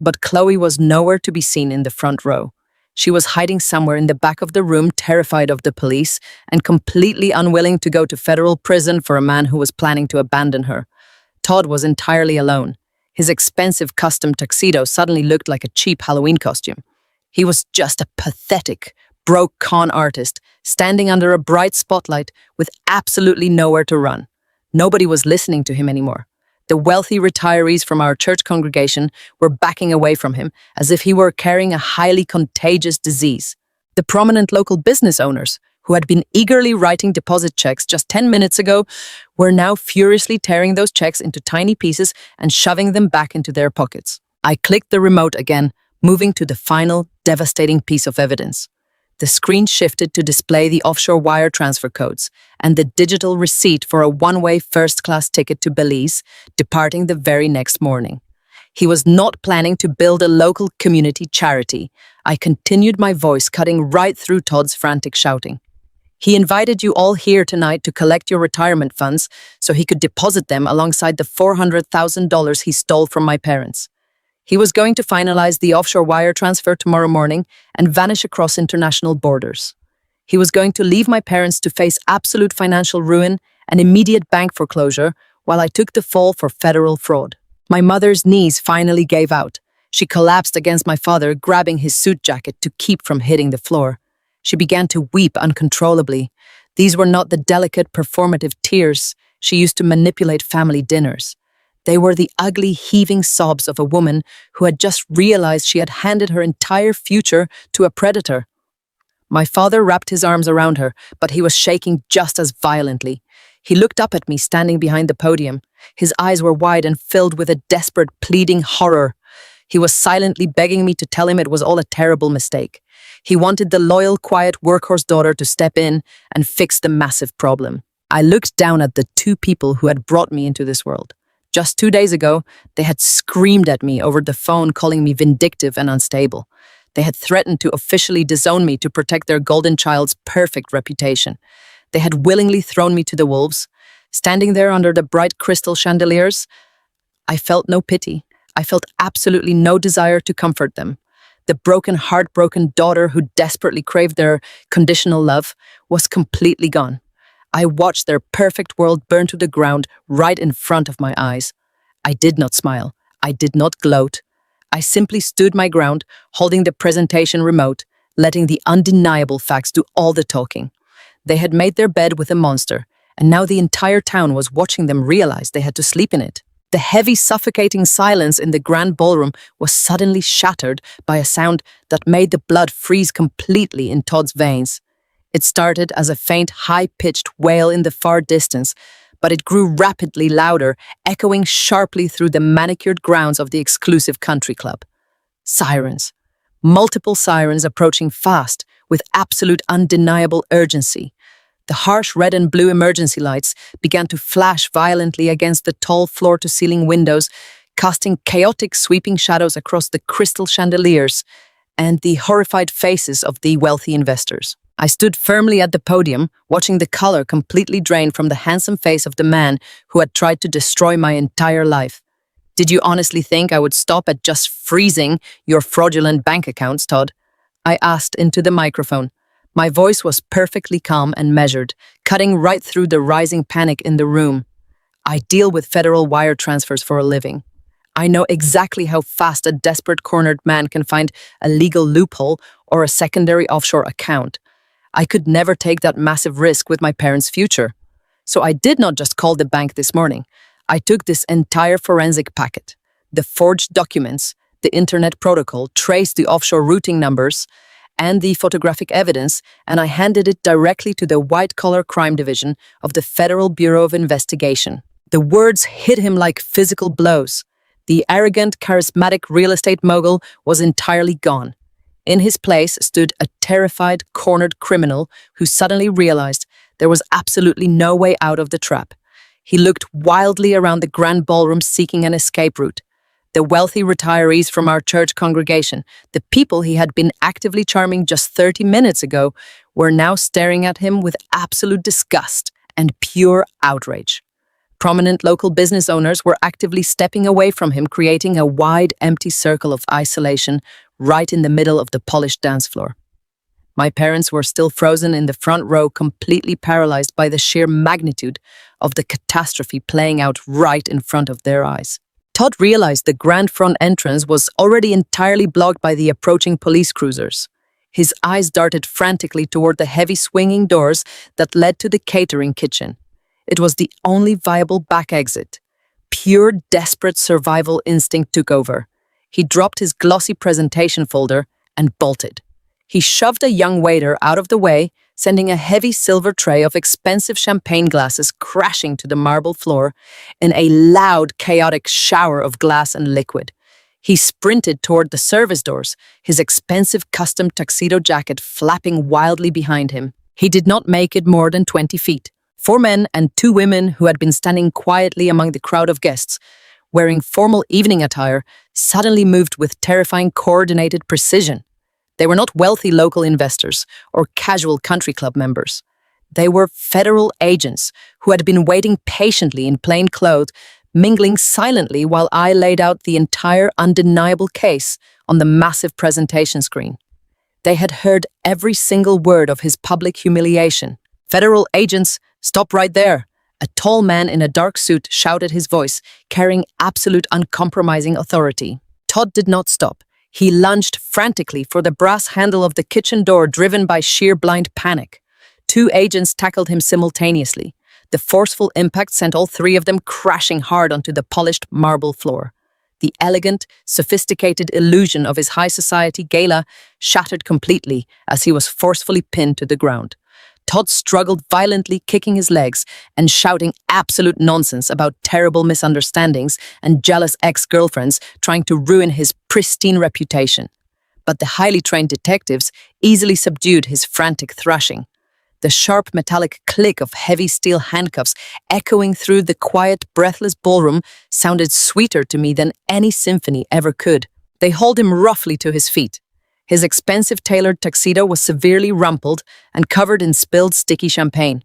But Chloe was nowhere to be seen in the front row. She was hiding somewhere in the back of the room, terrified of the police and completely unwilling to go to federal prison for a man who was planning to abandon her. Todd was entirely alone. His expensive custom tuxedo suddenly looked like a cheap Halloween costume. He was just a pathetic, broke con artist, standing under a bright spotlight with absolutely nowhere to run. Nobody was listening to him anymore. The wealthy retirees from our church congregation were backing away from him as if he were carrying a highly contagious disease. The prominent local business owners, who had been eagerly writing deposit checks just 10 minutes ago, were now furiously tearing those checks into tiny pieces and shoving them back into their pockets. I clicked the remote again, moving to the final, devastating piece of evidence. The screen shifted to display the offshore wire transfer codes and the digital receipt for a one-way first-class ticket to Belize, departing the very next morning. He was not planning to build a local community charity. I continued, my voice cutting right through Todd's frantic shouting. He invited you all here tonight to collect your retirement funds so he could deposit them alongside the $400,000 he stole from my parents. He was going to finalize the offshore wire transfer tomorrow morning and vanish across international borders. He was going to leave my parents to face absolute financial ruin and immediate bank foreclosure while I took the fall for federal fraud. My mother's knees finally gave out. She collapsed against my father, grabbing his suit jacket to keep from hitting the floor. She began to weep uncontrollably. These were not the delicate, performative tears she used to manipulate family dinners. They were the ugly, heaving sobs of a woman who had just realized she had handed her entire future to a predator. My father wrapped his arms around her, but he was shaking just as violently. He looked up at me standing behind the podium. His eyes were wide and filled with a desperate, pleading horror. He was silently begging me to tell him it was all a terrible mistake. He wanted the loyal, quiet workhorse daughter to step in and fix the massive problem. I looked down at the two people who had brought me into this world. Just 2 days ago, they had screamed at me over the phone, calling me vindictive and unstable. They had threatened to officially disown me to protect their golden child's perfect reputation. They had willingly thrown me to the wolves. Standing there under the bright crystal chandeliers, I felt no pity. I felt absolutely no desire to comfort them. The broken, heartbroken daughter who desperately craved their conditional love was completely gone. I watched their perfect world burn to the ground right in front of my eyes. I did not smile. I did not gloat. I simply stood my ground, holding the presentation remote, letting the undeniable facts do all the talking. They had made their bed with a monster, and now the entire town was watching them realize they had to sleep in it. The heavy, suffocating silence in the grand ballroom was suddenly shattered by a sound that made the blood freeze completely in Todd's veins. It started as a faint, high-pitched wail in the far distance, but it grew rapidly louder, echoing sharply through the manicured grounds of the exclusive country club. Sirens. Multiple sirens approaching fast, with absolute undeniable urgency. The harsh red and blue emergency lights began to flash violently against the tall floor-to-ceiling windows, casting chaotic, sweeping shadows across the crystal chandeliers and the horrified faces of the wealthy investors. I stood firmly at the podium, watching the color completely drain from the handsome face of the man who had tried to destroy my entire life. Did you honestly think I would stop at just freezing your fraudulent bank accounts, Todd? I asked into the microphone. My voice was perfectly calm and measured, cutting right through the rising panic in the room. I deal with federal wire transfers for a living. I know exactly how fast a desperate cornered man can find a legal loophole or a secondary offshore account. I could never take that massive risk with my parents' future. So I did not just call the bank this morning. I took this entire forensic packet, the forged documents, the internet protocol, traced the offshore routing numbers, and the photographic evidence, and I handed it directly to the white-collar crime division of the Federal Bureau of Investigation. The words hit him like physical blows. The arrogant, charismatic real estate mogul was entirely gone. In his place stood a terrified, cornered criminal who suddenly realized there was absolutely no way out of the trap. He looked wildly around the grand ballroom seeking an escape route. The wealthy retirees from our church congregation, the people he had been actively charming just 30 minutes ago, were now staring at him with absolute disgust and pure outrage. Prominent local business owners were actively stepping away from him, creating a wide, empty circle of isolation right in the middle of the polished dance floor. My parents were still frozen in the front row, completely paralyzed by the sheer magnitude of the catastrophe playing out right in front of their eyes. Todd realized the grand front entrance was already entirely blocked by the approaching police cruisers. His eyes darted frantically toward the heavy swinging doors that led to the catering kitchen. It was the only viable back exit. Pure, desperate survival instinct took over. He dropped his glossy presentation folder and bolted. He shoved a young waiter out of the way, sending a heavy silver tray of expensive champagne glasses crashing to the marble floor in a loud, chaotic shower of glass and liquid. He sprinted toward the service doors, his expensive custom tuxedo jacket flapping wildly behind him. He did not make it more than 20 feet. 4 men and 2 women who had been standing quietly among the crowd of guests, wearing formal evening attire, suddenly moved with terrifying coordinated precision. They were not wealthy local investors or casual country club members. They were federal agents who had been waiting patiently in plain clothes, mingling silently while I laid out the entire undeniable case on the massive presentation screen. They had heard every single word of his public humiliation. "Federal agents, stop right there!" A tall man in a dark suit shouted his voice, carrying absolute uncompromising authority. Todd did not stop. He lunged frantically for the brass handle of the kitchen door, driven by sheer blind panic. 2 agents tackled him simultaneously. The forceful impact sent all three of them crashing hard onto the polished marble floor. The elegant, sophisticated illusion of his high society gala shattered completely as he was forcefully pinned to the ground. Todd struggled violently, kicking his legs and shouting absolute nonsense about terrible misunderstandings and jealous ex-girlfriends trying to ruin his pristine reputation. But the highly trained detectives easily subdued his frantic thrashing. The sharp metallic click of heavy steel handcuffs echoing through the quiet, breathless ballroom sounded sweeter to me than any symphony ever could. They hauled him roughly to his feet. His expensive tailored tuxedo was severely rumpled and covered in spilled sticky champagne.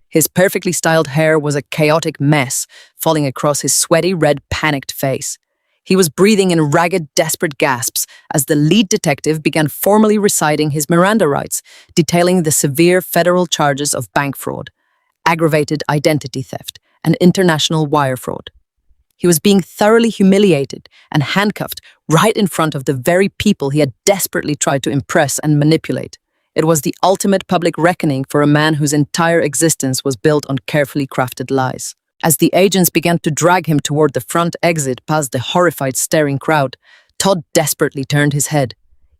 His perfectly styled hair was a chaotic mess, falling across his sweaty, red, panicked face. He was breathing in ragged, desperate gasps as the lead detective began formally reciting his Miranda rights, detailing the severe federal charges of bank fraud, aggravated identity theft, and international wire fraud. He was being thoroughly humiliated and handcuffed right in front of the very people he had desperately tried to impress and manipulate. It was the ultimate public reckoning for a man whose entire existence was built on carefully crafted lies. As the agents began to drag him toward the front exit past the horrified staring crowd, Todd desperately turned his head.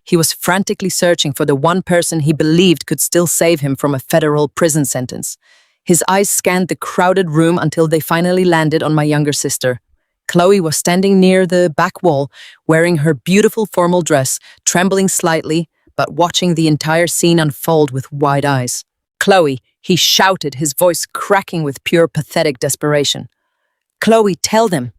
He was frantically searching for the one person he believed could still save him from a federal prison sentence. His eyes scanned the crowded room until they finally landed on my younger sister. Chloe was standing near the back wall, wearing her beautiful formal dress, trembling slightly, but watching the entire scene unfold with wide eyes. "Chloe," he shouted, his voice cracking with pure pathetic desperation. "Chloe, tell them.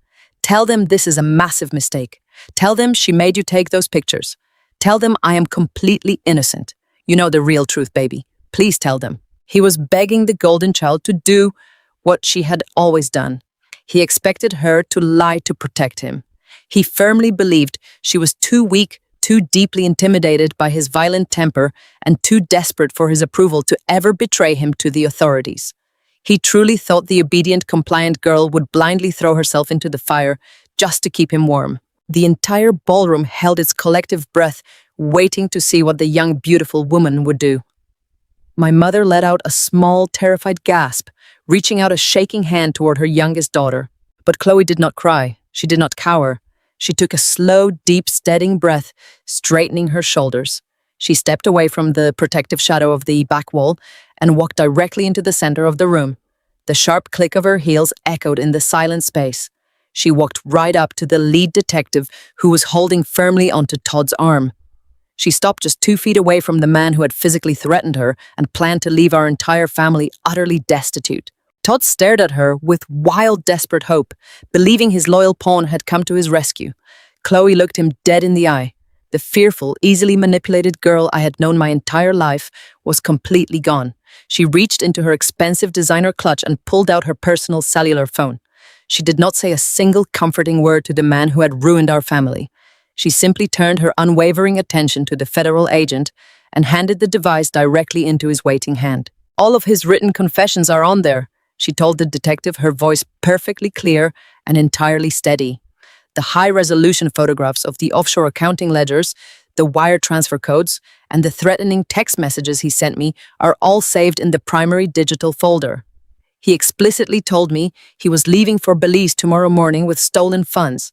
Tell them this is a massive mistake. Tell them she made you take those pictures. Tell them I am completely innocent. You know the real truth, baby. Please tell them." He was begging the golden child to do what she had always done. He expected her to lie to protect him. He firmly believed she was too weak, too deeply intimidated by his violent temper, and too desperate for his approval to ever betray him to the authorities. He truly thought the obedient, compliant girl would blindly throw herself into the fire just to keep him warm. The entire ballroom held its collective breath, waiting to see what the young, beautiful woman would do. My mother let out a small, terrified gasp, reaching out a shaking hand toward her youngest daughter. But Chloe did not cry. She did not cower. She took a slow, deep, steadying breath, straightening her shoulders. She stepped away from the protective shadow of the back wall and walked directly into the center of the room. The sharp click of her heels echoed in the silent space. She walked right up to the lead detective, who was holding firmly onto Todd's arm. She stopped just 2 feet away from the man who had physically threatened her and planned to leave our entire family utterly destitute. Todd stared at her with wild, desperate hope, believing his loyal pawn had come to his rescue. Chloe looked him dead in the eye. The fearful, easily manipulated girl I had known my entire life was completely gone. She reached into her expensive designer clutch and pulled out her personal cellular phone. She did not say a single comforting word to the man who had ruined our family. She simply turned her unwavering attention to the federal agent and handed the device directly into his waiting hand. "All of his written confessions are on there," she told the detective, her voice perfectly clear and entirely steady. "The high-resolution photographs of the offshore accounting ledgers, the wire transfer codes, and the threatening text messages he sent me are all saved in the primary digital folder. He explicitly told me he was leaving for Belize tomorrow morning with stolen funds.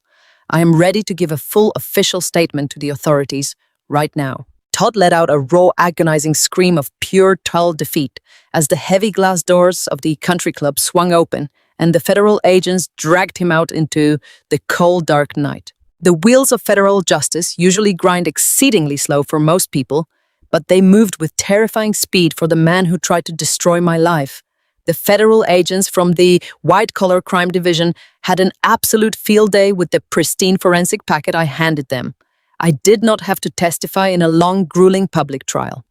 I am ready to give a full official statement to the authorities right now." Todd let out a raw, agonizing scream of pure total defeat as the heavy glass doors of the country club swung open and the federal agents dragged him out into the cold, dark night. The wheels of federal justice usually grind exceedingly slow for most people, but they moved with terrifying speed for the man who tried to destroy my life. The federal agents from the white-collar crime division had an absolute field day with the pristine forensic packet I handed them. I did not have to testify in a long, grueling public trial.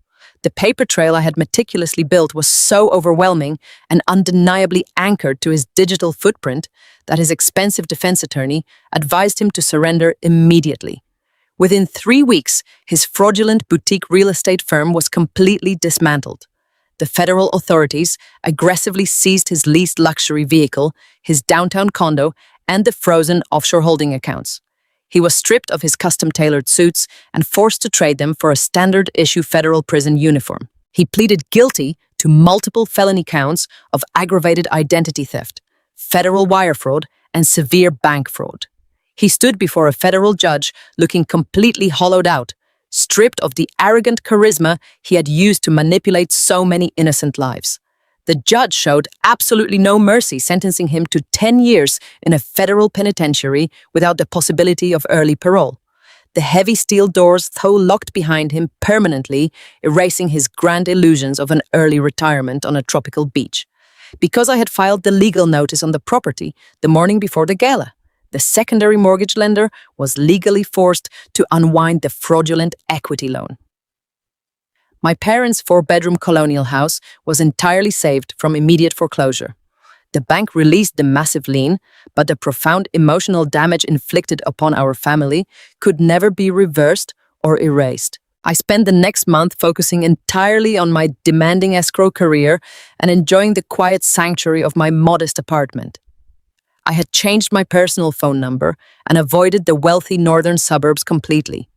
The paper trail I had meticulously built was so overwhelming and undeniably anchored to his digital footprint that his expensive defense attorney advised him to surrender immediately. Within 3 weeks, his fraudulent boutique real estate firm was completely dismantled. The federal authorities aggressively seized his leased luxury vehicle, his downtown condo, and the frozen offshore holding accounts. He was stripped of his custom-tailored suits and forced to trade them for a standard-issue federal prison uniform. He pleaded guilty to to multiple felony counts of aggravated identity theft, federal wire fraud, and severe bank fraud. He stood before a federal judge looking completely hollowed out, stripped of the arrogant charisma he had used to manipulate so many innocent lives. The judge showed absolutely no mercy, sentencing him to 10 years in a federal penitentiary without the possibility of early parole. The heavy steel doors locked behind him permanently, erasing his grand illusions of an early retirement on a tropical beach. Because I had filed the legal notice on the property the morning before the gala, the secondary mortgage lender was legally forced to unwind the fraudulent equity loan. My parents' 4-bedroom colonial house was entirely saved from immediate foreclosure. The bank released the massive lien, but the profound emotional damage inflicted upon our family could never be reversed or erased. I spent the next month focusing entirely on my demanding escrow career and enjoying the quiet sanctuary of my modest apartment. I had changed my personal phone number and avoided the wealthy northern suburbs completely.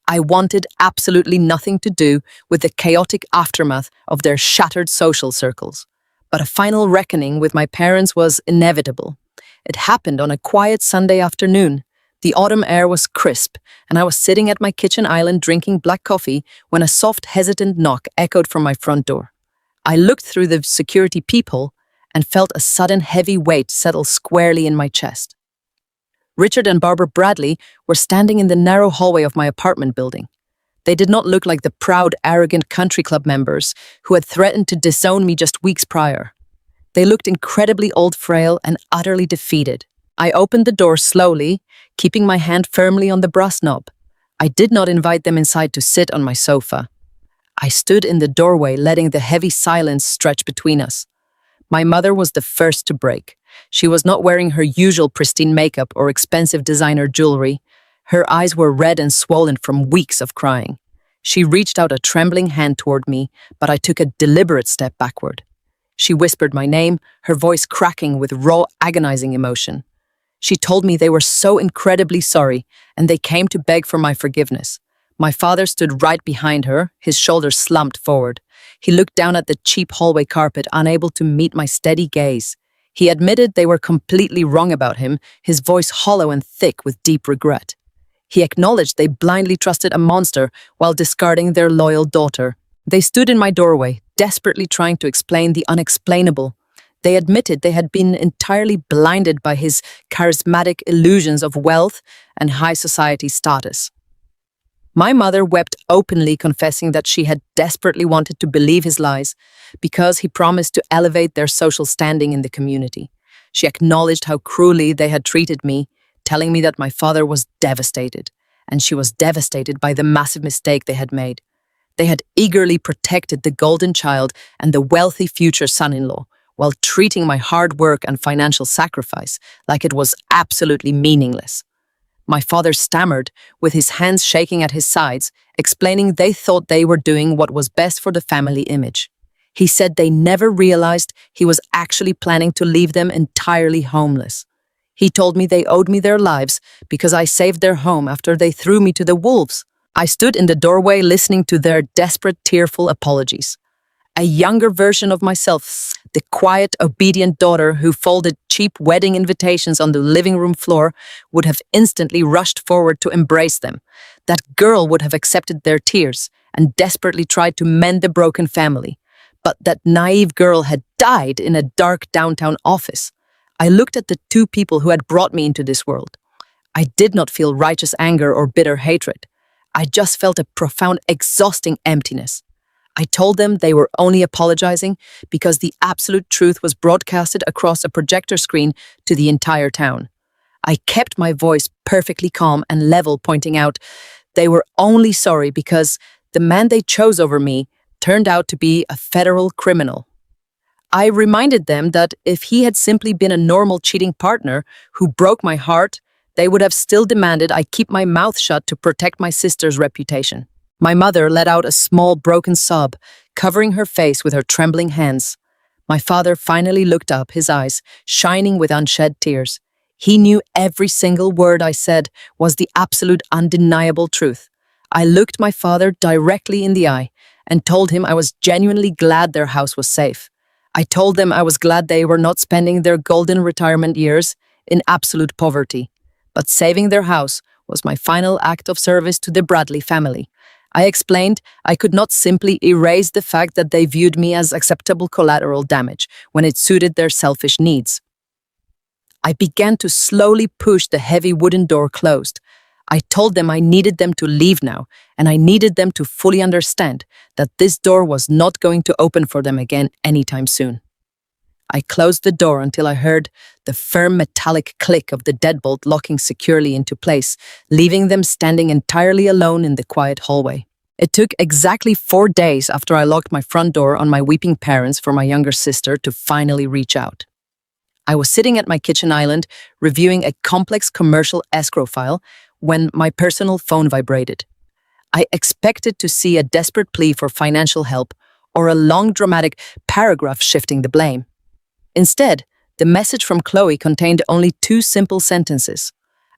I wanted absolutely nothing to do with the chaotic aftermath of their shattered social circles. But a final reckoning with my parents was inevitable. It happened on a quiet Sunday afternoon. The autumn air was crisp, and I was sitting at my kitchen island drinking black coffee when a soft, hesitant knock echoed from my front door. I looked through the security peephole and felt a sudden heavy weight settle squarely in my chest. Richard and Barbara Bradley were standing in the narrow hallway of my apartment building. They did not look like the proud, arrogant country club members who had threatened to disown me just weeks prior. They looked incredibly old, frail, and utterly defeated. I opened the door slowly, keeping my hand firmly on the brass knob. I did not invite them inside to sit on my sofa. I stood in the doorway, letting the heavy silence stretch between us. My mother was the first to break. She was not wearing her usual pristine makeup or expensive designer jewelry. Her eyes were red and swollen from weeks of crying. She reached out a trembling hand toward me, but I took a deliberate step backward. She whispered my name, her voice cracking with raw, agonizing emotion. She told me they were so incredibly sorry, and they came to beg for my forgiveness. My father stood right behind her, his shoulders slumped forward. He looked down at the cheap hallway carpet, unable to meet my steady gaze. He admitted they were completely wrong about him, his voice hollow and thick with deep regret. He acknowledged they blindly trusted a monster while discarding their loyal daughter. They stood in my doorway, desperately trying to explain the unexplainable. They admitted they had been entirely blinded by his charismatic illusions of wealth and high society status. My mother wept openly, confessing that she had desperately wanted to believe his lies because he promised to elevate their social standing in the community. She acknowledged how cruelly they had treated me, telling me that my father was devastated, and she was devastated by the massive mistake they had made. They had eagerly protected the golden child and the wealthy future son-in-law, while treating my hard work and financial sacrifice like it was absolutely meaningless. My father stammered, with his hands shaking at his sides, explaining they thought they were doing what was best for the family image. He said they never realized he was actually planning to leave them entirely homeless. He told me they owed me their lives because I saved their home after they threw me to the wolves. I stood in the doorway listening to their desperate, tearful apologies. A younger version of myself, the quiet, obedient daughter who folded cheap wedding invitations on the living room floor, would have instantly rushed forward to embrace them. That girl would have accepted their tears and desperately tried to mend the broken family. But that naive girl had died in a dark downtown office. I looked at the two people who had brought me into this world. I did not feel righteous anger or bitter hatred. I just felt a profound, exhausting emptiness. I told them they were only apologizing because the absolute truth was broadcasted across a projector screen to the entire town. I kept my voice perfectly calm and level, pointing out they were only sorry because the man they chose over me turned out to be a federal criminal. I reminded them that if he had simply been a normal cheating partner who broke my heart, they would have still demanded I keep my mouth shut to protect my sister's reputation. My mother let out a small, broken sob, covering her face with her trembling hands. My father finally looked up, his eyes shining with unshed tears. He knew every single word I said was the absolute, undeniable truth. I looked my father directly in the eye, and told him I was genuinely glad their house was safe. I told them I was glad they were not spending their golden retirement years in absolute poverty, but saving their house was my final act of service to the Bradley family. I explained I could not simply erase the fact that they viewed me as acceptable collateral damage when it suited their selfish needs. I began to slowly push the heavy wooden door closed. I told them I needed them to leave now, and I needed them to fully understand that this door was not going to open for them again anytime soon. I closed the door until I heard the firm metallic click of the deadbolt locking securely into place, leaving them standing entirely alone in the quiet hallway. It took exactly 4 days after I locked my front door on my weeping parents for my younger sister to finally reach out. I was sitting at my kitchen island, reviewing a complex commercial escrow file, when my personal phone vibrated. I expected to see a desperate plea for financial help or a long dramatic paragraph shifting the blame. Instead, the message from Chloe contained only 2 simple sentences.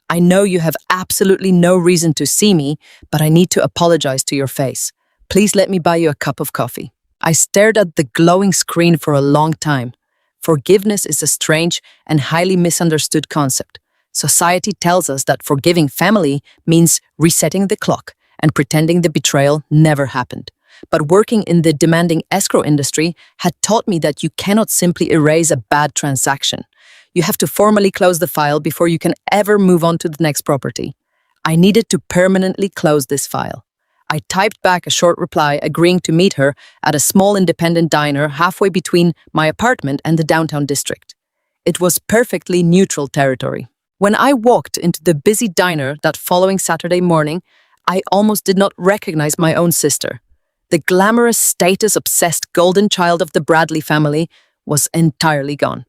I know you have absolutely no reason to see me, but I need to apologize to your face. Please let me buy you a cup of coffee. I stared at the glowing screen for a long time. Forgiveness is a strange and highly misunderstood concept. Society tells us that forgiving family means resetting the clock and pretending the betrayal never happened. But working in the demanding escrow industry had taught me that you cannot simply erase a bad transaction. You have to formally close the file before you can ever move on to the next property. I needed to permanently close this file. I typed back a short reply agreeing to meet her at a small independent diner halfway between my apartment and the downtown district. It was perfectly neutral territory. When I walked into the busy diner that following Saturday morning, I almost did not recognize my own sister. The glamorous, status-obsessed golden child of the Bradley family was entirely gone.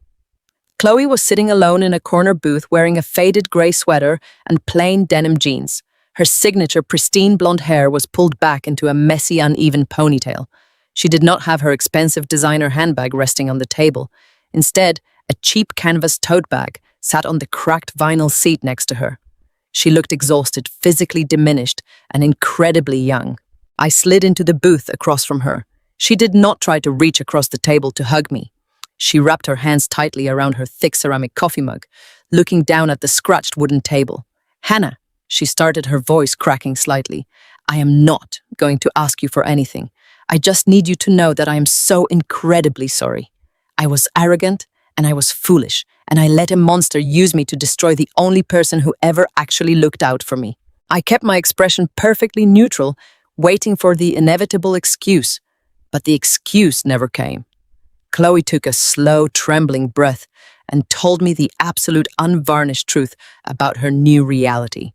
Chloe was sitting alone in a corner booth wearing a faded gray sweater and plain denim jeans. Her signature pristine blonde hair was pulled back into a messy, uneven ponytail. She did not have her expensive designer handbag resting on the table. Instead, a cheap canvas tote bag sat on the cracked vinyl seat next to her. She looked exhausted, physically diminished, and incredibly young. I slid into the booth across from her. She did not try to reach across the table to hug me. She wrapped her hands tightly around her thick ceramic coffee mug, looking down at the scratched wooden table. "Hannah," she started, her voice cracking slightly, "I am not going to ask you for anything. I just need you to know that I am so incredibly sorry. I was arrogant and I was foolish, and I let a monster use me to destroy the only person who ever actually looked out for me." I kept my expression perfectly neutral, waiting for the inevitable excuse, but the excuse never came. Chloe took a slow, trembling breath and told me the absolute unvarnished truth about her new reality.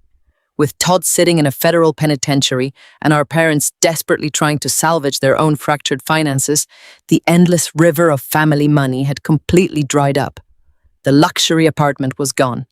With Todd sitting in a federal penitentiary and our parents desperately trying to salvage their own fractured finances, the endless river of family money had completely dried up. The luxury apartment was gone.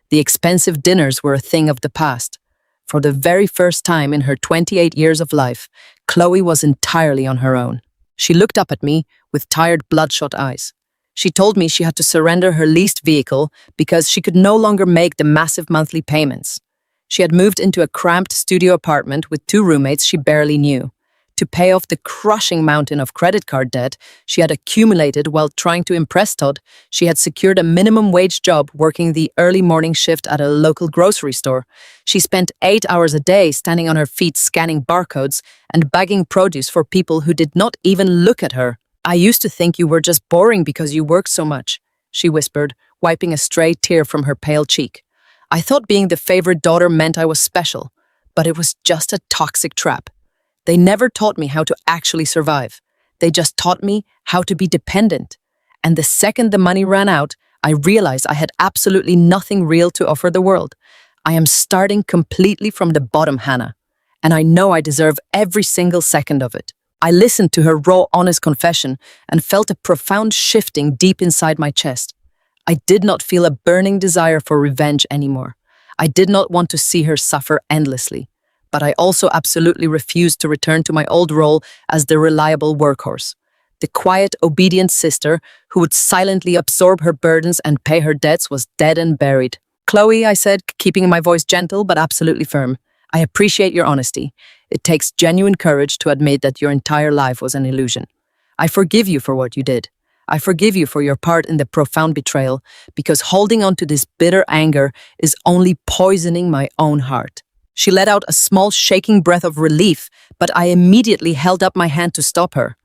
The expensive dinners were a thing of the past. For the very first time in her 28 years of life, Chloe was entirely on her own. She looked up at me with tired, bloodshot eyes. She told me she had to surrender her leased vehicle because she could no longer make the massive monthly payments. She had moved into a cramped studio apartment with 2 roommates she barely knew. To pay off the crushing mountain of credit card debt she had accumulated while trying to impress Todd, she had secured a minimum wage job working the early morning shift at a local grocery store. She spent 8 hours a day standing on her feet scanning barcodes and bagging produce for people who did not even look at her. "I used to think you were just boring because you worked so much," she whispered, wiping a stray tear from her pale cheek. "I thought being the favorite daughter meant I was special, but it was just a toxic trap. They never taught me how to actually survive. They just taught me how to be dependent. And the second the money ran out, I realized I had absolutely nothing real to offer the world. I am starting completely from the bottom, Hannah. And I know I deserve every single second of it." I listened to her raw, honest confession and felt a profound shifting deep inside my chest. I did not feel a burning desire for revenge anymore. I did not want to see her suffer endlessly. But I also absolutely refused to return to my old role as the reliable workhorse. The quiet, obedient sister who would silently absorb her burdens and pay her debts was dead and buried. "Chloe," I said, keeping my voice gentle but absolutely firm, I appreciate your honesty. It takes genuine courage to admit that your entire life was an illusion. I forgive you for what you did. I forgive you for your part in the profound betrayal, because holding on to this bitter anger is only poisoning my own heart. She let out a small shaking breath of relief, but I immediately held up my hand to stop her.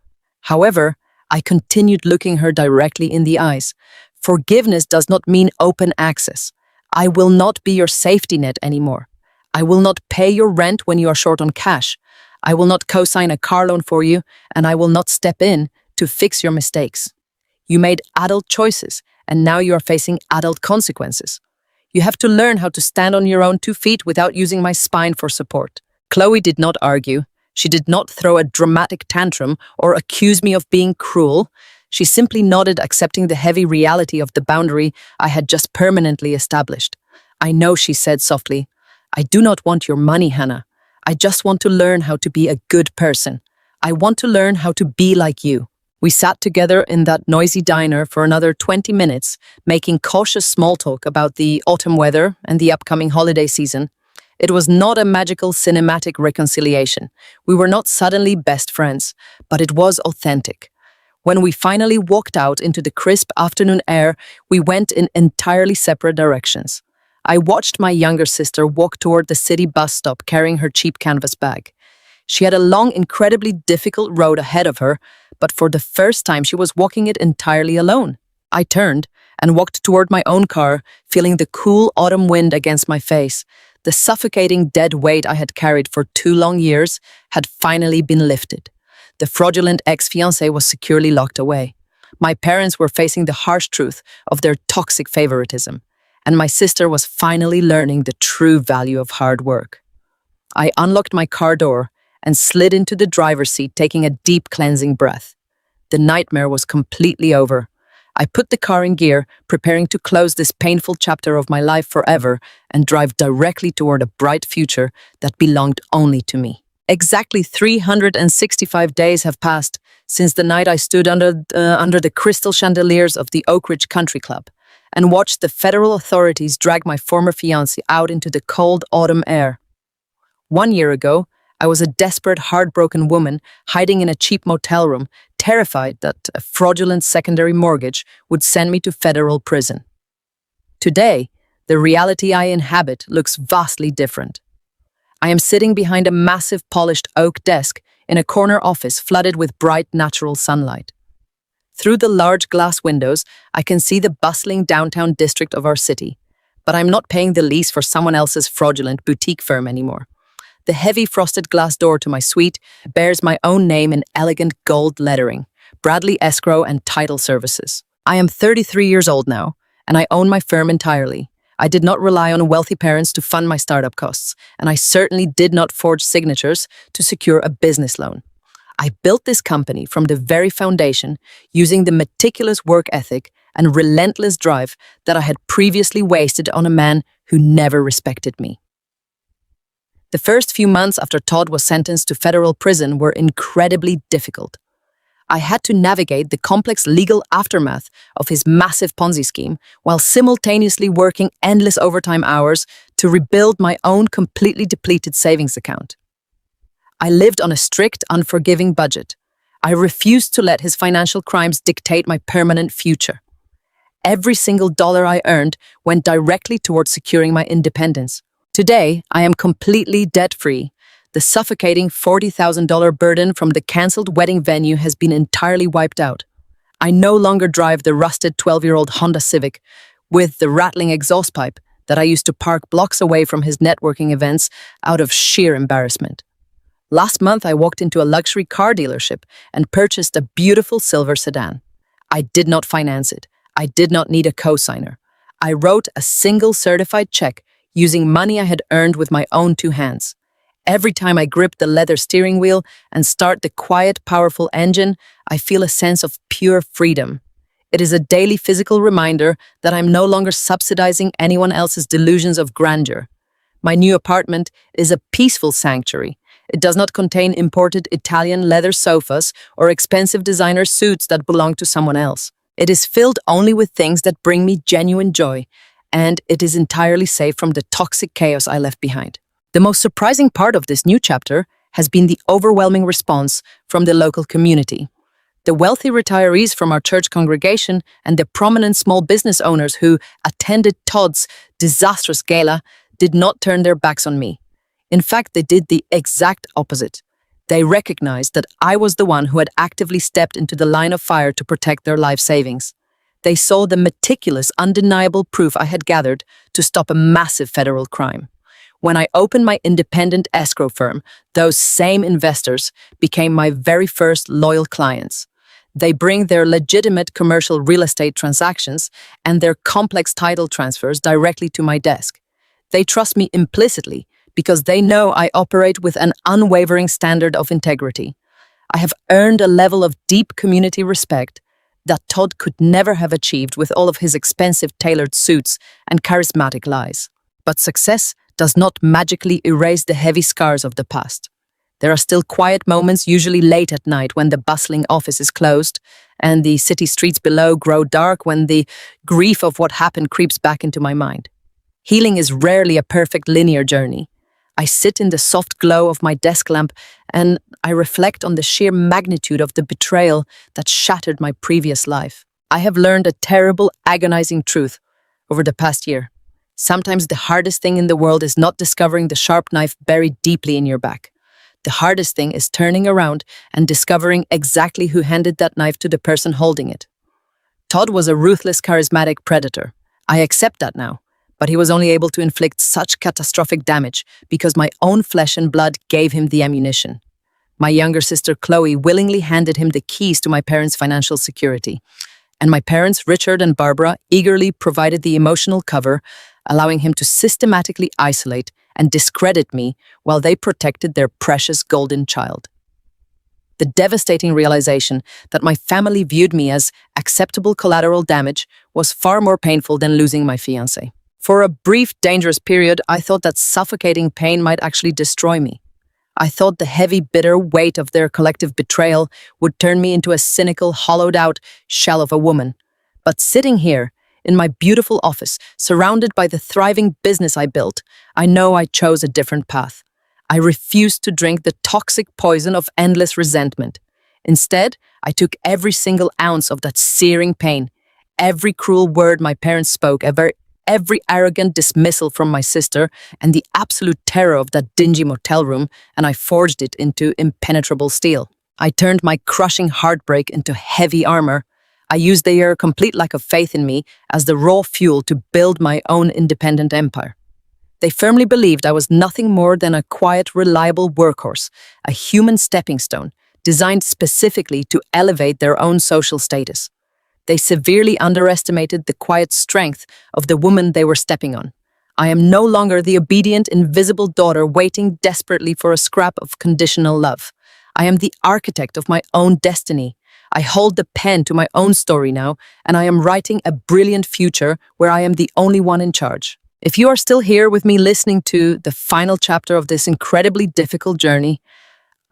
However, I continued looking her directly in the eyes. Forgiveness does not mean open access. I will not be your safety net anymore. I will not pay your rent when you are short on cash. I will not co-sign a car loan for you, and I will not step in to fix your mistakes. You made adult choices, and now you are facing adult consequences. You have to learn how to stand on your own 2 feet without using my spine for support. Chloe did not argue. She did not throw a dramatic tantrum or accuse me of being cruel. She simply nodded, accepting the heavy reality of the boundary I had just permanently established. I know, she said softly. I do not want your money, Hannah. I just want to learn how to be a good person. I want to learn how to be like you. We sat together in that noisy diner for another 20 minutes, making cautious small talk about the autumn weather and the upcoming holiday season. It was not a magical cinematic reconciliation. We were not suddenly best friends, but it was authentic. When we finally walked out into the crisp afternoon air, we went in entirely separate directions. I watched my younger sister walk toward the city bus stop carrying her cheap canvas bag. She had a long, incredibly difficult road ahead of her, but for the first time she was walking it entirely alone. I turned and walked toward my own car, feeling the cool autumn wind against my face. The suffocating dead weight I had carried for 2 long years had finally been lifted. The fraudulent ex-fiancé was securely locked away. My parents were facing the harsh truth of their toxic favoritism, and my sister was finally learning the true value of hard work. I unlocked my car door and slid into the driver's seat, taking a deep cleansing breath. The nightmare was completely over. I put the car in gear, preparing to close this painful chapter of my life forever and drive directly toward a bright future that belonged only to me. Exactly 365 days have passed since the night I stood under the crystal chandeliers of the Oak Ridge Country Club and watched the federal authorities drag my former fiancé out into the cold autumn air. 1 year ago, I was a desperate, heartbroken woman hiding in a cheap motel room, terrified that a fraudulent secondary mortgage would send me to federal prison. Today, the reality I inhabit looks vastly different. I am sitting behind a massive polished oak desk in a corner office flooded with bright natural sunlight. Through the large glass windows, I can see the bustling downtown district of our city, but I'm not paying the lease for someone else's fraudulent boutique firm anymore. The heavy frosted glass door to my suite bears my own name in elegant gold lettering, Bradley Escrow and Title Services. I am 33 years old now, and I own my firm entirely. I did not rely on wealthy parents to fund my startup costs, and I certainly did not forge signatures to secure a business loan. I built this company from the very foundation using the meticulous work ethic and relentless drive that I had previously wasted on a man who never respected me. The first few months after Todd was sentenced to federal prison were incredibly difficult. I had to navigate the complex legal aftermath of his massive Ponzi scheme while simultaneously working endless overtime hours to rebuild my own completely depleted savings account. I lived on a strict, unforgiving budget. I refused to let his financial crimes dictate my permanent future. Every single dollar I earned went directly towards securing my independence. Today, I am completely debt-free. The suffocating $40,000 burden from the cancelled wedding venue has been entirely wiped out. I no longer drive the rusted 12-year-old Honda Civic with the rattling exhaust pipe that I used to park blocks away from his networking events out of sheer embarrassment. Last month, I walked into a luxury car dealership and purchased a beautiful silver sedan. I did not finance it. I did not need a co-signer. I wrote a single certified check using money I had earned with my own 2 hands. Every time I grip the leather steering wheel and start the quiet, powerful engine, I feel a sense of pure freedom. It is a daily physical reminder that I'm no longer subsidizing anyone else's delusions of grandeur. My new apartment is a peaceful sanctuary. It does not contain imported Italian leather sofas or expensive designer suits that belong to someone else. It is filled only with things that bring me genuine joy, and it is entirely safe from the toxic chaos I left behind. The most surprising part of this new chapter has been the overwhelming response from the local community. The wealthy retirees from our church congregation and the prominent small business owners who attended Todd's disastrous gala did not turn their backs on me. In fact, they did the exact opposite. They recognized that I was the one who had actively stepped into the line of fire to protect their life savings. They saw the meticulous, undeniable proof I had gathered to stop a massive federal crime. When I opened my independent escrow firm, those same investors became my very first loyal clients. They bring their legitimate commercial real estate transactions and their complex title transfers directly to my desk. They trust me implicitly because they know I operate with an unwavering standard of integrity. I have earned a level of deep community respect that Todd could never have achieved with all of his expensive tailored suits and charismatic lies. But success does not magically erase the heavy scars of the past. There are still quiet moments, usually late at night when the bustling office is closed and the city streets below grow dark, when the grief of what happened creeps back into my mind. Healing is rarely a perfect linear journey. I sit in the soft glow of my desk lamp and I reflect on the sheer magnitude of the betrayal that shattered my previous life. I have learned a terrible, agonizing truth over the past year. Sometimes the hardest thing in the world is not discovering the sharp knife buried deeply in your back. The hardest thing is turning around and discovering exactly who handed that knife to the person holding it. Todd was a ruthless, charismatic predator. I accept that now, but he was only able to inflict such catastrophic damage because my own flesh and blood gave him the ammunition. My younger sister Chloe willingly handed him the keys to my parents' financial security, and my parents, Richard and Barbara, eagerly provided the emotional cover, allowing him to systematically isolate and discredit me while they protected their precious golden child. The devastating realization that my family viewed me as acceptable collateral damage was far more painful than losing my fiancé. For a brief, dangerous period, I thought that suffocating pain might actually destroy me. I thought the heavy, bitter weight of their collective betrayal would turn me into a cynical, hollowed-out shell of a woman. But sitting here, in my beautiful office, surrounded by the thriving business I built, I know I chose a different path. I refused to drink the toxic poison of endless resentment. Instead, I took every single ounce of that searing pain, every cruel word my parents spoke, every arrogant dismissal from my sister, and the absolute terror of that dingy motel room, and I forged it into impenetrable steel. I turned my crushing heartbreak into heavy armor. I used their complete lack of faith in me as the raw fuel to build my own independent empire. They firmly believed I was nothing more than a quiet, reliable workhorse, a human stepping stone, designed specifically to elevate their own social status. They severely underestimated the quiet strength of the woman they were stepping on. I am no longer the obedient, invisible daughter waiting desperately for a scrap of conditional love. I am the architect of my own destiny. I hold the pen to my own story now, and I am writing a brilliant future where I am the only one in charge. If you are still here with me listening to the final chapter of this incredibly difficult journey,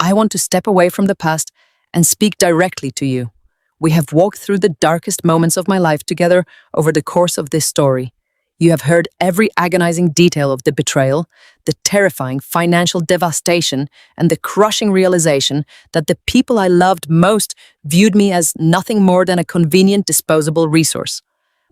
I want to step away from the past and speak directly to you. We have walked through the darkest moments of my life together over the course of this story. You have heard every agonizing detail of the betrayal, the terrifying financial devastation, and the crushing realization that the people I loved most viewed me as nothing more than a convenient, disposable resource.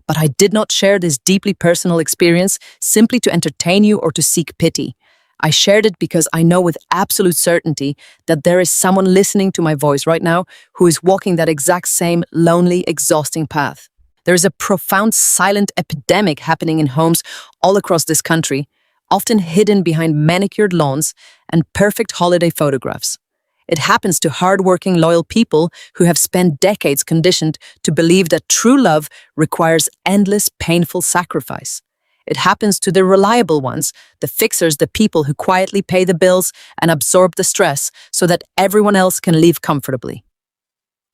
But I did not share this deeply personal experience simply to entertain you or to seek pity. I shared it because I know with absolute certainty that there is someone listening to my voice right now who is walking that exact same lonely, exhausting path. There is a profound silent epidemic happening in homes all across this country, often hidden behind manicured lawns and perfect holiday photographs. It happens to hardworking, loyal people who have spent decades conditioned to believe that true love requires endless, painful sacrifice. It happens to the reliable ones, the fixers, the people who quietly pay the bills and absorb the stress so that everyone else can live comfortably.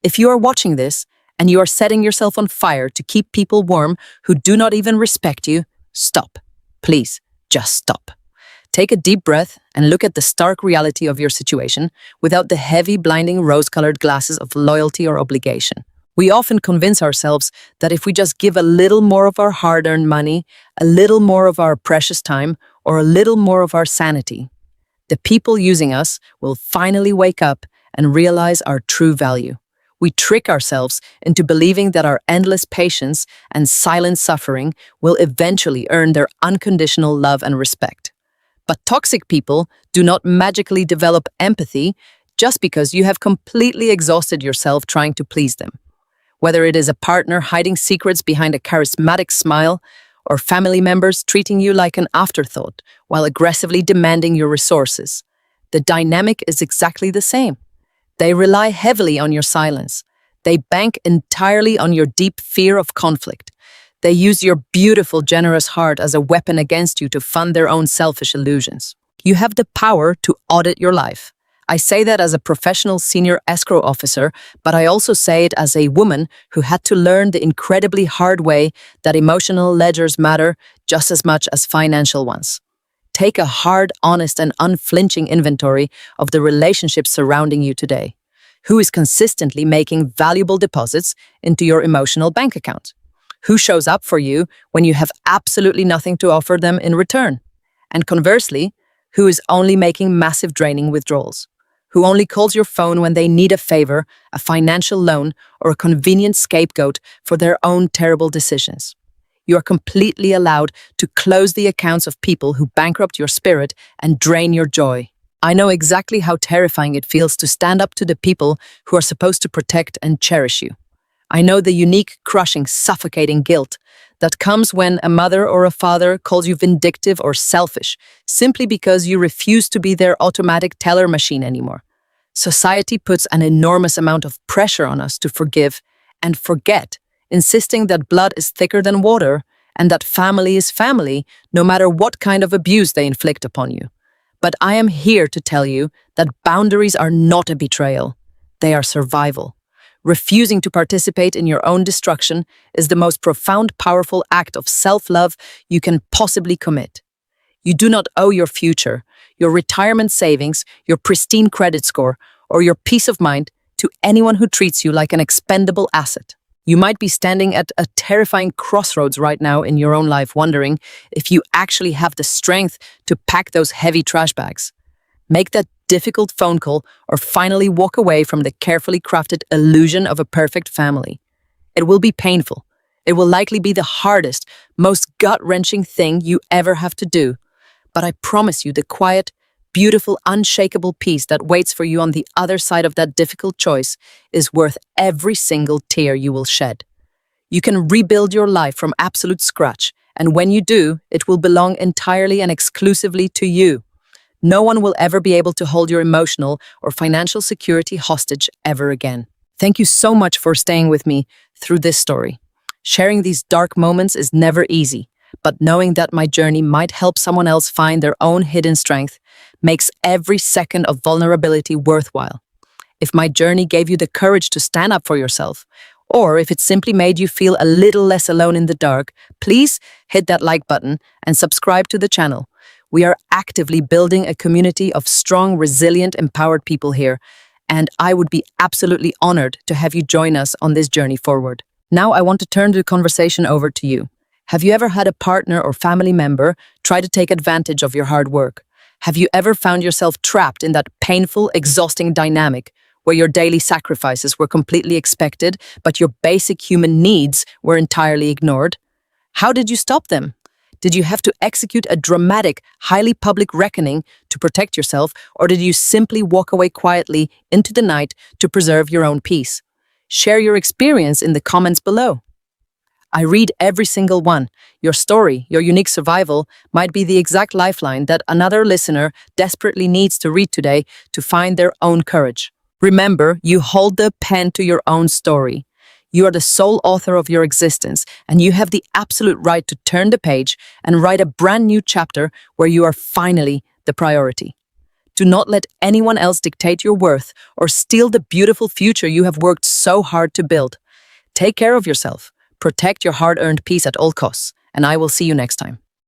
If you are watching this and you are setting yourself on fire to keep people warm who do not even respect you, stop. Please, just stop. Take a deep breath and look at the stark reality of your situation without the heavy, blinding, rose-colored glasses of loyalty or obligation. We often convince ourselves that if we just give a little more of our hard-earned money, a little more of our precious time, or a little more of our sanity, the people using us will finally wake up and realize our true value. We trick ourselves into believing that our endless patience and silent suffering will eventually earn their unconditional love and respect. But toxic people do not magically develop empathy just because you have completely exhausted yourself trying to please them. Whether it is a partner hiding secrets behind a charismatic smile, or family members treating you like an afterthought while aggressively demanding your resources, the dynamic is exactly the same. They rely heavily on your silence. They bank entirely on your deep fear of conflict. They use your beautiful, generous heart as a weapon against you to fund their own selfish illusions. You have the power to audit your life. I say that as a professional senior escrow officer, but I also say it as a woman who had to learn the incredibly hard way that emotional ledgers matter just as much as financial ones. Take a hard, honest, and unflinching inventory of the relationships surrounding you today. Who is consistently making valuable deposits into your emotional bank account? Who shows up for you when you have absolutely nothing to offer them in return? And conversely, who is only making massive draining withdrawals? Who only calls your phone when they need a favor, a financial loan, or a convenient scapegoat for their own terrible decisions? You are completely allowed to close the accounts of people who bankrupt your spirit and drain your joy. I know exactly how terrifying it feels to stand up to the people who are supposed to protect and cherish you. I know the unique, crushing, suffocating guilt that comes when a mother or a father calls you vindictive or selfish simply because you refuse to be their automatic teller machine anymore. Society puts an enormous amount of pressure on us to forgive and forget, insisting that blood is thicker than water and that family is family, no matter what kind of abuse they inflict upon you. But I am here to tell you that boundaries are not a betrayal. They are survival. Refusing to participate in your own destruction is the most profound, powerful act of self-love you can possibly commit. You do not owe your future, your retirement savings, your pristine credit score, or your peace of mind to anyone who treats you like an expendable asset. You might be standing at a terrifying crossroads right now in your own life, wondering if you actually have the strength to pack those heavy trash bags. Make that difficult phone call or finally walk away from the carefully crafted illusion of a perfect family. It will be painful. It will likely be the hardest, most gut-wrenching thing you ever have to do. But I promise you the quiet, beautiful, unshakable peace that waits for you on the other side of that difficult choice is worth every single tear you will shed. You can rebuild your life from absolute scratch, and when you do, it will belong entirely and exclusively to you. No one will ever be able to hold your emotional or financial security hostage ever again. Thank you so much for staying with me through this story. Sharing these dark moments is never easy, but knowing that my journey might help someone else find their own hidden strength makes every second of vulnerability worthwhile. If my journey gave you the courage to stand up for yourself, or if it simply made you feel a little less alone in the dark, please hit that like button and subscribe to the channel. We are actively building a community of strong, resilient, empowered people here, and I would be absolutely honored to have you join us on this journey forward. Now I want to turn the conversation over to you. Have you ever had a partner or family member try to take advantage of your hard work? Have you ever found yourself trapped in that painful, exhausting dynamic where your daily sacrifices were completely expected, but your basic human needs were entirely ignored? How did you stop them? Did you have to execute a dramatic, highly public reckoning to protect yourself, or did you simply walk away quietly into the night to preserve your own peace? Share your experience in the comments below. I read every single one. Your story, your unique survival, might be the exact lifeline that another listener desperately needs to read today to find their own courage. Remember, you hold the pen to your own story. You are the sole author of your existence, and you have the absolute right to turn the page and write a brand new chapter where you are finally the priority. Do not let anyone else dictate your worth or steal the beautiful future you have worked so hard to build. Take care of yourself, protect your hard-earned peace at all costs, and I will see you next time.